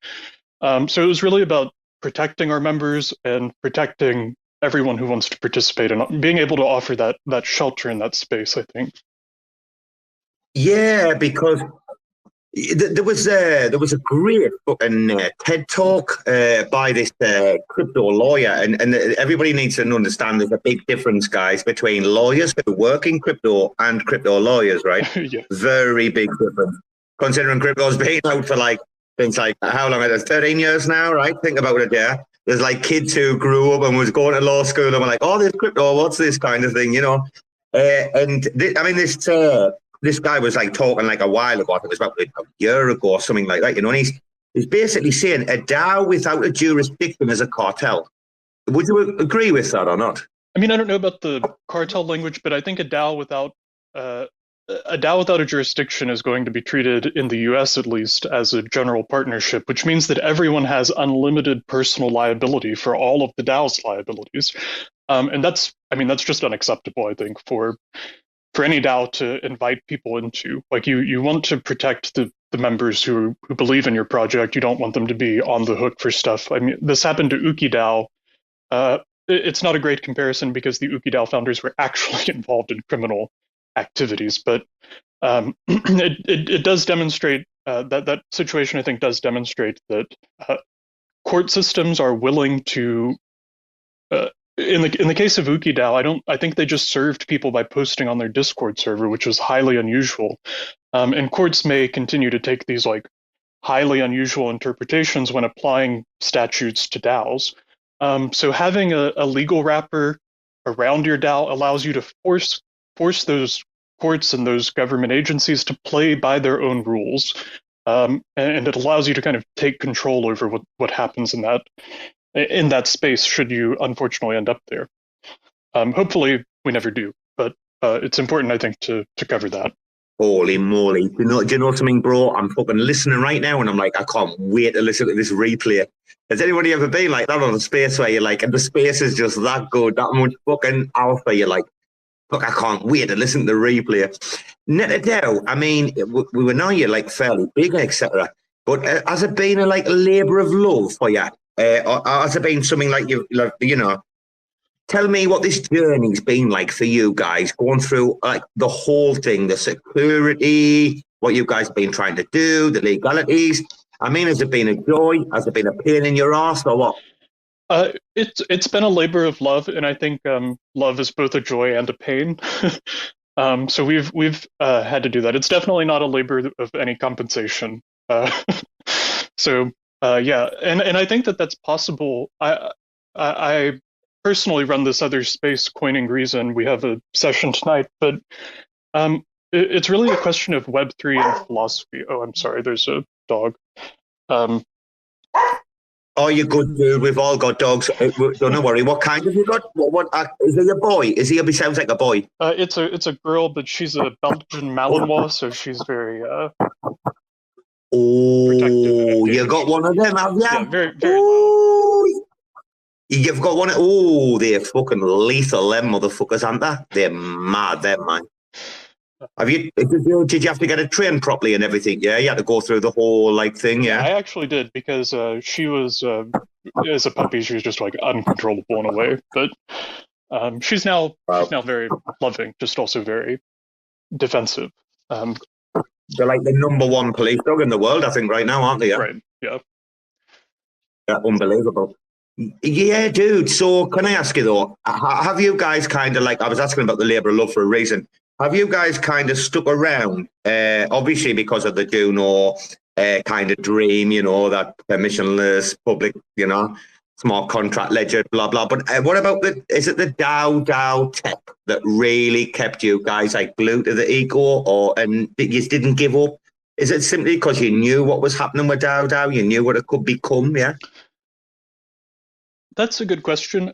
So it was really about protecting our members and protecting everyone who wants to participate and being able to offer that shelter in that space, I think. Yeah, because there was a great fucking TED talk by this crypto lawyer, and everybody needs to understand there's a big difference, guys, between lawyers who work in crypto and crypto lawyers, right? Yeah. Very big difference. Considering crypto's been out for things like how long? 13 years now, right? Think about it, yeah. There's kids who grew up and was going to law school and were like, oh, this crypto, what's this kind of thing, This guy was talking a while ago. I think it was about a year ago or something like that, and he's basically saying a DAO without a jurisdiction is a cartel. Would you agree with that or not? I mean, I don't know about the cartel language, but I think a DAO without a jurisdiction is going to be treated, in the US at least, as a general partnership, which means that everyone has unlimited personal liability for all of the DAO's liabilities. And that's just unacceptable, I think, for any DAO to invite people into. You want to protect the members who believe in your project. You don't want them to be on the hook for stuff. I mean, this happened to OnyxDAO. It's not a great comparison because the OnyxDAO founders were actually involved in criminal activities, but it does demonstrate that situation. I think does demonstrate that court systems are willing to. In the case of OnyxDAO, I think they just served people by posting on their Discord server, which was highly unusual. And courts may continue to take these like highly unusual interpretations when applying statutes to DAOs. So having a legal wrapper around your DAO allows you to force those courts and those government agencies to play by their own rules. And it allows you to kind of take control over what happens in that space should you unfortunately end up there. Hopefully we never do, but it's important, I think, to cover that. Holy moly. Do you know something, bro? I'm fucking listening right now and I'm like, I can't wait to listen to this replay. Has anybody ever been like that on a space where you're like, and the space is just that good, that much fucking alpha, you're like, fuck, I can't wait to listen to the replay. Neta DAO, I mean, we know you're like fairly big, etc. But has it been a labour of love for you? Or has it been something like you know? Tell me what this journey's been like for you guys, going through like the whole thing, the security, what you guys have been trying to do, the legalities. I mean, has it been a joy? Has it been a pain in your ass or what? It's been a labor of love, and I think love is both a joy and a pain. So we've had to do that. It's definitely not a labor of any compensation. So yeah, and I think that's possible. I personally run this other space, Coining Reason. We have a session tonight, but it's really a question of Web3 and philosophy. Oh, I'm sorry, there's a dog. Oh, you're good, dude. We've all got dogs. Don't worry. What kind have you got? What is he a boy? He sounds like a boy. It's a girl, but she's a Belgian Malinois, so she's very oh, you got one of them, have you? Yeah, very, very loud. You've got one. Oh, they're fucking lethal, them motherfuckers, aren't they? They're mad, them, man. Did you have to get it trained properly and everything? Yeah, you had to go through the whole thing. Yeah, I actually did, because she was as a puppy, she was just like uncontrollable in a way. But she's now very loving, just also very defensive. They're like the number one police dog in the world, I think, right now, aren't they? Yeah? Right. Yeah. Yeah, unbelievable. Yeah, dude. So can I ask you though, have you guys kind of I was asking about the labour of love for a reason. Have you guys kind of stuck around, obviously because of the do no kind of dream, that permissionless public, smart contract ledger, blah, blah. But what about is it the DAO tech that really kept you guys glued to the ego and you just didn't give up? Is it simply because you knew what was happening with DAO? You knew what it could become, yeah? That's a good question.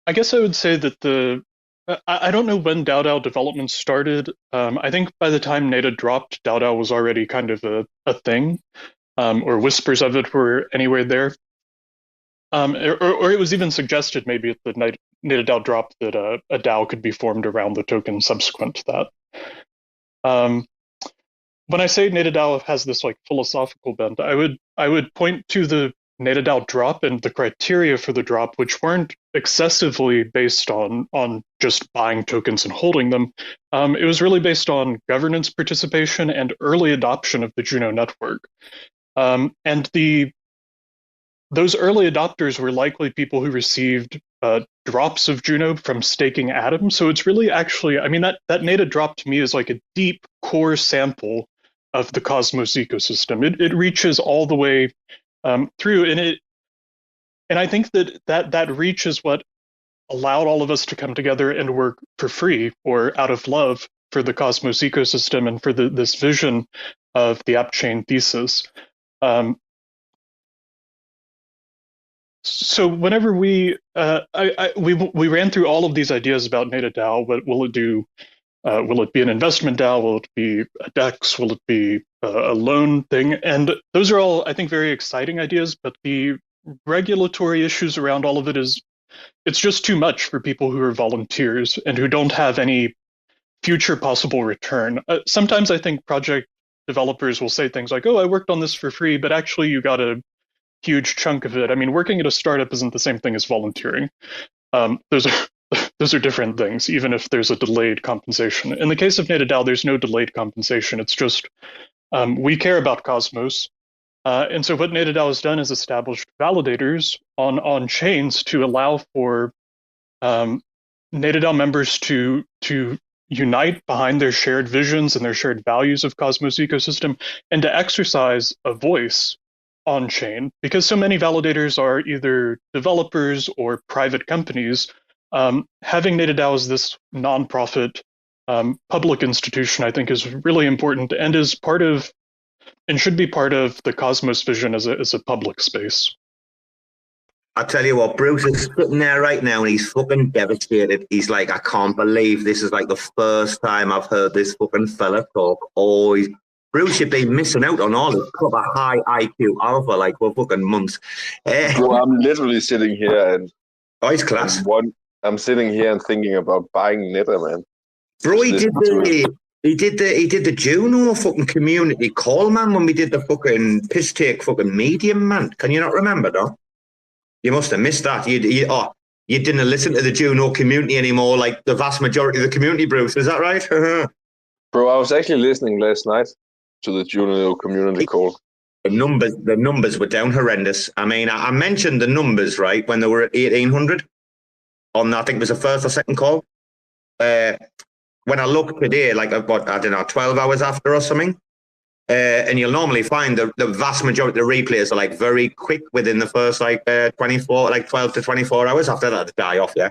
I guess I would say that I don't know when DAO development started. I think by the time Neta dropped, DAO was already kind of a thing, or whispers of it were anywhere there. Or it was even suggested maybe at the Neta DAO drop that a DAO could be formed around the token subsequent to that. When I say Neta DAO has this philosophical bent, I would point to the Neta DAO drop and the criteria for the drop, which weren't excessively based on just buying tokens and holding them. It was really based on governance participation and early adoption of the Juno network. And those early adopters were likely people who received drops of Juno from staking atoms. So it's really actually, that Neta drop to me is like a deep core sample of the Cosmos ecosystem. It reaches all the way through, and I think that reach is what allowed all of us to come together and work for free or out of love for the Cosmos ecosystem and for this vision of the app chain thesis. So whenever we ran through all of these ideas about Neta DAO, what will it do? Will it be an investment DAO? Will it be a DEX? Will it be a loan thing? And those are all, I think, very exciting ideas, but the regulatory issues around all of it it's just too much for people who are volunteers and who don't have any future possible return. Sometimes I think project developers will say things like, oh, I worked on this for free, but actually you got a huge chunk of it. Working at a startup isn't the same thing as volunteering. those are different things, even if there's a delayed compensation. In the case of Neta DAO, there's no delayed compensation. It's just we care about Cosmos. And so what Neta DAO has done is established validators on chains to allow for Neta DAO members to unite behind their shared visions and their shared values of Cosmos ecosystem, and to exercise a voice on chain, because so many validators are either developers or private companies. Having Neta DAO as this nonprofit public institution, I think, is really important and is part of, and should be part of, the Cosmos vision as a public space. I tell you what, Bruce is sitting there right now and he's fucking devastated. He's like, I can't believe this is like the first time I've heard this fucking fella talk. Oh, Bruce, you've been missing out on all this proper high IQ alpha like for fucking months. Bro, I'm literally sitting here and he's class. I'm sitting here and thinking about buying Neta, man. Bro, he did the Juno fucking community call, man, when we did the fucking piss take fucking medium, man. Can you not remember, though? You must have missed that. You didn't listen to the Juno community anymore, like the vast majority of the community, Bruce. Is that right? Bro, I was actually listening last night to the Juno community call. The numbers were down horrendous. I mean, I mentioned the numbers, right, when they were at 1,800 on, I think it was the first or second call. When I look today, like, what, I don't know, 12 hours after or something, and you'll normally find the vast majority of the replays are like very quick within the first 12 to 24 hours. After that, they die off. Yeah,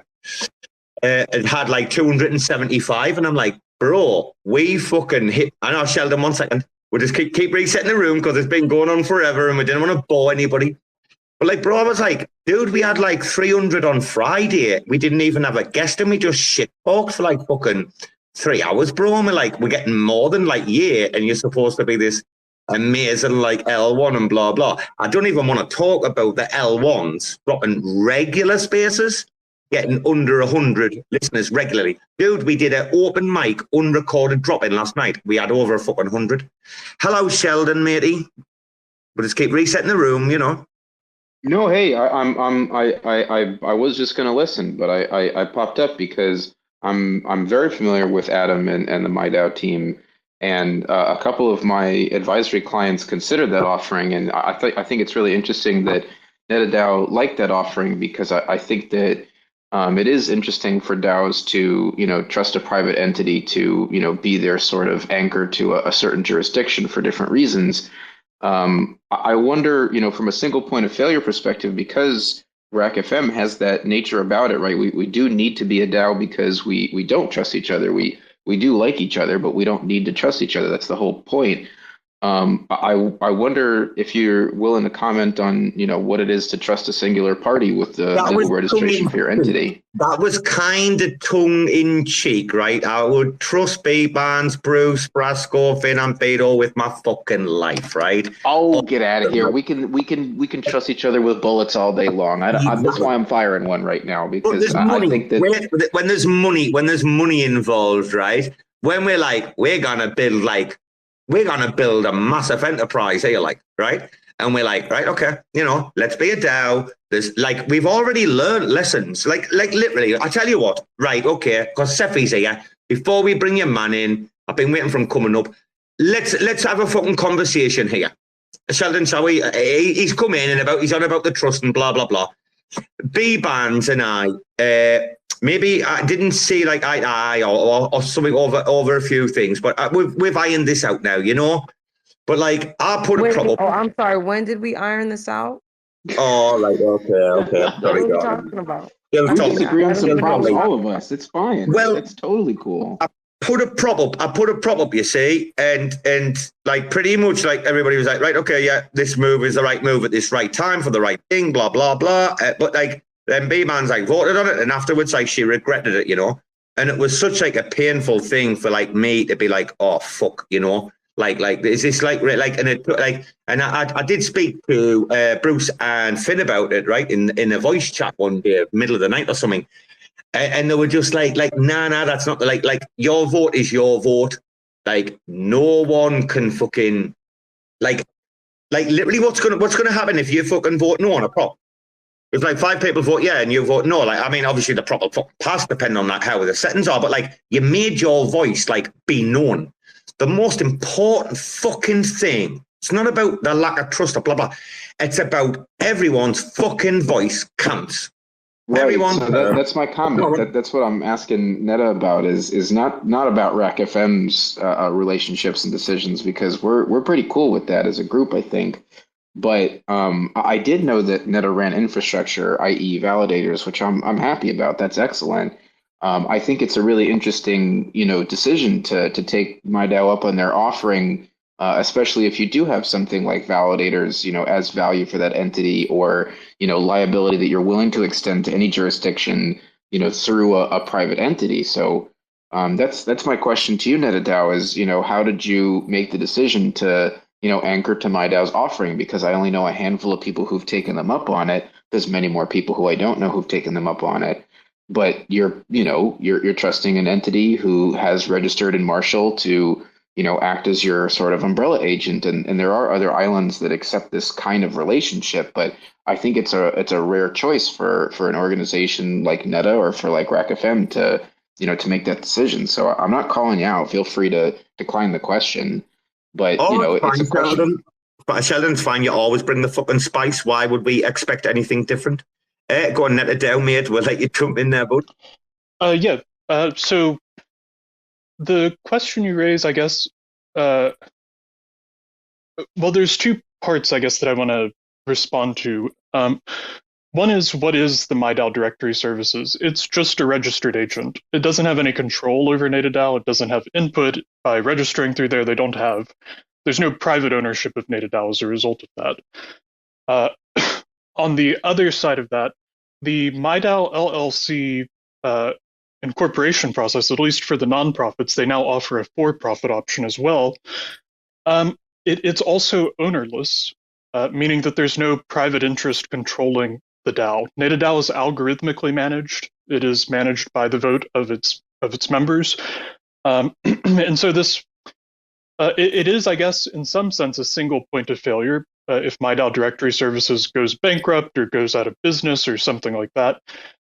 it had like 275, and I'm like, bro, we fucking hit. I know, Sheldon, 1 second. We'll just keep resetting the room because it's been going on forever, and we didn't want to bore anybody. But like, bro, I was like, dude, we had like 300 on Friday. We didn't even have a guest, and we just shit talked for like fucking 3 hours, bro. And we're getting more than like, yeah, and you're supposed to be this amazing like L1 and blah blah. I don't even want to talk about the L1s dropping regular spaces, getting under 100 listeners regularly. Dude, we did an open mic unrecorded drop-in last night. We had over a fucking 100. Hello, Sheldon, matey. We'll just keep resetting the room, you know. No, hey, I was just gonna listen, but I popped up because I'm very familiar with Adam and the MyDAO team, and a couple of my advisory clients considered that offering, and I think it's really interesting that Neta DAO liked that offering, because I think that it is interesting for DAOs to trust a private entity to be their sort of anchor to a certain jurisdiction for different reasons. I wonder, from a single point of failure perspective, because RAC FM has that nature about it, right? We do need to be a DAO because we don't trust each other. We do like each other, but we don't need to trust each other. That's the whole point. I wonder if you're willing to comment on what it is to trust a singular party with the legal registration for your entity. That was kind of tongue in cheek, right? I would trust Bbandz, Bruce, Brasco, Finn, and Beto with my fucking life, right? Oh, get out of here! We can trust each other with bullets all day long. That's why I'm firing one right now, because I think that when there's money involved, right? When we're gonna build a massive enterprise here, right? And we're like, right, okay, let's be a DAO. There's we've already learned lessons, like literally. I tell you what, right, okay, because Cephie's here. Before we bring your man in, I've been waiting for him coming up. Let's have a fucking conversation here. Sheldon, shall we? He's come in and he's on about the trust and blah blah blah. Bbandz and I, maybe I didn't see eye to eye or something over a few things, but we've ironed this out now, But I put a problem. Oh, I'm sorry. When did we iron this out? Oh, okay. What are we talking about? We disagree on some problems, all of us. It's fine. Well, it's totally cool. I put a prop up, you see, and pretty much everybody was like, right, okay, yeah, this move is the right move at this right time for the right thing, blah blah blah. But then Bbandz voted on it, and afterwards she regretted it, And it was such a painful thing for me to be like, oh fuck, is this and I did speak to Bruce and Finn about it, right, in a voice chat one day, middle of the night or something, and they were just nah, that's not your vote is your vote, no one can fucking literally what's gonna happen if you fucking vote no on a prop? If like 5 people vote yeah and you vote no, like I mean, obviously the proper pass depending on that how the settings are, but like you made your voice like be known. The most important fucking thing. It's not about the lack of trust or blah blah. It's about everyone's fucking voice counts. Right. Everyone. So that's my comment. That's what I'm asking Neta about. Is not about RAC FM's relationships and decisions, because we're pretty cool with that as a group, I think. But I did know that Neta ran infrastructure, i.e., validators, which I'm happy about. That's excellent. I think it's a really interesting, decision to take MyDAO up on their offering, especially if you do have something like validators, as value for that entity, or liability that you're willing to extend to any jurisdiction, through a private entity. So that's my question to you, Neta DAO, is how did you make the decision to anchor to MyDAO's offering? Because I only know a handful of people who've taken them up on it. There's many more people who I don't know who've taken them up on it. But you're trusting an entity who has registered in Marshall to, act as your sort of umbrella agent. And there are other islands that accept this kind of relationship. But I think it's a rare choice for an organization like Neta or for like RAC FM to make that decision. So I'm not calling you out. Feel free to decline the question. But it's a question. But Sheldon's fine. You always bring the fucking spice. Why would we expect anything different? Go on, Neta DAO, mate. We'll let you jump in there, bud. Yeah. So the question you raise, I guess, well, there's 2 parts, I guess, that I want to respond to. One is, what is the MyDAO directory services? It's just a registered agent. It doesn't have any control over Neta DAO. It doesn't have input. By registering through there, there's no private ownership of Neta DAO as a result of that. On the other side of that, the MyDAO LLC incorporation process, at least for the nonprofits, they now offer a for-profit option as well. It's also ownerless, meaning that there's no private interest controlling the DAO. Neta DAO is algorithmically managed. It is managed by the vote of its members, and so this it is, I guess, in some sense, a single point of failure. If MyDAO directory services goes bankrupt or goes out of business or something like that,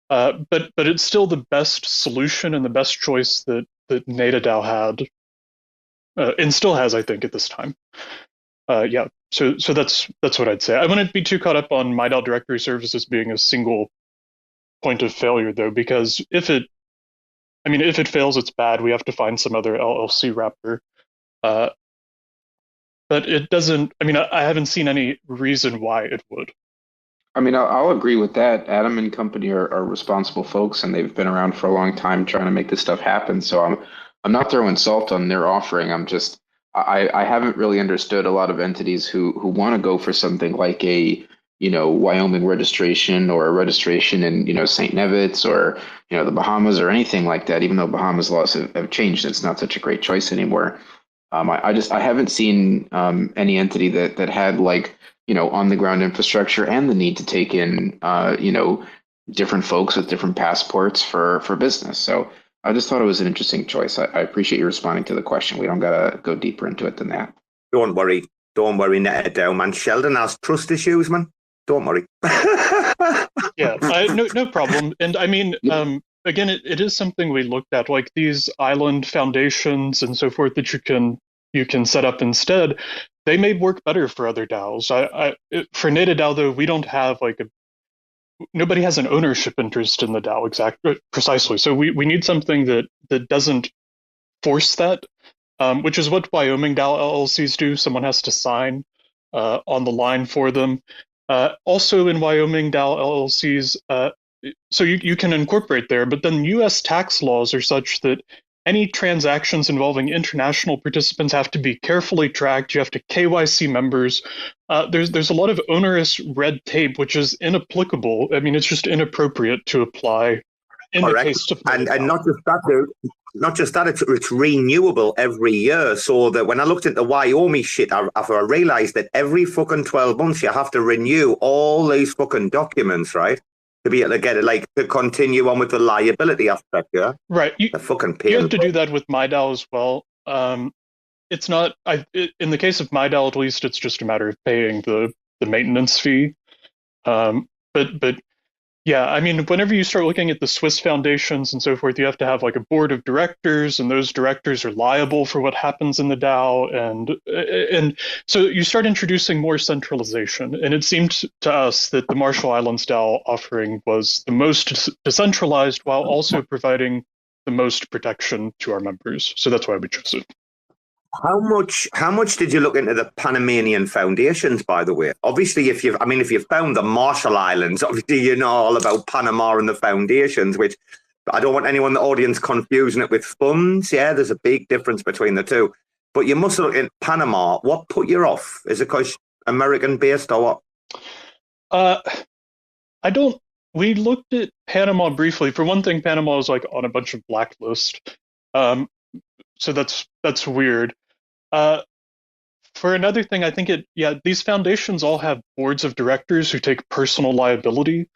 but it's still the best solution and the best choice that Neta DAO had and still has, I think, at this time. Yeah. So that's what I'd say. I wouldn't be too caught up on MyDAO directory services being a single point of failure, though, because if it fails, it's bad. We have to find some other LLC wrapper. But it doesn't. I haven't seen any reason why it would. I'll agree with that. Adam and company are responsible folks, and they've been around for a long time trying to make this stuff happen. So I'm not throwing salt on their offering. I haven't really understood a lot of entities who want to go for something like a Wyoming registration or a registration in St. Nevis or the Bahamas or anything like that. Even though Bahamas laws have changed, it's not such a great choice anymore. I haven't seen any entity that had on the ground infrastructure and the need to take in different folks with different passports for business. So I just thought it was an interesting choice. I appreciate you responding to the question. We don't gotta go deeper into it than that. Don't worry, Neta DAO, man. Sheldon has trust issues, man. Don't worry. Yeah, no problem. And again, it is something we looked at, like these island foundations and so forth that you can set up instead. They may work better for other DAOs. For Neta DAO, though, we don't have nobody has an ownership interest in the DAO precisely. So we need something that doesn't force that, which is what Wyoming DAO LLCs do. Someone has to sign on the line for them. Also in Wyoming DAO LLCs, so you can incorporate there, but then U.S. tax laws are such that any transactions involving international participants have to be carefully tracked. You have to KYC members. There's a lot of onerous red tape, which is inapplicable. It's just inappropriate to apply in the case of and not just that, dude. Not just that, it's renewable every year. So that when I looked at the Wyoming shit, I realized that every fucking 12 months you have to renew all these fucking documents, right? To be able to get it, to continue on with the liability aspect, yeah? Right. You have to do that with MyDAO as well. It's not, in the case of MyDAO, at least, it's just a matter of paying the maintenance fee. But yeah, I mean, whenever you start looking at the Swiss foundations and so forth, you have to have like a board of directors, and those directors are liable for what happens in the DAO, and so you start introducing more centralization. And it seemed to us that the Marshall Islands DAO offering was the most decentralized while also providing the most protection to our members. So that's why we chose it. How much did you look into the Panamanian foundations, by the way? Obviously, if you found the Marshall Islands, obviously you know all about Panama and the foundations, which I don't want anyone in the audience confusing it with funds. Yeah, there's a big difference between the two. But you must look in Panama. What put you off? Is it because American based or what? We looked at Panama briefly. For one thing, Panama is like on a bunch of blacklists. So that's weird. For another thing, I think these foundations all have boards of directors who take personal liability.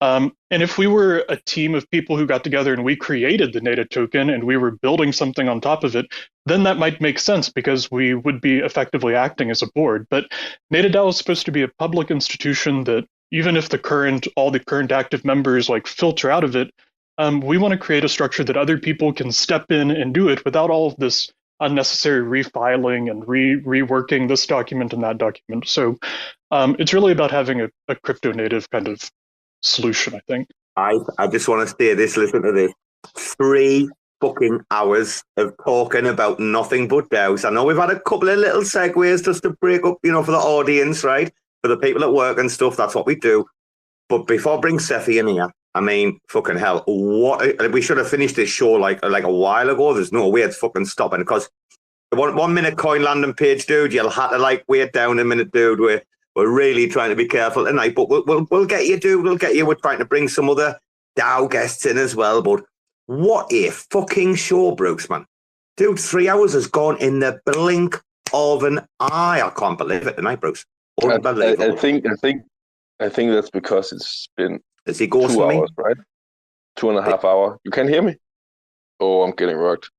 And if we were a team of people who got together and we created the Neta token and we were building something on top of it, then that might make sense because we would be effectively acting as a board. But Neta DAO is supposed to be a public institution that even if all the current active members like filter out of it, we want to create a structure that other people can step in and do it without all of this unnecessary refiling and reworking this document and that document. So it's really about having a crypto native kind of solution, I think. I just want to say this, listen to this. 3 fucking hours of talking about nothing but DAOs. I know we've had a couple of little segues just to break up, for the audience, right? For the people at work and stuff, that's what we do. But before I bring Cephii in here, I mean, fucking hell, we should have finished this show like a while ago. There's no way it's fucking stopping because the 1 minute coin landing page, dude, you'll have to wait down a minute, dude. We're really trying to be careful tonight, but we'll get you, dude. We'll get you. We're trying to bring some other DAO guests in as well, but what a fucking show, Bruce, man. Dude, 3 hours has gone in the blink of an eye. I can't believe it tonight, Bruce. I think that's because it's been 2 hours, right? 2.5 hours. You can't hear me? Oh, I'm getting rocked.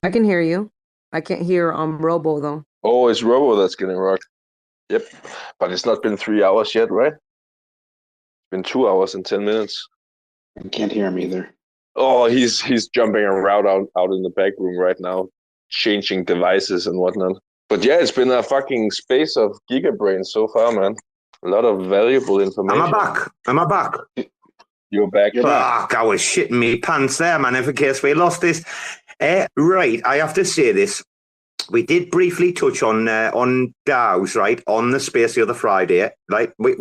I can hear you. I can't hear Robo though. Oh, it's Robo that's getting rocked. Yep, but it's not been 3 hours yet, right? It's been 2 hours and 10 minutes. I can't hear him either. Oh, he's jumping around out in the back room right now, changing devices and whatnot. But yeah, it's been a fucking space of gigabrains so far, man. A lot of valuable information. Am I back? You're back. Fuck, I was shitting me pants there, man, in case we lost this. Right, I have to say this. We did briefly touch on DAOs, right, on the space the other Friday, right? We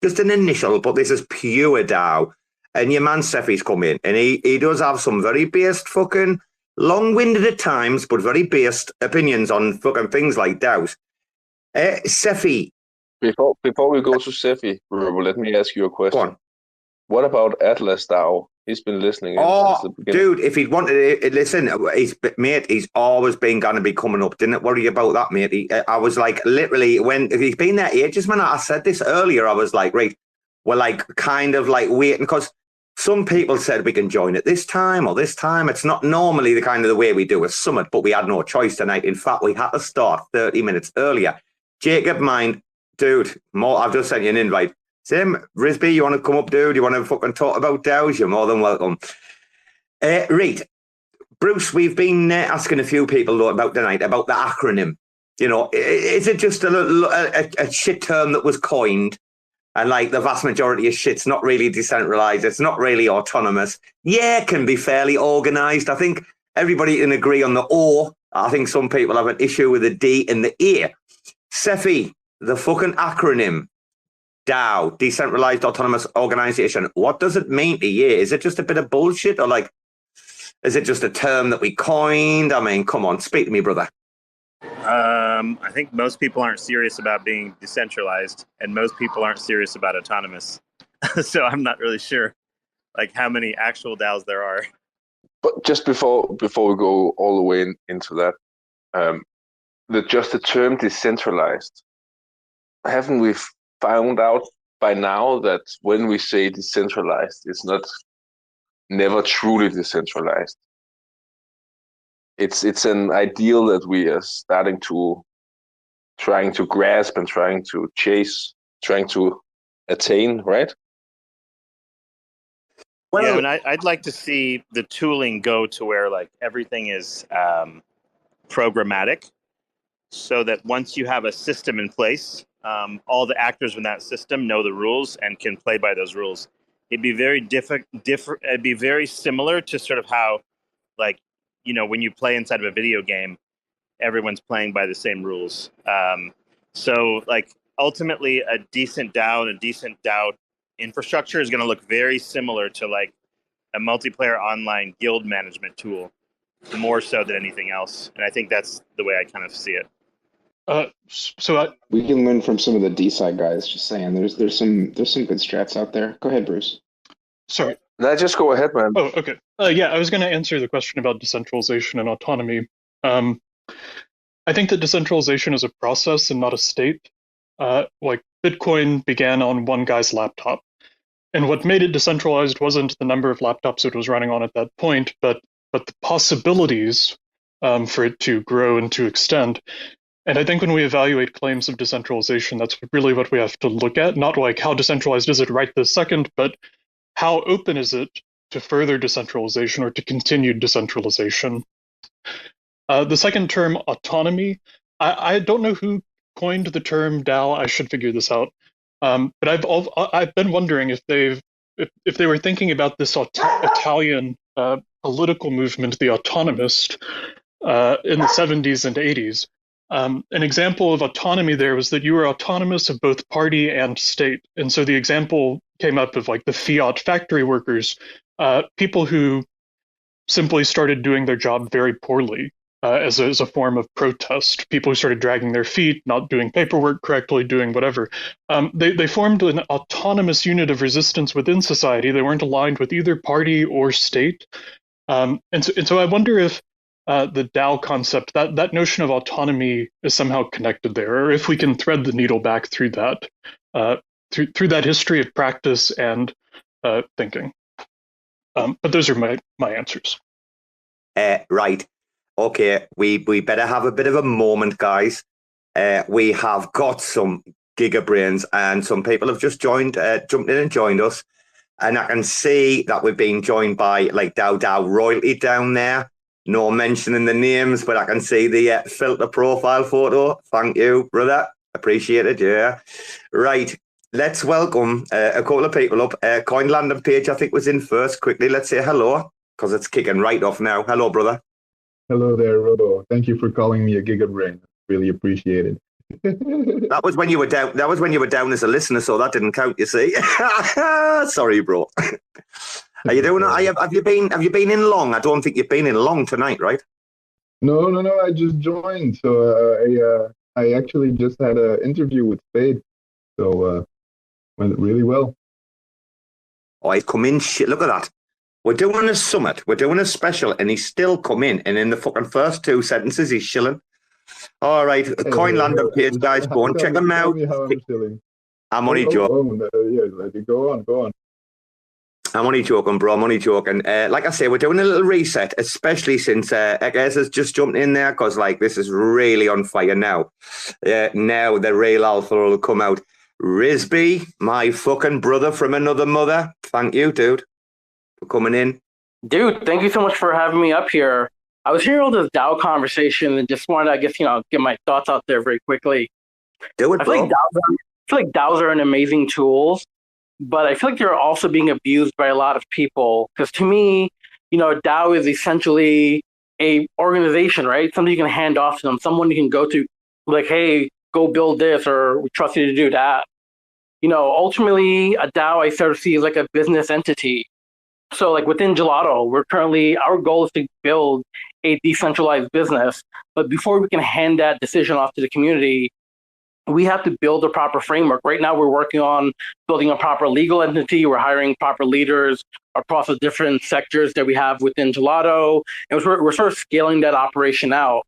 just an initial, but this is pure DAO. And your man Cephii's come in, and he does have some very based fucking, long-winded at times, but very based opinions on fucking things like DAOs. Cephii. Before we go to Cephii, let me ask you a question. Go on. What about Atlas DAO? He's been listening since the beginning. Dude, if he'd wanted it, listen, he's always been going to be coming up. Didn't worry about that, mate. I was like, literally, when he's been there ages, man, I said this earlier, I was like, right, we're like kind of like waiting, because some people said we can join at this time or this time. It's not normally the kind of the way we do a summit, but we had no choice tonight. In fact, we had to start 30 minutes earlier. Jacob, dude, I've just sent you an invite. Sam, Risby, you want to come up, dude? You want to fucking talk about DAOs? You're more than welcome. Right. Bruce, we've been asking a few people though about tonight, about the acronym. Is it just a shit term that was coined? And like the vast majority of shit's not really decentralized. It's not really autonomous. Yeah, it can be fairly organized. I think everybody can agree on the O. I think some people have an issue with the D and the E. Cephii, the fucking acronym, DAO, Decentralized Autonomous Organization. What does it mean to you? Is it just a bit of bullshit, or like, is it just a term that we coined? I mean, come on, speak to me, brother. I think most people aren't serious about being decentralized, and most people aren't serious about autonomous. So I'm not really sure, like, how many actual DAOs there are. But just before we go all the way into that, the term decentralized, haven't we found out by now that when we say decentralized, it's never truly decentralized? It's an ideal that we are trying to grasp and trying to chase, trying to attain, right? Well, yeah, and I'd like to see the tooling go to where like everything is programmatic, so that once you have a system in place, all the actors in that system know the rules and can play by those rules. It'd be very different. It'd be very similar to sort of how, like, when you play inside of a video game, everyone's playing by the same rules. So, like, ultimately, a decent DAO and a decent DAO infrastructure is going to look very similar to like a multiplayer online guild management tool, more so than anything else. And I think that's the way I kind of see it. We can learn from some of the D-side guys. Just saying, there's some good strats out there. Go ahead, Bruce. Sorry. No, just go ahead, man. Oh, okay. Yeah, I was going to answer the question about decentralization and autonomy. I think that decentralization is a process and not a state. Like Bitcoin began on one guy's laptop. And what made it decentralized wasn't the number of laptops it was running on at that point, but the possibilities for it to grow and to extend. And I think when we evaluate claims of decentralization, that's really what we have to look at. Not like how decentralized is it right this second, but how open is it to further decentralization or to continued decentralization. The second term, autonomy, I don't know who coined the term DAO. I should figure this out. But I've been wondering if they were thinking about this Italian political movement, the autonomist, in the 70s and 80s. An example of autonomy there was that you were autonomous of both party and state. And so the example came up of like the fiat factory workers, people who simply started doing their job very poorly as a form of protest. People who started dragging their feet, not doing paperwork correctly, doing whatever. They formed an autonomous unit of resistance within society. They weren't aligned with either party or state. And so I wonder if the DAO concept, that notion of autonomy is somehow connected there, or if we can thread the needle back through that, through that history of practice and thinking. But those are my answers. Right. Okay, we better have a bit of a moment, guys. We have got some gigabrains, and some people have just jumped in and joined us. And I can see that we've been joined by like DAO royalty down there. No mentioning the names, but I can see the filter profile photo. Thank you, brother. Appreciate it. Yeah. Right. Let's welcome a couple of people up. Coinland and Page, I think, was in first. Quickly, let's say hello, because it's kicking right off now. Hello, brother. Hello there, Robo. Thank you for calling me a gigabrain. Really appreciate it. That was when you were down. That was when you were down as a listener, so that didn't count. You see. Sorry, bro. Are you doing? Have you been in long? I don't think you've been in long tonight, right? No. I just joined, so I actually just had an interview with Spade, so went really well. Oh, he's come in. Shit, look at that. We're doing a summit. We're doing a special, and he's still come in. And in the fucking first two sentences, he's shilling. All right, Coinland Page, guys, go on, check them out. I'm only joking. Go on. I'm only joking, bro. I'm only joking. Like I say, we're doing a little reset, especially since Eggers has just jumped in there, because like this is really on fire now. Now the real alpha will come out. Rizbe, my fucking brother from another mother. Thank you, dude, for coming in. Dude, thank you so much for having me up here. I was hearing all this DAO conversation and just wanted to, I guess, get my thoughts out there very quickly. Do it, bro. I feel like DAOs are an amazing tools, but I feel like they're also being abused by a lot of people. Because to me, DAO is essentially a organization, right? Something you can hand off to them, someone you can go to, like, hey, go build this, or we trust you to do that. Ultimately, a DAO I sort of see as like a business entity. So like within Gelato, our goal is to build a decentralized business. But before we can hand that decision off to the community, we have to build a proper framework. Right now, we're working on building a proper legal entity. We're hiring proper leaders across the different sectors that we have within Gelato. And we're sort of scaling that operation out.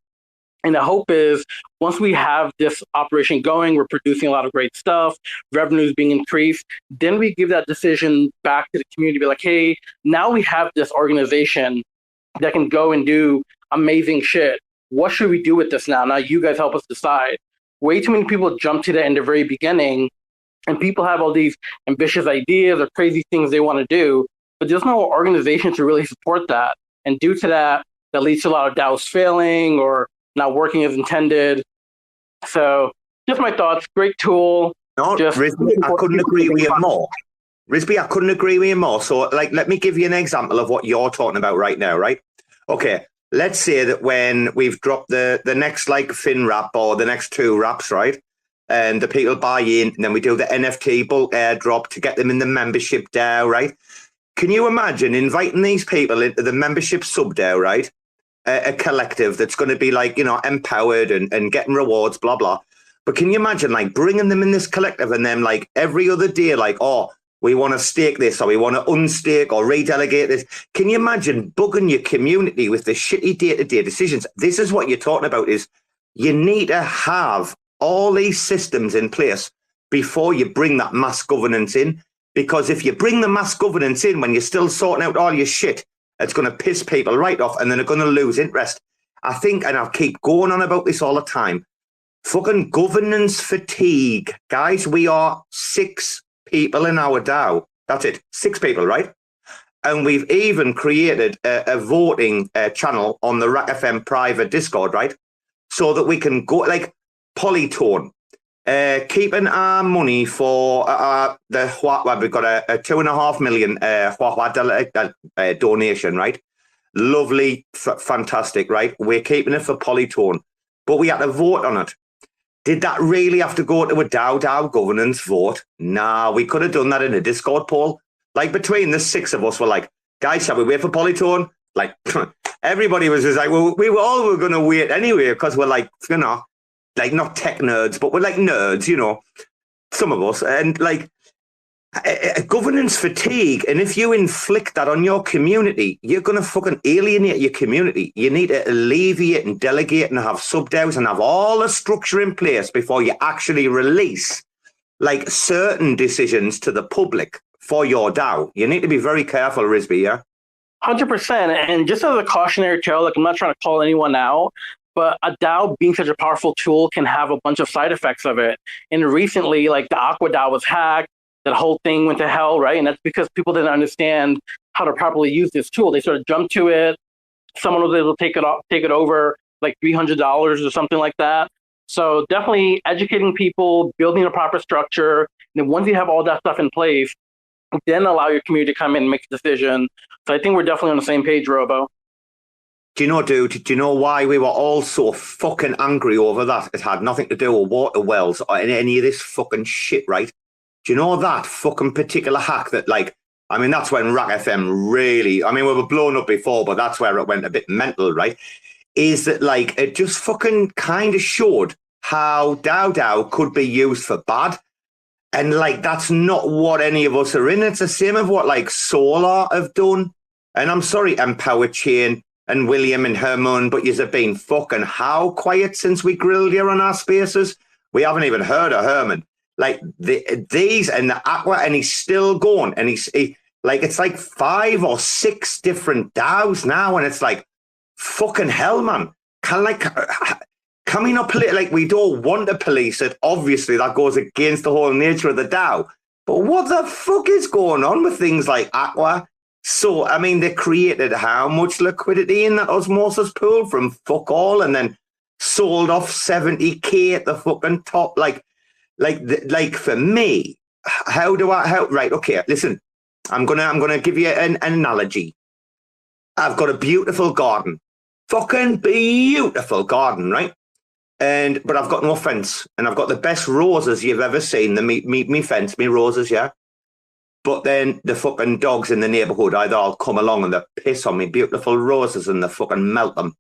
And the hope is once we have this operation going, we're producing a lot of great stuff, revenues being increased, then we give that decision back to the community, be like, hey, now we have this organization that can go and do amazing shit. What should we do with this now? Now you guys help us decide. Way too many people jump to that in the very beginning, and people have all these ambitious ideas or crazy things they want to do, but there's no organization to really support that. And due to that, that leads to a lot of DAOs failing or not working as intended. So just my thoughts. Great tool. No, RizBe, I couldn't agree with you more. RizBe, I couldn't agree with you more. So, like, let me give you an example of what you're talking about right now, right? Okay, let's say that when we've dropped the next, like, fin wrap or the next 2 wraps, right? And the people buy in, and then we do the NFT bulk airdrop to get them in the membership DAO, right? Can you imagine inviting these people into the membership sub DAO, right? A collective that's going to be, like, you know, empowered and getting rewards, blah, blah. But can you imagine, like, bringing them in this collective and then, like, every other day, like, oh, we want to stake this or we want to unstake or redelegate this. Can you imagine bugging your community with the shitty day-to-day decisions? This is what you're talking about, is you need to have all these systems in place before you bring that mass governance in. Because if you bring the mass governance in when you're still sorting out all your shit, it's going to piss people right off and then they're going to lose interest. I think, and I'll keep going on about this all the time, fucking governance fatigue. Guys, we are 6 people in our DAO. That's it. 6 people, right? And we've even created a voting channel on the RAC FM private Discord, right? So that we can go, like, Polytone, keeping our money for the Huahua. We've got a 2.5 million Huahua donation, right? Lovely, fantastic, right? We're keeping it for Polytone, but we had to vote on it. Did that really have to go to a DAO governance vote? Nah, we could have done that in a Discord poll. Like, between the 6 of us, we're like, guys, shall we wait for Polytone? Like, everybody was just like, well, we were going to wait anyway, because we're like, you know, like, not tech nerds, but we're like nerds, you know, some of us. And, like, governance fatigue. And if you inflict that on your community, you're going to fucking alienate your community. You need to alleviate and delegate and have sub-DAOs and have all the structure in place before you actually release, like, certain decisions to the public for your DAO. You need to be very careful, RizBe, yeah? 100%. And just as a cautionary tale, like, I'm not trying to call anyone out, but a DAO being such a powerful tool can have a bunch of side effects of it. And recently, like, the Aqua DAO was hacked. That whole thing went to hell, right? And that's because people didn't understand how to properly use this tool. They sort of jumped to it. Someone was able to take it over, like $300 or something like that. So definitely educating people, building a proper structure. And then once you have all that stuff in place, then allow your community to come in and make a decision. So I think we're definitely on the same page, Robo. Do you know, dude, do you know why we were all so fucking angry over that? It had nothing to do with water wells or any of this fucking shit, right? Do you know that fucking particular hack that, like, I mean, that's when RAC FM really, I mean, we were blown up before, but that's where it went a bit mental, right? Is that, like, it just fucking kind of showed how DAO could be used for bad. And, like, that's not what any of us are in. It's the same of what, like, Solar have done. And I'm sorry, Empower Chain and William and Herman, but yous have been fucking how quiet since we grilled you on our spaces? We haven't even heard of Herman. Like, these and the Aqua, and he's still going. And he, like, it's like 5 or 6 different DAOs now. And it's like, fucking hell, man. Can we not like, we don't want to police it. Obviously, that goes against the whole nature of the DAO. But what the fuck is going on with things like Aqua? So, I mean, they created how much liquidity in that osmosis pool from fuck all, and then sold off 70k at the fucking top. Like for me, right, okay, listen, I'm gonna give you an analogy. I've got a beautiful garden, fucking beautiful garden, right? But I've got no fence, and I've got the best roses you've ever seen. Me fence, me roses, yeah. But then the fucking dogs in the neighborhood either all come along and they piss on me beautiful roses and they fucking melt them.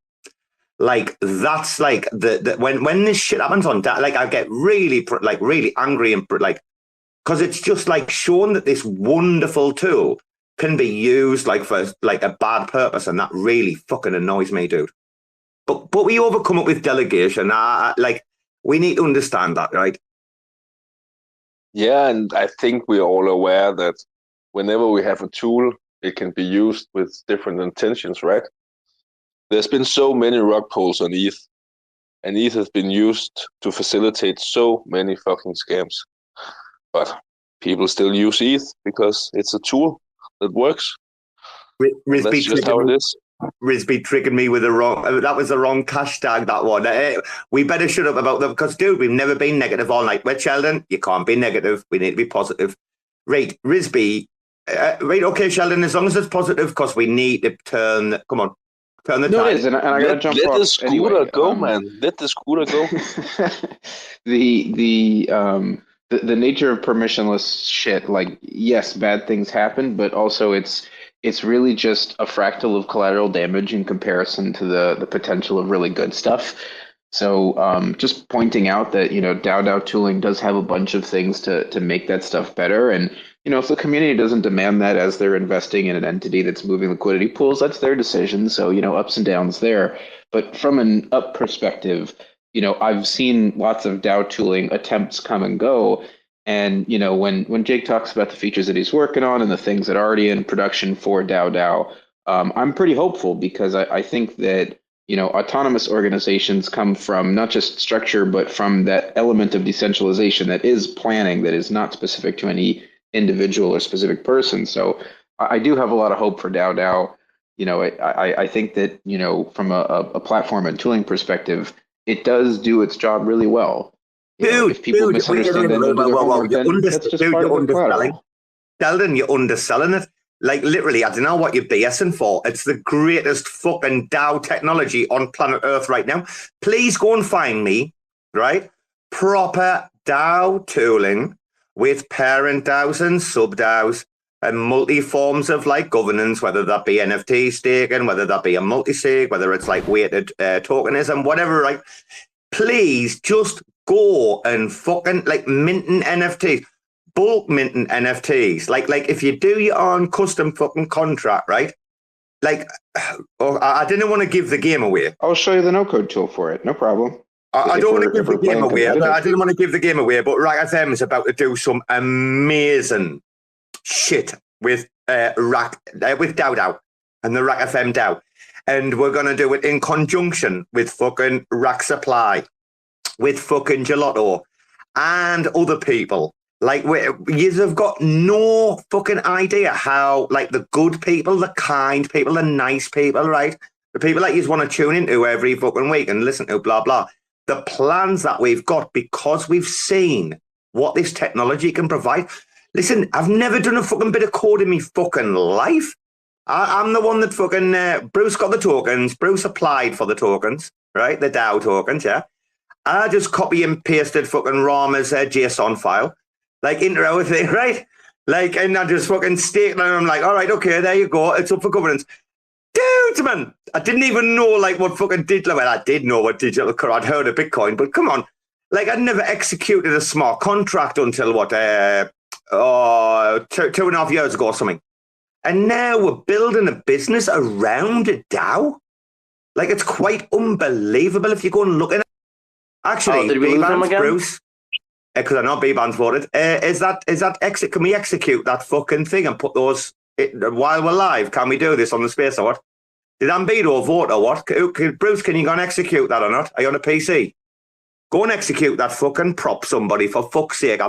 Like, that's like when this shit happens on that, like, I get really angry and like, because it's just like shown that this wonderful tool can be used like for like a bad purpose, and that really fucking annoys me, dude. But we overcome it with delegation. Like, we need to understand that, right? Yeah, and I think we're all aware that whenever we have a tool, it can be used with different intentions, right? There's been so many rug pulls on ETH, and ETH has been used to facilitate so many fucking scams. But people still use ETH because it's a tool that works. Rizbe That's just how it is. Rizbe triggered me with the wrong. That was the wrong hashtag. That one. We better shut up about them because, dude, we've never been negative all night. Well, Sheldon, you can't be negative. We need to be positive. Right, Rizbe. Right, okay, Sheldon. As long as it's positive, because we need to turn. Come on, turn the. No, tide. it is, and I got to jump off. Let the scooter anyway. go, man. Let the scooter go. The nature of permissionless shit, like, yes, bad things happen, but also it's really just a fractal of collateral damage in comparison to the potential of really good stuff. So just pointing out that, DAO tooling does have a bunch of things to make that stuff better. And, if the community doesn't demand that as they're investing in an entity that's moving liquidity pools, that's their decision. So, ups and downs there. But from an up perspective, I've seen lots of DAO tooling attempts come and go. And, when Jake talks about the features that he's working on and the things that are already in production for DAO, I'm pretty hopeful because I think that, autonomous organizations come from not just structure, but from that element of decentralization that is planning, that is not specific to any individual or specific person. So I do have a lot of hope for DAO. I think that, from a platform and tooling perspective, it does do its job really well. If people misunderstand it, that's just part of the collateral. Sheldon, you're underselling it. Like, literally, I don't know what you're BSing for. It's the greatest fucking DAO technology on planet Earth right now. Please go and find me, right, proper DAO tooling with parent DAOs and sub-DAOs and multi-forms of, like, governance, whether that be NFT staking, whether that be a multi-sig, whether it's, like, weighted tokenism, whatever, right? Please just go and fucking, like, minting NFTs. Bulk minting NFTs. Like if you do your own custom fucking contract, right? Like, I didn't want to give the game away. I'll show you the no-code tool for it. No problem. I don't want to give the game away. I didn't want to give the game away, but RAC FM is about to do some amazing shit with with DAO and the RAC FM DAO. And we're going to do it in conjunction with fucking RAC Supply, with fucking Gelato, and other people. Like, you've got no fucking idea how, like, the good people, the kind people, the nice people, right? The people that you want to tune into every fucking week and listen to, blah, blah. The plans that we've got because we've seen what this technology can provide. Listen, I've never done a fucking bit of code in my fucking life. I'm the one that fucking, Bruce got the tokens. Bruce applied for the tokens, right? The DAO tokens, yeah. I just copy and pasted fucking Rama's JSON file. Like, into our thing, right? Like, and I just fucking stake and I'm like, all right, okay, there you go. It's up for governance. Dude, man, I didn't even know, like, what fucking digital, well, I did know what digital currency, I'd heard of Bitcoin, but come on. Like, I'd never executed a smart contract until, what, 2.5 years ago or something. And now we're building a business around a DAO. Like, it's quite unbelievable if you go and look at it. Actually, did we lose him again? Bruce, because I know Bbandz voted. Is that exit? Can we execute that fucking thing and put those while we're live? Can we do this on the space or what? Did Ambedo vote or what? Bruce, can you go and execute that or not? Are you on a PC? Go and execute that fucking prop, somebody, for fuck's sake. I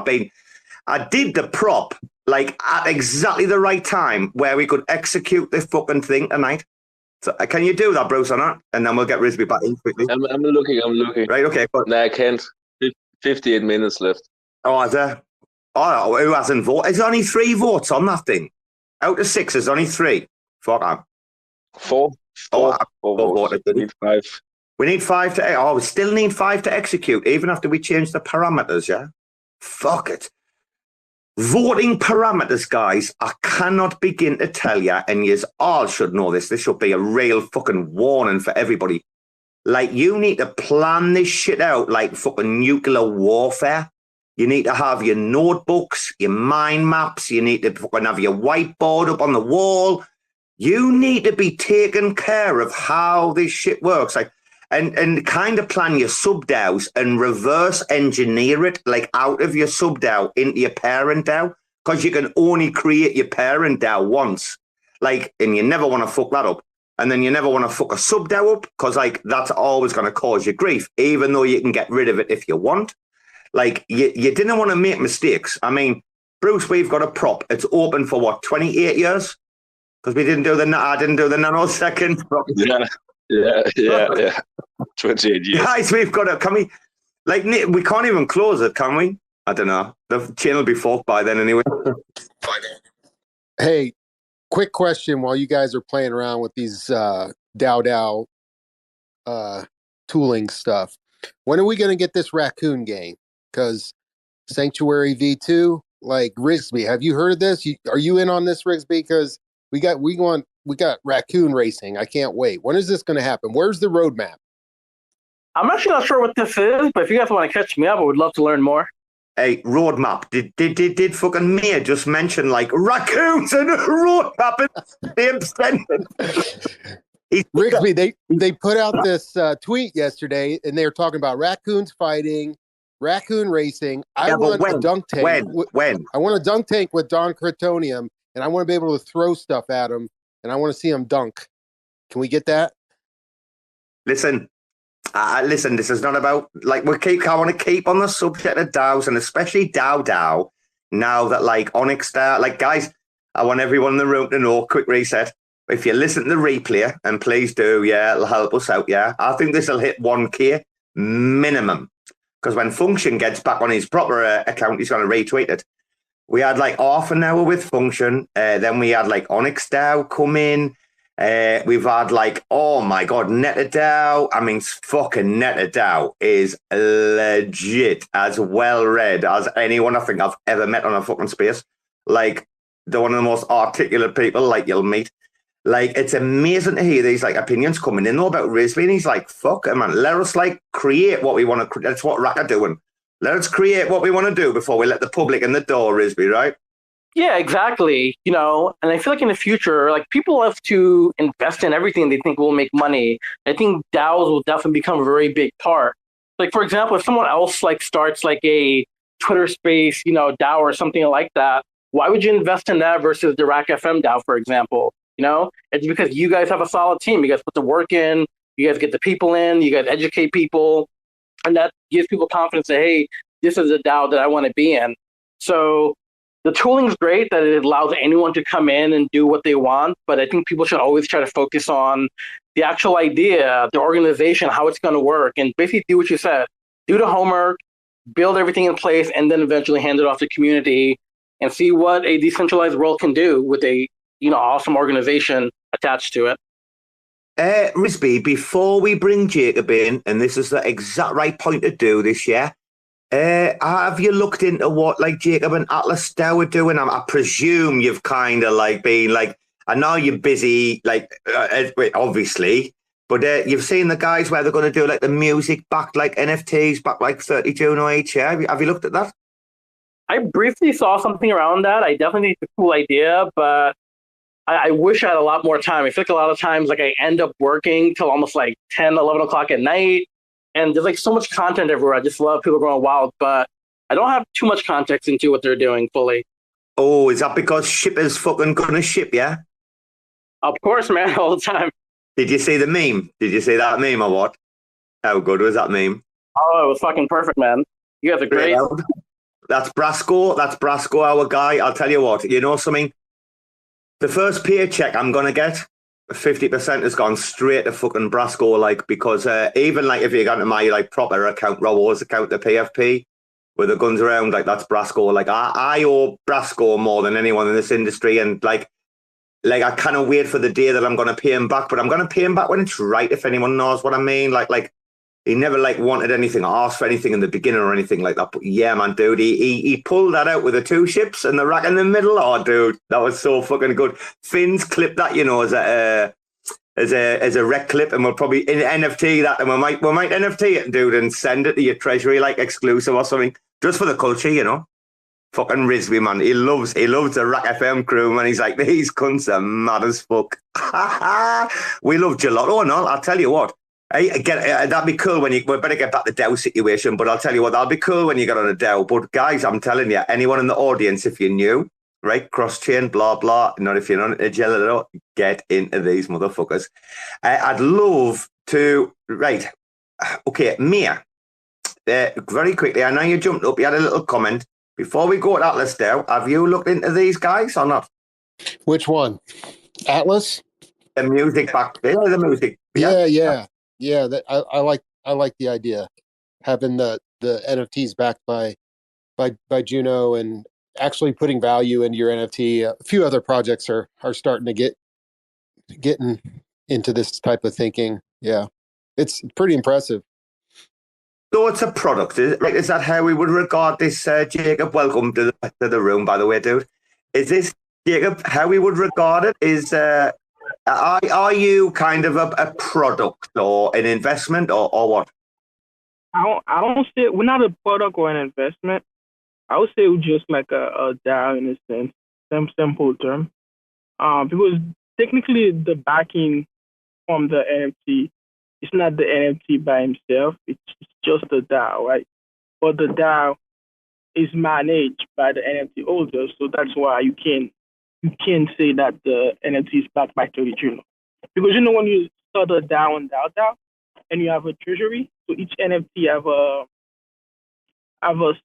did the prop like at exactly the right time where we could execute this fucking thing tonight. So can you do that, Bruce, or not? And then we'll get Rizbe back in quickly. I'm looking. Right, okay. But no, I can't. 58 minutes left. Oh, is there? Oh, who hasn't voted? There's only 3 votes on that thing. Out of 6, there's only 3. Fuck on. 4. Four voted. We need 5. We need 5 to... Oh, we still need 5 to execute, even after we change the parameters, yeah? Fuck it. Voting parameters, guys, I cannot begin to tell you, and you all should know this. This should be a real fucking warning for everybody. Like, you need to plan this shit out like fucking nuclear warfare. You need to have your notebooks, your mind maps. You need to fucking have your whiteboard up on the wall. You need to be taking care of how this shit works. Like, and kind of plan your sub-DAOs and reverse engineer it, like, out of your sub-DAO into your parent DAO, because you can only create your parent DAO once. Like, and you never want to fuck that up. And then you never want to fuck a sub-DAO up, because, like, that's always going to cause you grief, even though you can get rid of it if you want. Like, you didn't want to make mistakes. I mean, Bruce, we've got a prop. It's open for, what, 28 years? because we didn't do I didn't do the nanosecond. Yeah. 28 years. Guys, we've got to. Can we? Like, we can't even close it, can we? I don't know. The chain will be forked by then anyway. Hey, quick question while you guys are playing around with these DAO tooling stuff. When are we going to get this raccoon game? Because Sanctuary V2, like RISB, have you heard of this? Are you in on this, RISB? Because we got raccoon racing. I can't wait. When is this going to happen? Where's the roadmap? I'm actually not sure what this is, but if you guys want to catch me up, I would love to learn more. Hey, roadmap. Did fucking Mia just mention like raccoons and a roadmap in the same sentence? Rigsby, they put out this tweet yesterday, and they were talking about raccoons fighting, raccoon racing. I want a dunk tank. When? I want a dunk tank with Don Cretonium, and I want to be able to throw stuff at him, and I want to see him dunk. Can we get that? Listen, this is not about, like, I want to keep on the subject of DAOs, and especially DAO, now that, like, OnyxDAO, like, guys, I want everyone in the room to know, quick reset, if you listen to the replay, and please do, yeah, it'll help us out, yeah, I think this will hit 1K minimum, because when Function gets back on his proper account, he's going to retweet it. We had, like, half an hour with Function, then we had, like, OnyxDAO come in, we've had like, oh my god, Neta DAO. I mean, fucking Neta DAO is legit as well read as anyone I think I've ever met on a fucking space. Like, they're one of the most articulate people like you'll meet. Like, it's amazing to hear these like opinions coming in though about RISB, and he's like, fuck it, man, let us like create what we want to create. That's what RAC are doing. Let us create what we want to do before we let the public in the door, RISB, right? Yeah, exactly. You know, and I feel like in the future, like, people have to invest in everything they think will make money. I think DAOs will definitely become a very big part. Like, for example, if someone else like starts like a Twitter space, you know, DAO or something like that, why would you invest in that versus the RAC FM DAO, for example? You know, it's because you guys have a solid team. You guys put the work in, you guys get the people in, you guys educate people, and that gives people confidence that, hey, this is a DAO that I want to be in. So the tooling is great that it allows anyone to come in and do what they want, but I think people should always try to focus on the actual idea, the organization, how it's going to work, and basically do what you said. Do the homework, build everything in place, and then eventually hand it off to the community and see what a decentralized world can do with a, you know, awesome organization attached to it. RISB, before we bring Jacob in, and this is the exact right point to do this, yeah? Have you looked into what like Jacob and Atlas DAO are doing? I presume you've kind of like been like, I know you're busy, like obviously, but you've seen the guys where they're going to do like the music back, like NFTs back, like 32 no each. Yeah, have you looked at that? I briefly saw something around that. I definitely think it's a cool idea, but I wish I had a lot more time. I feel like a lot of times, like, I end up working till almost like 10, 11 o'clock at night. And there's like so much content everywhere. I just love people going wild, but I don't have too much context into what they're doing fully. Oh, is that because shippers fucking gonna ship, yeah? Of course, man, all the time. Did you see the meme? Did you see that meme or what? How good was that meme? Oh, it was fucking perfect, man. You guys are great. That's Brasco. That's Brasco, our guy. I'll tell you what, you know something? The first paycheck I'm gonna get, 50% has gone straight to fucking Brasco, like, because even like if you go to my like proper account, Robo's account, the PFP, with the guns around, like, that's Brasco. Like, I owe Brasco more than anyone in this industry, and like I kind of wait for the day that I'm gonna pay him back, but I'm gonna pay him back when it's right. If anyone knows what I mean, like he never like wanted anything or asked for anything in the beginning or anything like that. But yeah, man, dude, he pulled that out with the two ships and the rack in the middle. Oh, dude, that was so fucking good. Finn's clipped that, you know, as a rec clip, and we'll probably in NFT that, and we might NFT it, dude, and send it to your treasury like exclusive or something, just for the culture, you know. Fucking RISB, man, he loves the RAC FM crew, man. He's like, these cunts are mad as fuck. We love gelato and all. I'll tell you what. That'd be cool when we better get back to the DAO situation, but I'll tell you what, that'll be cool when you get on a DAO. But guys, I'm telling you, anyone in the audience, if you're new, right, cross-chain, blah, blah, not if you're not a gelato, get into these motherfuckers. I'd love to, right, okay, Mia, very quickly, I know you jumped up, you had a little comment. Before we go to Atlas DAO, have you looked into these guys or not? Which one? Atlas. The music back there, the music. Yeah. That I like the idea, having the NFTs backed by Juno and actually putting value into your NFT. A few other projects are starting to getting into this type of thinking. Yeah, it's pretty impressive. So it's a product, is that how we would regard this, Jacob? Welcome to the room, by the way, dude. Is this, Jacob, how we would regard it? Is are you kind of a product or an investment or what? I don't say we're not a product or an investment. I would say we're just like a DAO in a sense, some simple term. Because technically the backing from the NFT, it's not the NFT by himself. It's just the DAO, right? But the DAO is managed by the NFT holders, so that's why you can't say that the NFT is backed by 30 Juno. Because when you start a DAO and DAO and you have a treasury, so each NFT have a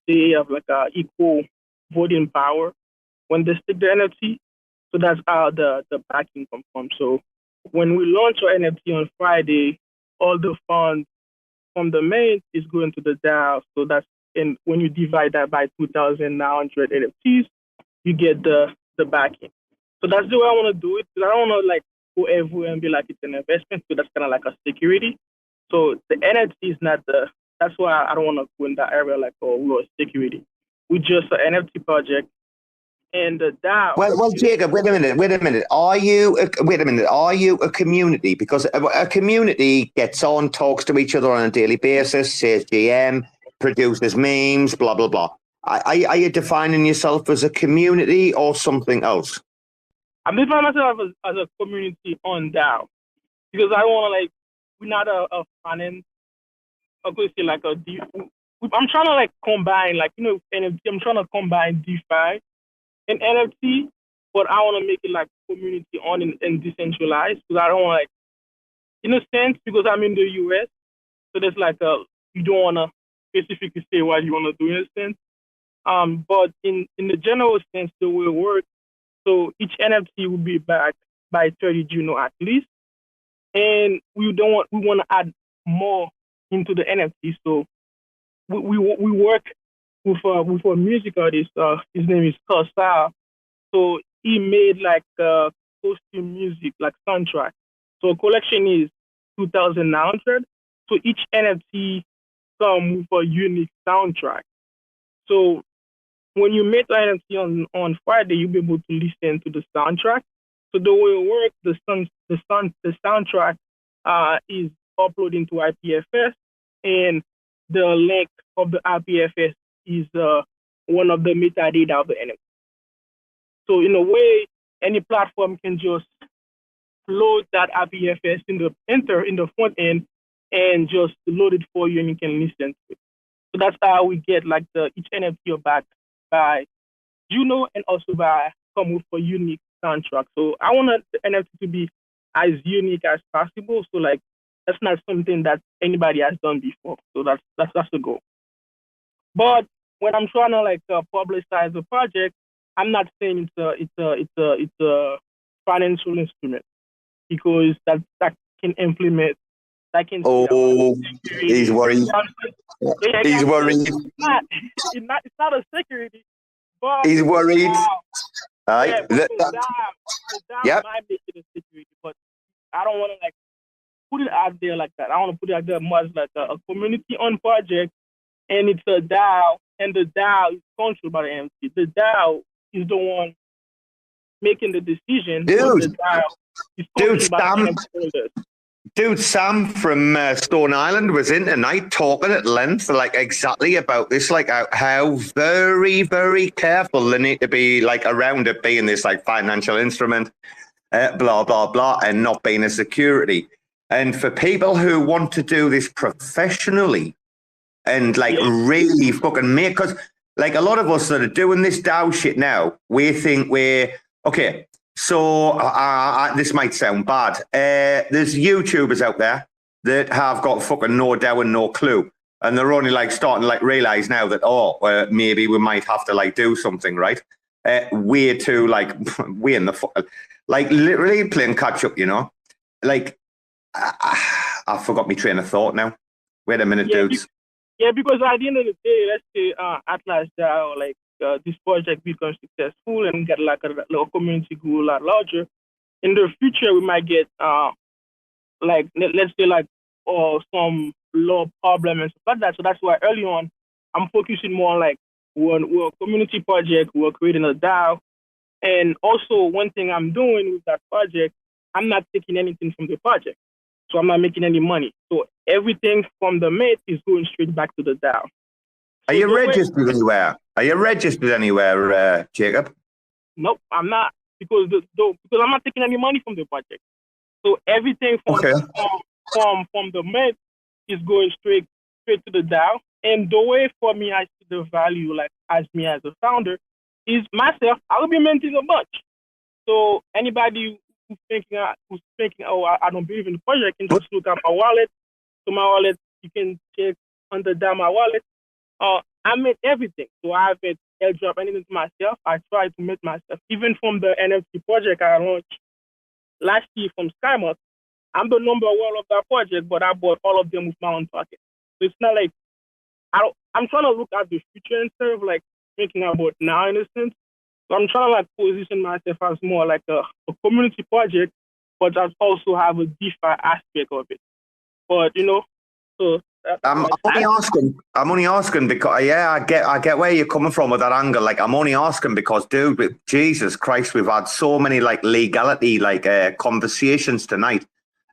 say of like a equal voting power when they stick the NFT. So that's how the backing comes from. So when we launch our NFT on Friday, all the funds from the mint is going to the DAO. So that's, and when you divide that by 2,900 NFTs, you get the backing. So that's the way I want to do it. Because I don't want to like go everywhere and be like it's an investment. So that's kind of like a security. So the NFT is not that's why I don't want to go in that area like, oh, we're a security. We're just an NFT project. And the DAO. Well, Jacob, wait a minute. Are you a community? Because a community gets on, talks to each other on a daily basis, says GM, produces memes, blah, blah, blah. Are you defining yourself as a community or something else? I'm defining myself as a community on DAO. Because I want to, like, we're not a finance. I'm going to say like I'm trying to like combine, like, NFT, I'm trying to combine DeFi and NFT, but I want to make it like community on and decentralized, because I don't want, like, in a sense, because I'm in the US, so there's like you don't want to specifically say what you want to do in a sense. But in the general sense, the way it works, so each NFT will be backed by 30 Juno at least, and we want to add more into the NFT. So we work with a music artist. His name is Cephii. So he made like costume music, like soundtrack. So collection is 2,900. So each NFT comes with a unique soundtrack. So when you make an NFT on Friday, you'll be able to listen to the soundtrack. So the way it works, the soundtrack is uploaded into IPFS, and the link of the IPFS is one of the metadata of the NFT. So in a way, any platform can just load that IPFS in the front end and just load it for you, and you can listen to it. So that's how we get like each NFT are backed by Juno, and also by come with a unique soundtrack. So I want the NFT to be as unique as possible. So like that's not something that anybody has done before. So that's the goal. But when I'm trying to like publicize the project, I'm not saying it's a financial instrument, because that can implement. Oh, he's worried. He's worried. It's not a security, but he's worried. The DAO might make it a security, but I don't want to like put it out there like that. I want to put it out there more as like a community-owned project, and it's a DAO, and the DAO is controlled by the NFT. The DAO is the one making the decision. Dude, Sam from Stone Island was in tonight talking at length, like exactly about this, like how very, very careful they need to be, like around it being this like financial instrument, blah, blah, blah, and not being a security. And for people who want to do this professionally and like really fucking make, because like a lot of us that are doing this DAO shit now, we think we're, okay, so this might sound bad. There's YouTubers out there that have got fucking no DAO and no clue. And they're only like starting to like realize now that, maybe we might have to like do something, right? way too like way in the like literally playing catch up. You know, like I forgot my train of thought now. Wait a minute, dudes. Because at the end of the day, let's say Atlas DAO, like this project becomes successful and get like a little community grow a lot larger. In the future, we might get like let's say like some law problem and stuff like that. So that's why early on, I'm focusing more on like we're a community project, we're creating a DAO, and also one thing I'm doing with that project, I'm not taking anything from the project, so I'm not making any money. So everything from the mate is going straight back to the DAO. Are you registered anywhere? Are you registered anywhere, Jacob? Nope, I'm not, because I'm not taking any money from the project. So everything from the mate is going straight to the DAO. And the way for me I see the value, like as me as a founder, is myself. I'll be minting a bunch. So anybody who's thinking, oh, I don't believe in the project, can just look at my wallet. So my wallet, you can check under down my wallet. I mint everything. So I haven't airdrop anything to myself. I try to mint myself. Even from the NFT project I launched last year from SkyMark, I'm the number one of that project, but I bought all of them with my own pocket. So it's not like I'm trying to look at the future instead of like thinking about now in a sense. So I'm trying to like position myself as more like a community project, but I also have a DeFi aspect of it. But you know, so I'm only asking because I get where you're coming from with that angle. Like I'm only asking because, dude, Jesus Christ, we've had so many like legality conversations tonight,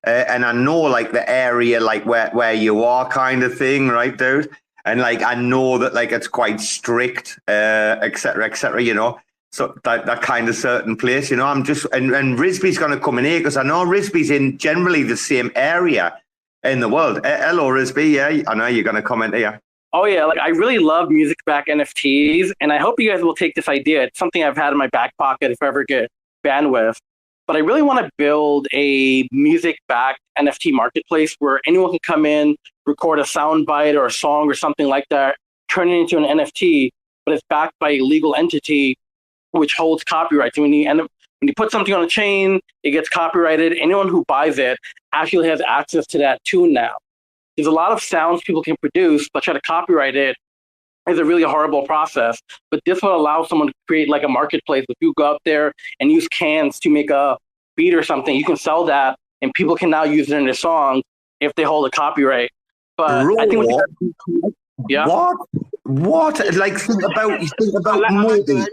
and I know like the area like where you are kind of thing, right, dude? And like I know that like it's quite strict, et cetera, you know. So that kind of certain place, you know. I'm just and RizBe's going to come in here because I know RizBe's in generally the same area in the world. Hello, RizBe. Yeah, I know you're going to comment here. Oh yeah, like I really love music-backed NFTs, and I hope you guys will take this idea. It's something I've had in my back pocket if I ever get bandwidth. But I really want to build a music-backed NFT marketplace where anyone can come in, record a soundbite or a song or something like that, turn it into an NFT, but it's backed by a legal entity which holds copyrights. When you put something on a chain, it gets copyrighted. Anyone who buys it actually has access to that tune now. There's a lot of sounds people can produce, but try to copyright it is a really horrible process. But this will allow someone to create like a marketplace. If you go out there and use cans to make a beat or something, you can sell that, and people can now use it in their songs if they hold a copyright. But I think yeah. What? Like think about Moby.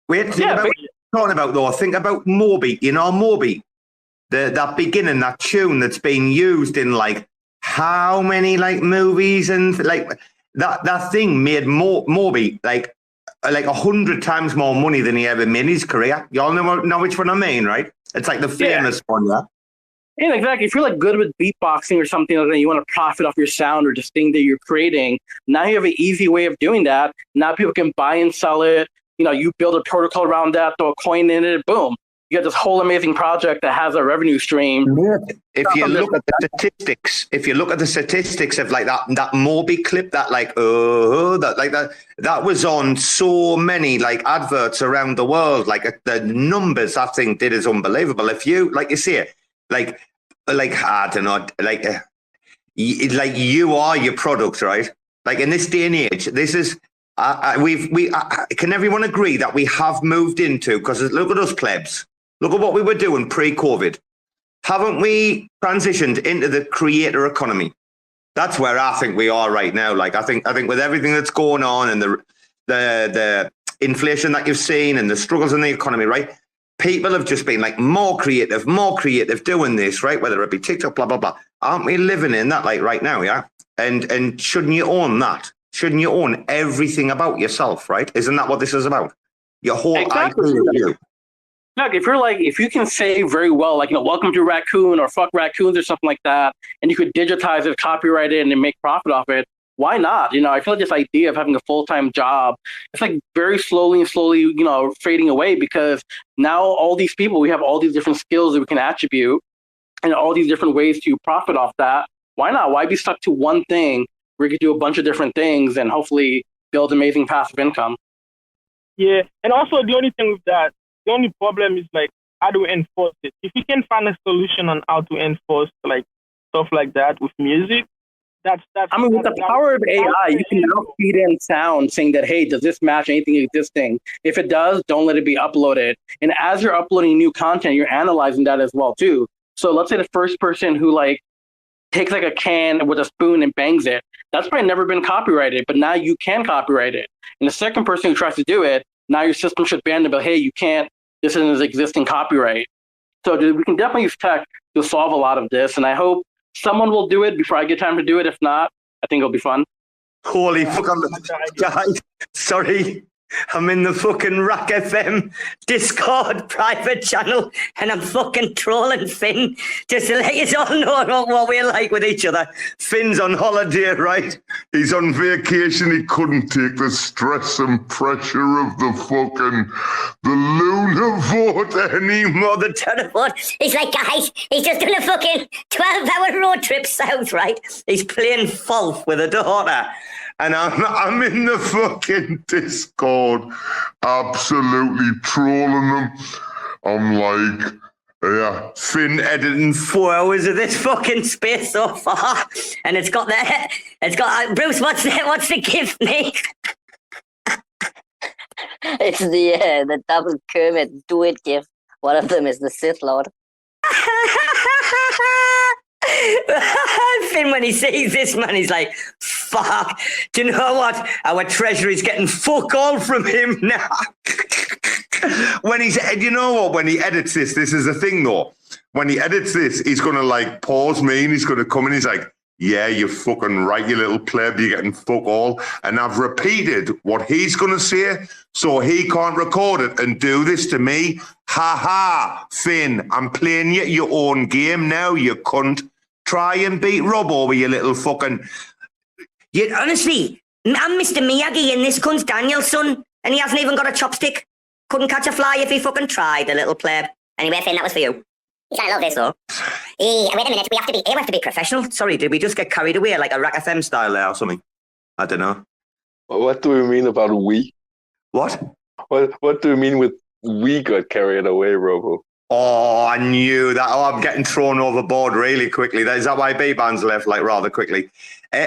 Wait, think about what you're talking about though. Think about Moby. You know Moby, that beginning, that tune that's been used in like how many like movies and like that thing made Moby like 100 times more money than he ever made in his career. Y'all know which one I mean, right? It's like the famous one, yeah. Yeah, exactly. If you're like good with beatboxing or something like that, you want to profit off your sound or just thing that you're creating, now you have an easy way of doing that. Now people can buy and sell it. You know, you build a protocol around that, throw a coin in it, boom. You get this whole amazing project that has a revenue stream. If you look at the statistics of like that Moby clip, that was on so many like adverts around the world. Like the numbers that thing did is unbelievable. If you like you see it, like I don't know, like you are your product, right? Like in this day and age, this is. Can everyone agree that we have moved into, because look at us plebs, look at what we were doing pre-COVID. Haven't we transitioned into the creator economy? That's where I think we are right now. Like I think with everything that's going on and the inflation that you've seen and the struggles in the economy, right? People have just been like more creative doing this, right? Whether it be TikTok, blah, blah, blah. Aren't we living in that like right now, yeah? And shouldn't you own that? Shouldn't you own everything about yourself, right? Isn't that what this is about? Your whole IP of you. Look, if you can say very well, like, you know, welcome to Raccoon or fuck raccoons or something like that, and you could digitize it, copyright it, and then make profit off it, why not? You know, I feel like this idea of having a full-time job, it's like very slowly, you know, fading away, because now all these people, we have all these different skills that we can attribute and all these different ways to profit off that. Why not? Why be stuck to one thing? We could do a bunch of different things and hopefully build amazing passive income. Yeah, and also the only thing with that, the only problem is like how to enforce it. If you can find a solution on how to enforce like stuff like that with music, that's. I mean, with the power of AI, you can now feed in sound saying that, hey, does this match anything existing? If it does, don't let it be uploaded. And as you're uploading new content, you're analyzing that as well too. So let's say the first person who like takes like a can with a spoon and bangs it, that's probably never been copyrighted, but now you can copyright it. And the second person who tries to do it, now your system should ban them, but hey, you can't, this isn't an existing copyright. So we can definitely use tech to solve a lot of this, and I hope someone will do it before I get time to do it. If not, I think it'll be fun. Holy fuck, guys, sorry. I'm in the fucking RAC FM Discord private channel and I'm fucking trolling Finn just to let you all know what we're like with each other. Finn's on holiday, right? He's on vacation. He couldn't take the stress and pressure of the lunar vote anymore. The telephone. He's like, guys, he's just done a fucking 12-hour road trip south, right? He's playing golf with a daughter. And I'm in the fucking Discord, absolutely trolling them. I'm like, yeah, Finn editing 4 hours of this fucking space so far, and it's got Bruce. What's the gift, mate? It's the double Kermit do-it gift. One of them is the Sith Lord. Finn, when he sees this, man, he's like, fuck, do you know what? Our treasury's getting fuck all from him now. When he edits this is the thing though. When he edits this, he's going to like pause me and he's going to come in, he's like, yeah, you're fucking right, you little pleb, you're getting fuck all. And I've repeated what he's going to say, so he can't record it and do this to me. Ha ha, Finn, I'm playing you your own game now, you cunt. Try and beat Robo with your little fucking... Honestly, I'm Mr. Miyagi and this cunt's Daniel's son, and he hasn't even got a chopstick. Couldn't catch a fly if he fucking tried, the little pleb. Anyway, Finn, that was for you. He's gonna love this, though. Wait a minute, we have to be professional. Sorry, did we just get carried away like a RAC FM style there or something? I don't know. What do we mean about we? What? What do we mean with we got carried away, Robo? Oh, I knew that. Oh, I'm getting thrown overboard really quickly. Is that why Bbandz left like rather quickly?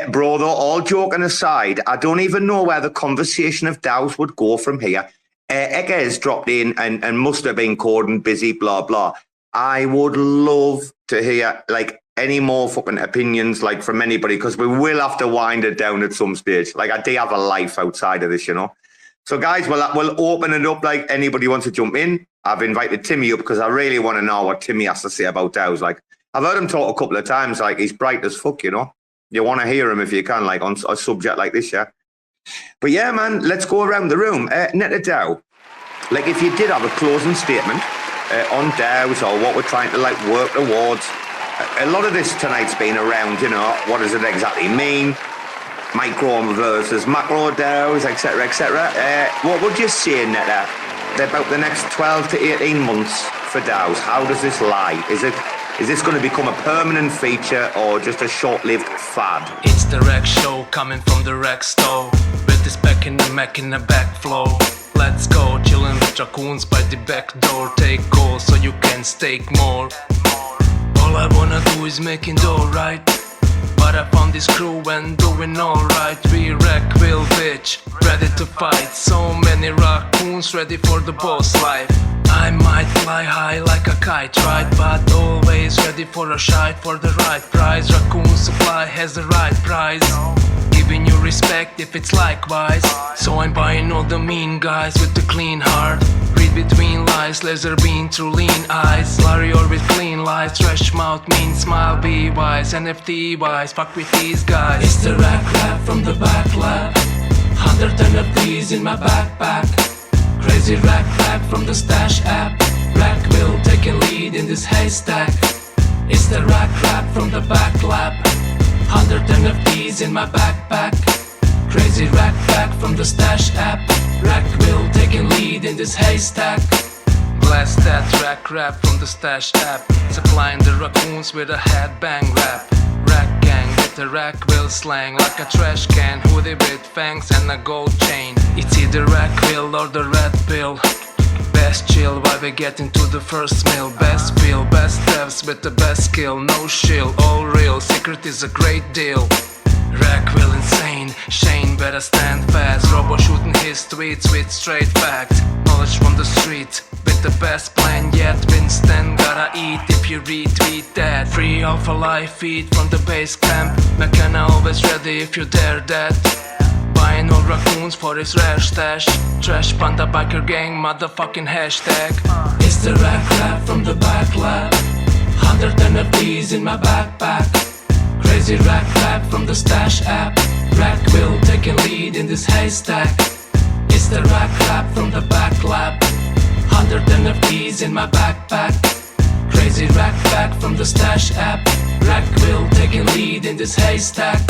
Bro, though, all joking aside, I don't even know where the conversation of DAOs would go from here. Eka has dropped in and must have been coding busy, blah, blah. I would love to hear like any more fucking opinions like from anybody, because we will have to wind it down at some stage. Like I do have a life outside of this, you know. So guys, we'll open it up like anybody wants to jump in. I've invited Timmy up because I really want to know what Timmy has to say about DAOs. Like I've heard him talk a couple of times, like he's bright as fuck, you know. You want to hear him if you can, like on a subject like this, yeah. But yeah, man, let's go around the room. Neta DAO, like if you did have a closing statement on DAOs or what we're trying to like work towards. A lot of this tonight's been around, you know, what does it exactly mean? Micro versus macro DAOs, etc., etc. What would you say, Neta, about the next 12 to 18 months for DAOs? How does this lie? Is this going to become a permanent feature or just a short-lived fad? It's the RAC show coming from the RAC store. With this back in the Mac in the back flow. Let's go, chillin' with raccoons by the back door. Take calls so you can stake more. All I wanna do is making dough, right? But I found this crew and doing alright. We RAC will bitch, ready to fight. So many raccoons ready for the boss life. I might fly high like a kite, right? But always ready for a shite for the right price. Raccoon supply has the right price. Giving you respect if it's likewise. So I'm buying all the mean guys with the clean heart. Read between lies, laser beam through lean eyes. Larry or with clean lies, trash mouth, mean smile, be wise. NFT wise, fuck with these guys. It's the RAC rap from the back lab. 100 NFTs in my backpack. Crazy rap from the stash app. RAC will take a lead in this haystack. It's the RAC rap from the back lab. 100 NFTs in my backpack. Crazy rack from the stash app. RAC will take a lead in this haystack. Blast that RAC rap from the stash app. Supplying the raccoons with a headbang rap. RAC gang, get the rack will slang like a trash can, hoodie with fangs and a gold chain. It's either rack will or the red pill. Best chill while we get into the first meal. Best feel, best devs with the best skill. No shill, all real, secret is a great deal. Rack will insane, Shane better stand fast. Robo shooting his tweets with straight facts. Knowledge from the street, with the best plan yet. Winston gotta eat if you retweet that. Free alpha life feed from the base camp. McKenna always ready if you dare that. Buying all raccoons for his rare stash. Trash panda biker gang motherfucking hashtag. It's the rack lab from the back lab. 100 NFTs in my backpack. Crazy rack lab from the stash app. Rack will take a lead in this haystack. It's the rack lab from the back lab. 100 NFTs in my backpack. Crazy rack back from the stash app. Rack will take a lead in this haystack.